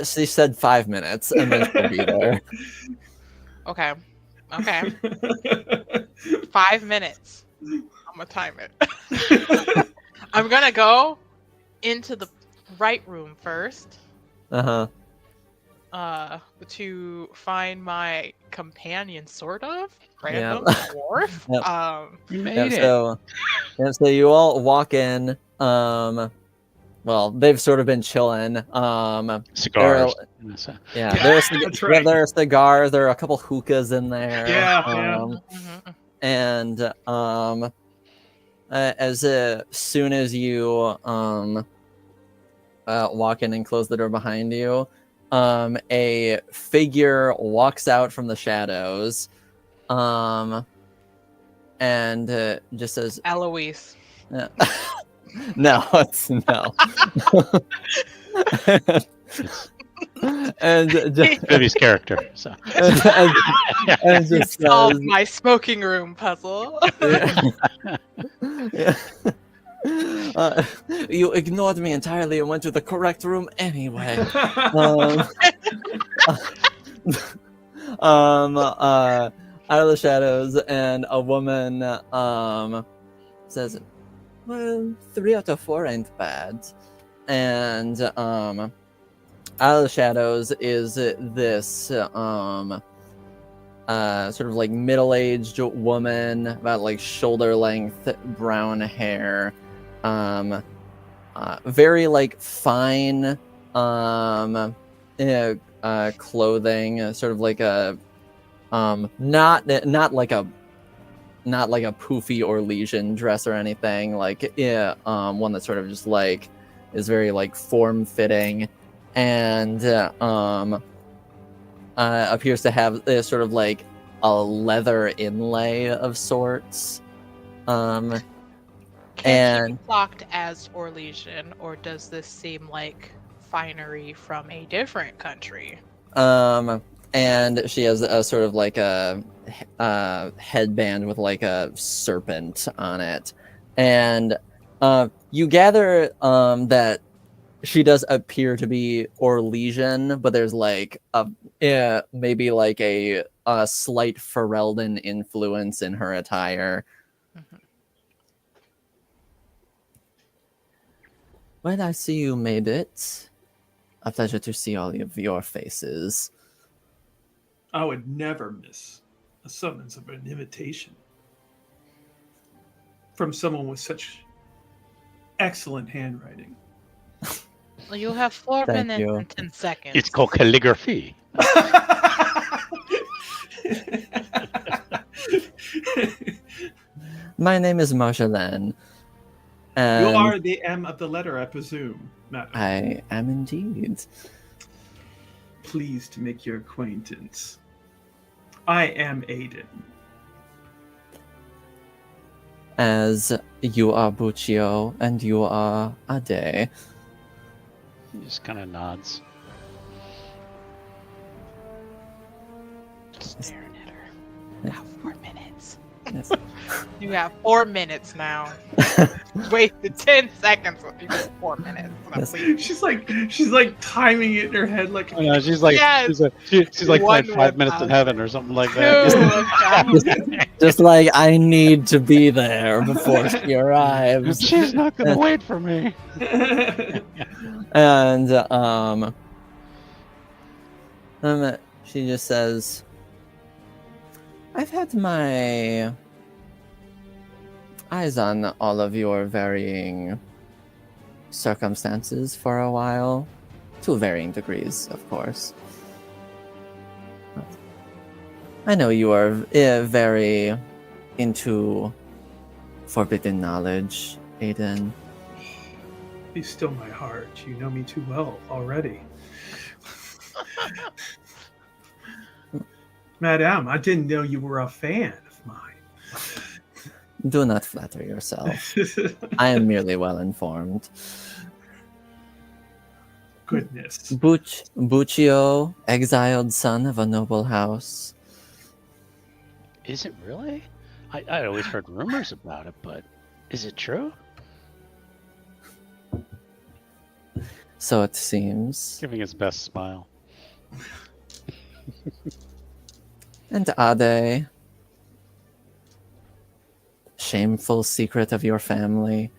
She said 5 minutes, and then she'll be there. Okay. 5 minutes. I'm gonna time it. I'm gonna go into the right room first. to find my companion, sort of Yeah. random dwarf. Yep. You made Yep, it. so you all walk in. Well, they've sort of been chilling. Cigars. Yeah, Yeah, there's that's right. there are cigars. There are a couple hookahs in there. Yeah, Mhm. And as soon as you walk in and close the door behind you, a figure walks out from the shadows, and just says, Eloise. "No, it's no." And Vivi's character. So. and You just solved says, my smoking room puzzle. Yeah. You ignored me entirely and went to the correct room anyway. Out of the shadows, and a woman says, "Well, 3 out of 4 ain't bad." And out of the shadows is this sort of like middle-aged woman, about like shoulder length brown hair, very like fine clothing, sort of like a not like a poofy Orlesian dress or anything, like one that sort of just like is very like form-fitting, and appears to have sort of like a leather inlay of sorts. Can she be clocked as Orlesian, or does this seem like finery from a different country? And she has a sort of like a headband with like a serpent on it, and you gather that she does appear to be Orlesian, but there's like maybe like a slight Ferelden influence in her attire. Mhm. Well, I see you made it. A pleasure to see all of your faces. I would never miss a summons of an invitation from someone with such excellent handwriting. Well, you have 4 Thank minutes you. and 10 seconds. It's called calligraphy. My name is Marjolaine. You are the M of the letter, I presume, madam. I am indeed. Pleased to make your acquaintance. I am Aiden. As you are Buccio and you are Ade. He just kind of nods. Staring at her. You have 4 minutes. Yes. You have 4 minutes now. Wasted 10 seconds. You have 4 minutes. Yes. She's like timing it in her head like Oh, no, she's like Yes. she's like One playing 5 minutes in without- heaven or something like 2 that. Just like I need to be there before she arrives. She's not gonna wait for me. And she just says, I've had my eyes on all of your varying circumstances for a while, to varying degrees, of course. But I know you are very into forbidden knowledge, Aiden. Be still my heart. You know me too well already. Madame, I didn't know you were a fan of mine. Do not flatter yourself. I am merely well informed. Goodness. Buccio, exiled son of a noble house. Is it really? I'd always heard rumors about it, but is it true? So it seems. Giving his best smile. And Ade, shameful secret of your family.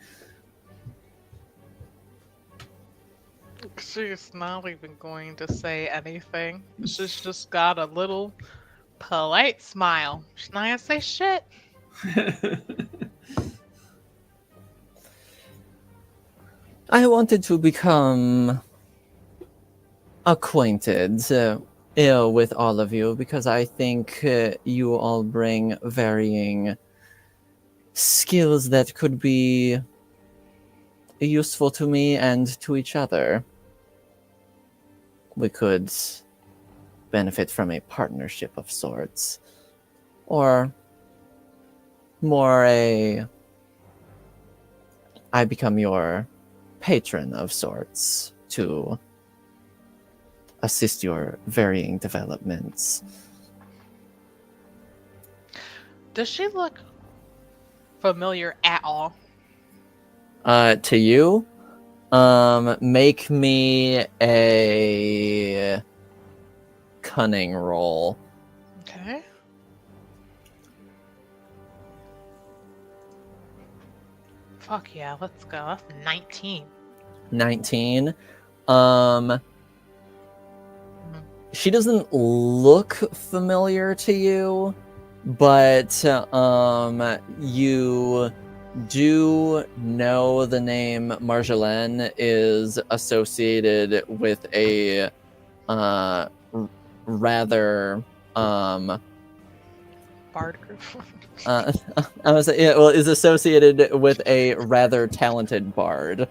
She's not even going to say anything. She's just got a little polite smile. She's not gonna say shit. I wanted to become acquainted with all of you because I think you all bring varying skills that could be useful to me and to each other. We could benefit from a partnership of sorts, or more I become your patron of sorts to assist your varying developments. Does she look familiar at all? To you, make me a cunning roll. Okay. Fuck yeah, let's go. That's 19. 19. She doesn't look familiar to you, but you do know the name Marjolaine is associated with a rather Bard group. I was yeah, well, is associated with a rather talented bard.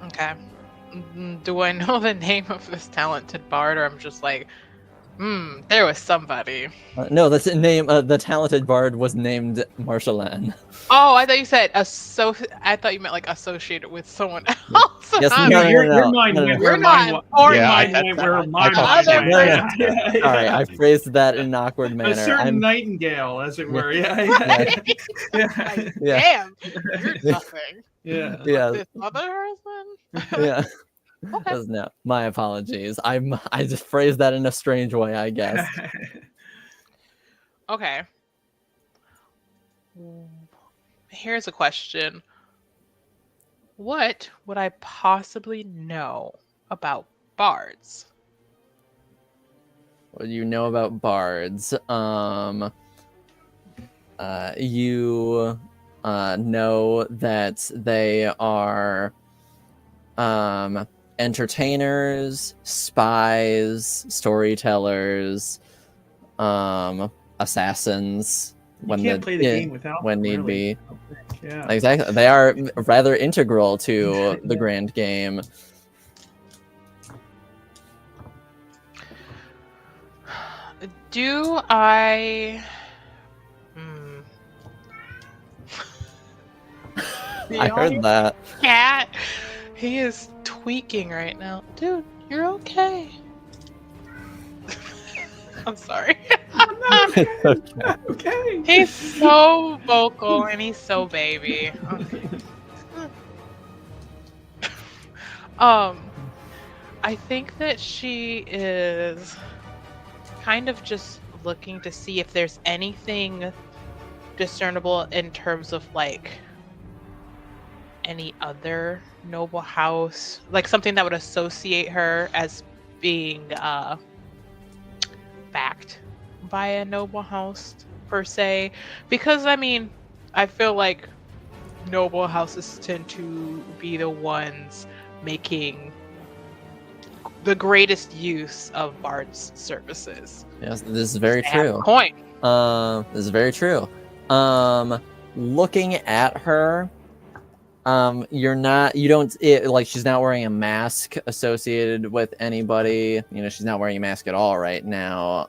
Okay. Do I know the name of this talented bard, or I'm just like, there was somebody. No, that's the name. The talented bard was named Marjolaine. Oh, I thought you said I thought you meant like associated with someone else. Yes, Your mind went where mine went. Your mind went where my mind went. Sorry, I phrased that in an awkward manner. A certain nightingale, as it were. Yeah. Like, damn, you're nothing. Yeah. This other person. Yeah. Okay. No, my apologies. I just phrased that in a strange way, I guess. Okay. Here's a question. What would I possibly know about bards? What do you know about bards? You know that they are entertainers, spies, storytellers, assassins. You can't play the game without when them, need really. be. Yeah. Exactly. They are rather integral to the grand game. Do I... I heard that. Cat, he is tweaking right now. Dude, you're okay. I'm sorry. Okay. He's so vocal and he's so baby. Okay. I think that she is kind of just looking to see if there's anything discernible in terms of like any other noble house, like something that would associate her as being backed by a noble house per se, because I mean I feel like noble houses tend to be the ones making the greatest use of Bard's services. Yes, this is very true. Point. This is very true. Looking at her, she's not wearing a mask associated with anybody. You know, she's not wearing a mask at all right now.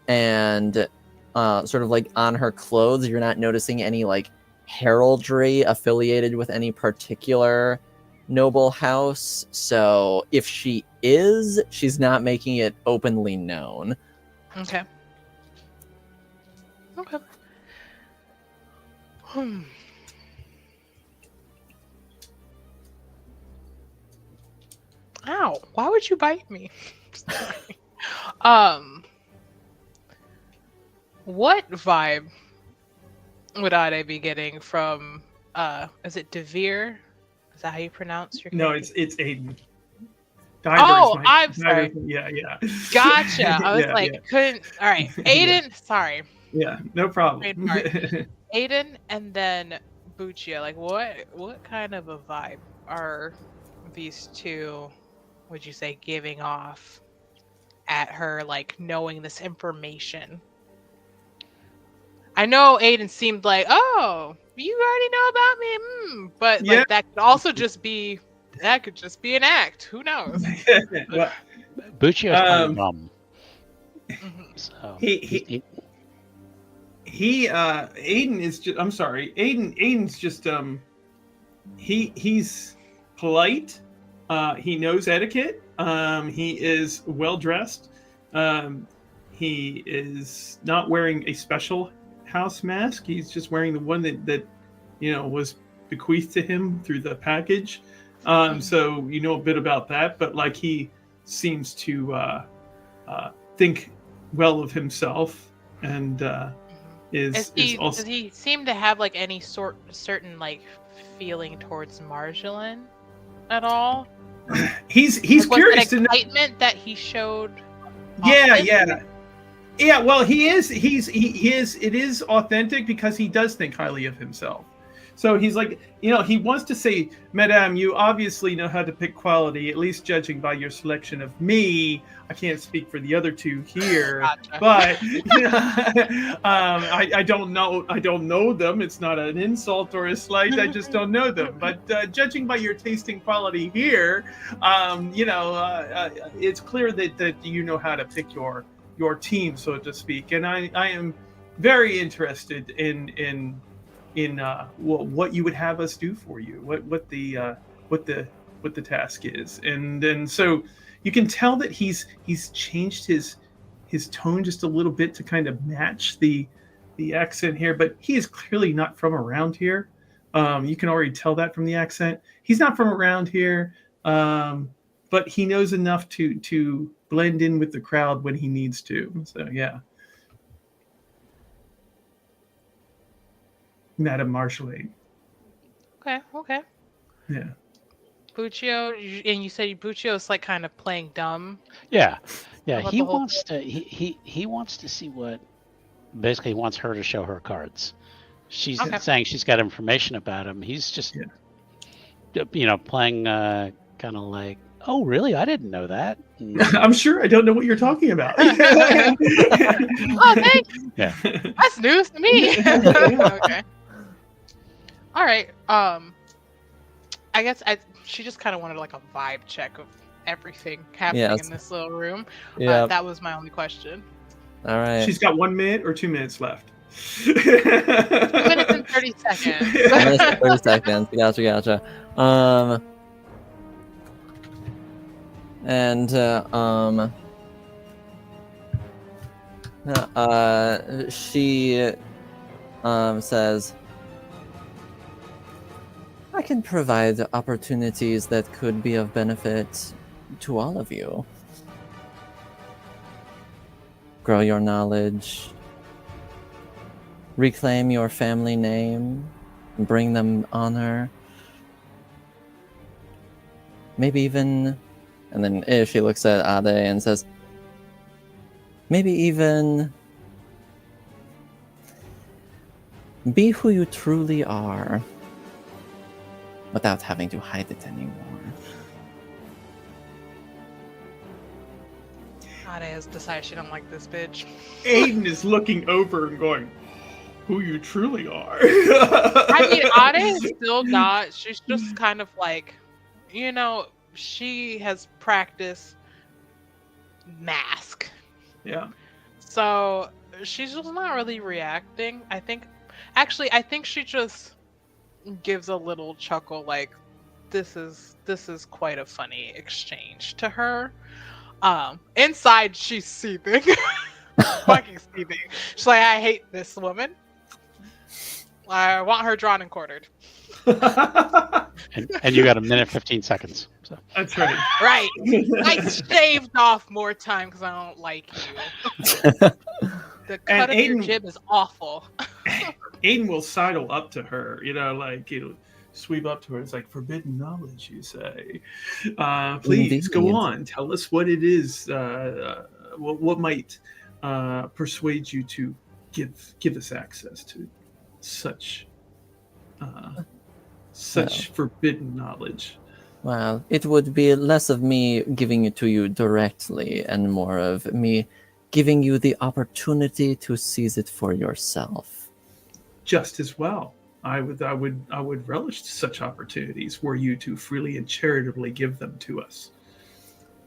And sort of like on her clothes, you're not noticing any like heraldry affiliated with any particular noble house. So if she is, she's not making it openly known. Okay. Okay. Ow, why would you bite me? What vibe would Ade be getting from is it Devere? Is that how you pronounce your No, character? it's Aiden. Oh, I'm sorry. Yeah. Gotcha. I was Yeah, like, yeah. couldn't. All right, Aiden. Sorry, Yeah, no problem. brain fart. Aiden, and then Buccio. Like, what kind of a vibe are these two? Would you say giving off at her, like knowing this information? I know Aiden seemed like, oh, you already know about me, but Yeah. like that could also just be an act. Who knows? Well, Buccio's playing dumb. Mhm. So Aiden is just, I'm sorry, Aiden's just he's polite, he knows etiquette, he is well dressed, he is not wearing a special house mask, he's just wearing the one that was bequeathed to him through the package. So you know a bit about that, but like he seems to think well of himself, and is also. Does he seem to have like any certain like feeling towards Marjolaine at all? He's Like, curious was to that know. excitement that he showed. Yeah. Well, he is. He is. It is authentic because he does think highly of himself. So he's like, he wants to say, Madame, you obviously know how to pick quality, at least judging by your selection of me. I can't speak for the other two here, Gotcha. but I don't know. I don't know them. It's not an insult or a slight. I just don't know them. But judging by your tasting quality here, it's clear that you know how to pick your team, so to speak. And I am very interested in what you would have us do for you, what the task is, and so you can tell that he's changed his tone just a little bit to kind of match the accent here, but he is clearly not from around here. You can already tell that from the accent. He's not from around here, but he knows enough to blend in with the crowd when he needs to. So yeah. Madame Marjolaine. Okay. Yeah. Buccio, and you said Buccio is like kind of playing dumb. Yeah. About He the whole wants to. He wants to see what. Basically, he wants her to show her cards. She's Okay. saying she's got information about him. He's just, playing kind of like, oh, really? I didn't know that. I'm sure I don't know what you're talking about. Oh, thanks. Yeah. That's news to me. Okay. All right. I guess she just kind of wanted like a vibe check of everything happening in this little room. Yeah. That was my only question. All right. She's got 1 minute or 2 minutes left. 2 minutes and 30 seconds. 2 minutes and 30 seconds. Gotcha. She says, I can provide opportunities that could be of benefit to all of you. Grow your knowledge, reclaim your family name, bring them honor. Maybe even, and then she looks at Ade and says, maybe even be who you truly are without having to hide it anymore. Ade has decided she don't like this bitch. Aiden is looking over and going, who you truly are. I mean, Ade is still not. She's just kind of like, she has practiced mask. Yeah. So she's just not really reacting. I think she just gives a little chuckle, like this is quite a funny exchange to her. Inside she's seething. Fucking seething. She's like, I hate this woman. I want her drawn and quartered. and you got 1 minute 15 seconds. So. That's right. Right. I shaved off more time because I don't like you. The cut of your Aiden, jib is awful. Aiden will sidle up to her, like sweep up to her. It's like forbidden knowledge, you say. Please go Indeed. on. Tell us what it is. What might persuade you to give us access to such forbidden knowledge? Well, it would be less of me giving it to you directly and more of me giving you the opportunity to seize it for yourself. Just as well. I would relish such opportunities were you to freely and charitably give them to us.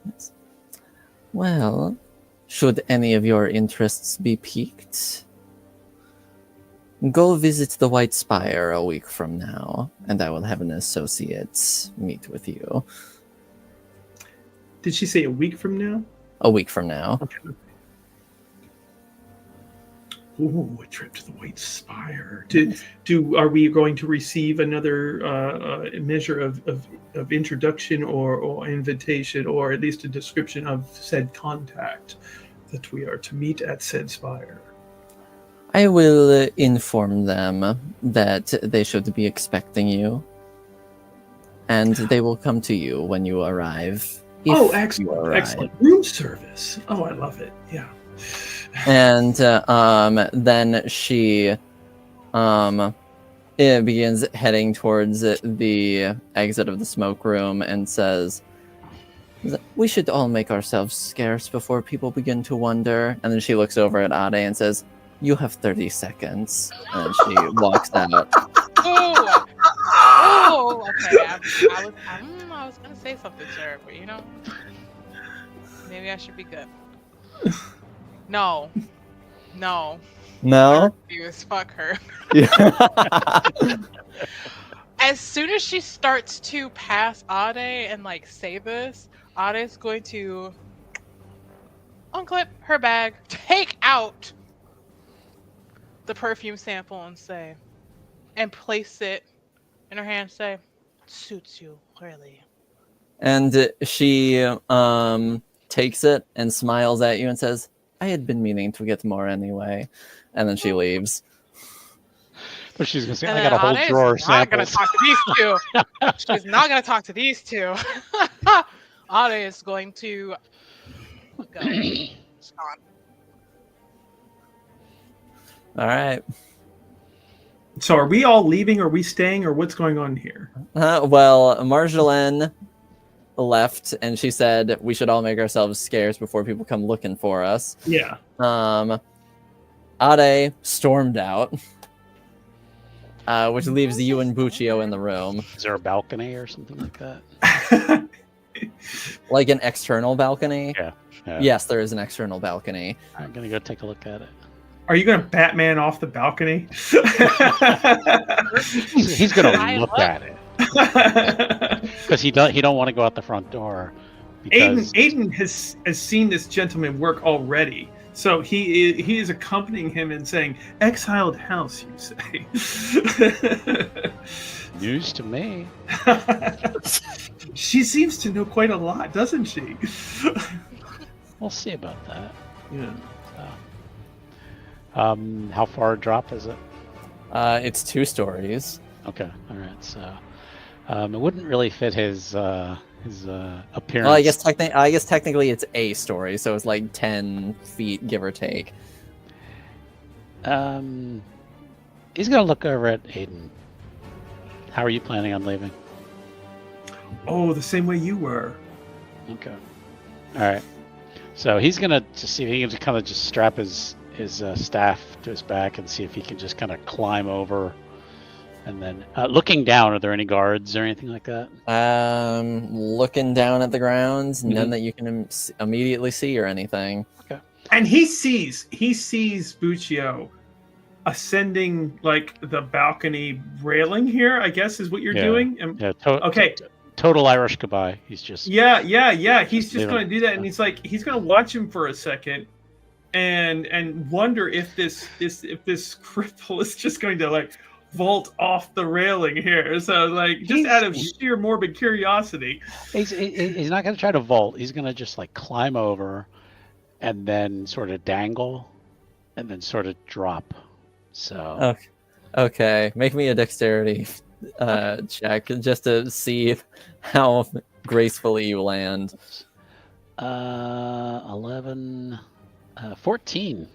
Yes. Well, should any of your interests be piqued, go visit the White Spire a week from now, and I will have an associate meet with you. Did she say a week from now? A week from now. Okay. Ooh, a trip to the White Spire. Are we going to receive another measure of introduction or invitation, or at least a description of said contact that we are to meet at said spire? I will inform them that they should be expecting you, and they will come to you when you arrive. Oh, You excellent, arrive. excellent. Room service. Oh, I love it. Yeah. And then she begins heading towards the exit of the smoke room and says, "We should all make ourselves scarce before people begin to wonder." And then she looks over at Ade and says, "You have 30 seconds." And she walks out. Oh, okay. I was gonna say something, sir, but maybe I should be good. No. No? I refuse. Fuck her. Yeah. As soon as she starts to pass Ade and say this, Ade's going to unclip her bag, take out the perfume sample and place it in her hand, say, "Suits you, really." And she takes it and smiles at you and says, "I had been meaning to get more anyway." And then she leaves. But she's gonna say, And "I got a whole Ade drawer of is not gonna samples." talk to these two. She's not gonna talk to these two. Ade is going to go. It's gone. All right. So are we all leaving? Are we staying? Or what's going on here? Well, Marjolaine left, and she said we should all make ourselves scarce before people come looking for us. Yeah. Ade stormed out, which leaves you and Buccio in the room. Is there a balcony or something like that? Like an external balcony? Yeah. Yes, there is an external balcony. I'm gonna go take a look at it. Are you going to Batman off the balcony? He's gonna look at it because he don't want to go out the front door. Because... Aiden has seen this gentleman work already, so he is accompanying him and saying, "Exiled house," you say. News to me. She seems to know quite a lot, doesn't she? We'll see about that. Yeah. How far a drop is it? It's 2 stories. Okay, all right. So it wouldn't really fit his appearance. Well, I guess technically it's a story, so it's like 10 feet, give or take. He's gonna look over at Aiden. How are you planning on leaving? Oh, the same way you were. Okay. All right. So he's gonna just see if he can just kind of just strap his staff to his back and see if he can just kind of climb over. And then looking down, are there any guards or anything like that? Looking down at the ground, none that you can immediately see or anything. Okay. And he sees Buccio ascending like the balcony railing here, I guess is what you're doing. Okay. Total Irish goodbye. He's just yeah. He's just leaving. going to do that, and he's going to watch him for a second, and wonder if this cripple is just going to vault off the railing here. So just out of sheer morbid curiosity, he's not going to try to vault. He's going to just climb over, and then sort of dangle, and then sort of drop. So Okay, make me a dexterity check just to see how gracefully you land. 11, 14.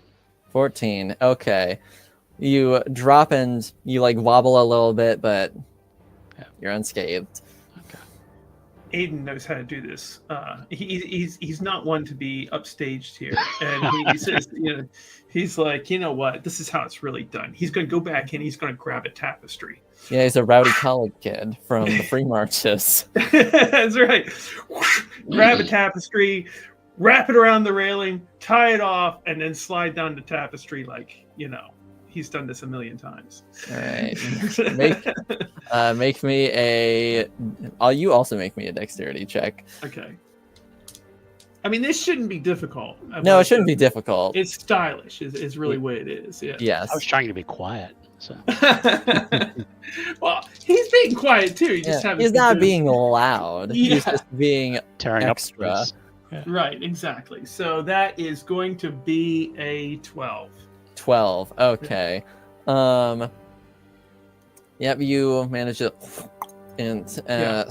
14. Okay. You drop and you like wobble a little bit, but you're unscathed. Okay. Aiden knows how to do this. He's not one to be upstaged here, and he says, he's like, you know what? This is how it's really done. He's going to go back and he's going to grab a tapestry. Yeah, he's a rowdy college kid from the Free Marches. That's right. Grab a tapestry, wrap it around the railing, tie it off, and then slide down the tapestry like, he's done this a million times. All right. Make me a. You also make me a dexterity check. Okay. I mean, this shouldn't be difficult. No, it shouldn't be difficult. It's stylish. Is really what it is. Yeah. Yes. I was trying to be quiet. So. Well, he's being quiet too. He's not being loud. Yeah. He's just being Tearing extra. up. Yeah. Right, exactly. So that is going to be a 12. 12. Okay. Yep, you manage to and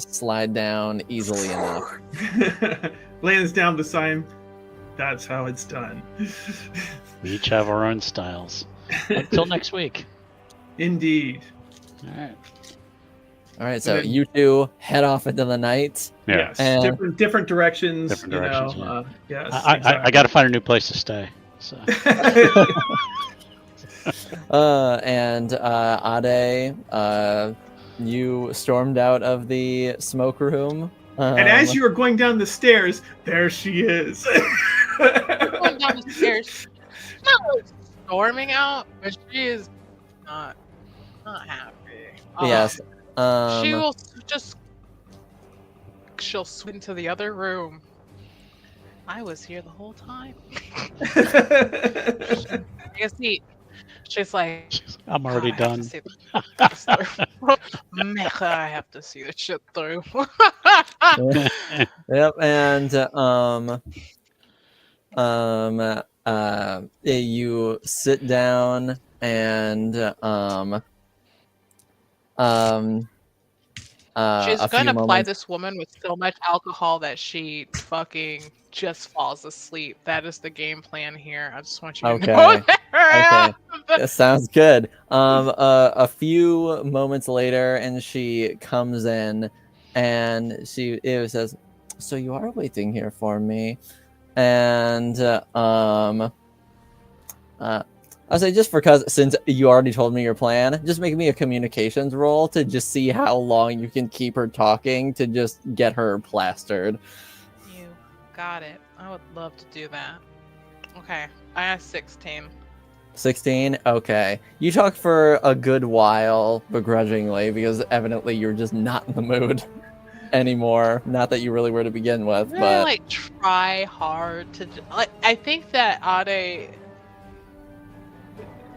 slide down easily enough. Lands down beside him. That's how it's done. We each have our own styles. Until next week. Indeed. All right. All right, so you two head off into the night. Yeah. Yes. And- different directions. Different directions, yeah. Yes. I got to find a new place to stay. So. And Ade, you stormed out of the smoke room. And as you are going down the stairs, there she is. Going down the stairs. Not really storming out, but she is not happy. Yes. She will she'll swing to the other room. I was here the whole time. Take a seat. She's like, I'm already done. I have to see the shit through. Yep, and you sit down and She's gonna apply this woman with so much alcohol that she fucking just falls asleep. That is the game plan here. I just want you to know that. Okay. That sounds good. A few moments later, and she comes in, and it says, "So you are waiting here for me," and I'll say just because since you already told me your plan, just make me a communications roll to just see how long you can keep her talking to just get her plastered. You got it. I would love to do that. Okay, I have 16. 16? Okay. You talk for a good while, begrudgingly, because evidently you're just not in the mood anymore. Not that you really were to begin with, Really, but... like, try hard to... I think that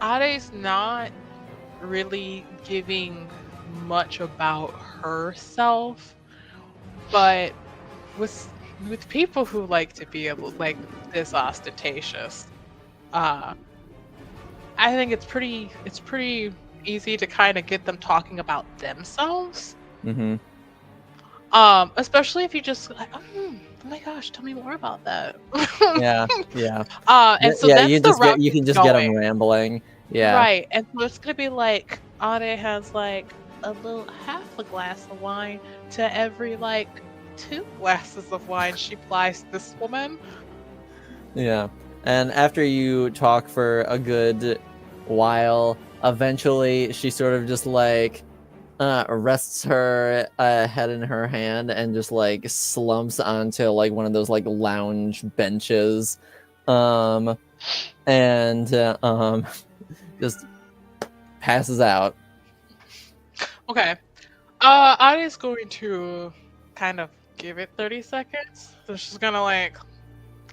Ade's not really giving much about herself, but with people who like to be able like this ostentatious, I think it's pretty easy to kind of get them talking about themselves. Mm-hmm. Especially if you just like, oh my gosh, tell me more about that. Yeah. And so that's the route you can just get them rambling. Yeah. Right, and so it's gonna be like Ade has like a little half a glass of wine to every like 2 glasses of wine she plies this woman. Yeah. And after you talk for a good while, eventually she sort of just like rests her head in her hand and just like slumps onto like one of those like lounge benches, and just passes out. Okay. Ade's going to kind of give it 30 seconds. So she's gonna like,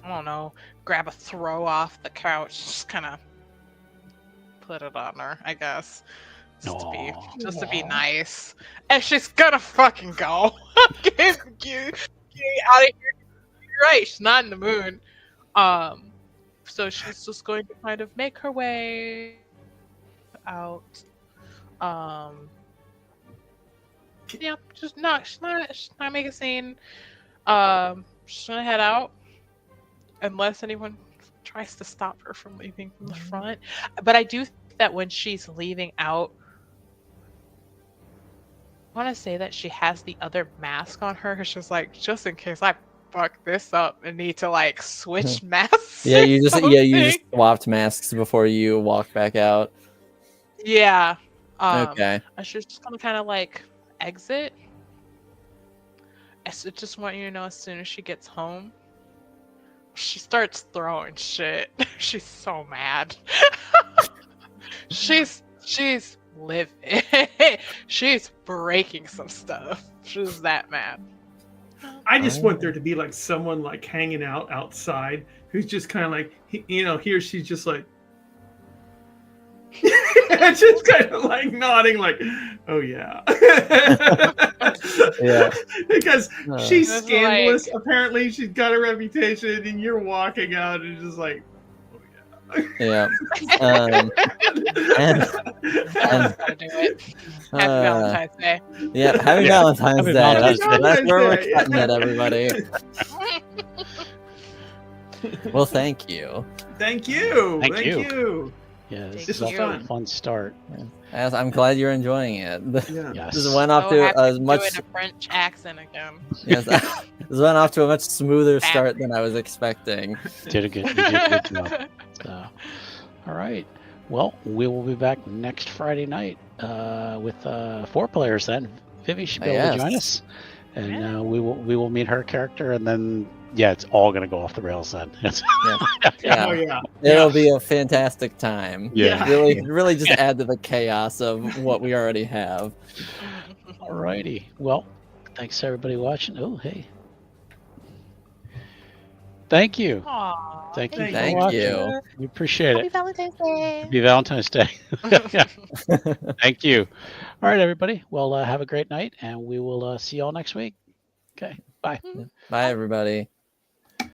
I don't know, grab a throw off the couch, just kind of put it on her, I guess. Just to be nice. And she's gonna fucking go. Get out of here. You're right, she's not in the mood. So she's just going to kind of make her way out. Yeah, just not. She's not making a scene. She's gonna head out unless anyone tries to stop her from leaving from the front. But I do think that when she's leaving out, I want to say that she has the other mask on her. She's like, just in case I fuck this up and need to like switch masks. Yeah, or you just something. swapped masks before you walked back out. Yeah. Okay. And she's just gonna kind of like exit. I just want you to know, as soon as she gets home, she starts throwing shit. She's so mad. she's livid. She's breaking some stuff. She's that mad. I just want there to be like someone like hanging out outside who's just kind of like, here she's just like, just kind of like nodding, like, oh yeah, Yeah. because she's It's scandalous. like- Apparently, she's got a reputation, and you're walking out and just like, oh Yeah. yeah. Someone's gotta do it. Happy Valentine's Day. Yeah. Happy Yeah. Valentine's Happy Day. Valentine's That's, Day. that's where we're Day. cutting it, everybody. Well, thank you. Thank you. Thank you. you. Yeah, Thank this is you. a fun start. As I'm glad you're enjoying it. Yeah. Yes. This went off So to happy as to much. do it in a French accent again. Yes, this went off to a much smoother start than I was expecting. You did a good job. So, all right. Well, we will be back next Friday night with 4 players. Then Vivi should be able to join us, and we will meet her character, and then it's all gonna go off the rails then. Yeah. Oh yeah. It'll be a fantastic time. Yeah. Really just add to the chaos of what we already have. All righty. Well, thanks everybody watching. Oh, hey. Thank you. Aw, Thank you. Thank for watching. you. We appreciate Happy it. Valentine's Day. Happy Valentine's Day. Thank you. All right, everybody. Well, have a great night, and we will see you all next week. Okay. Bye. Bye, everybody.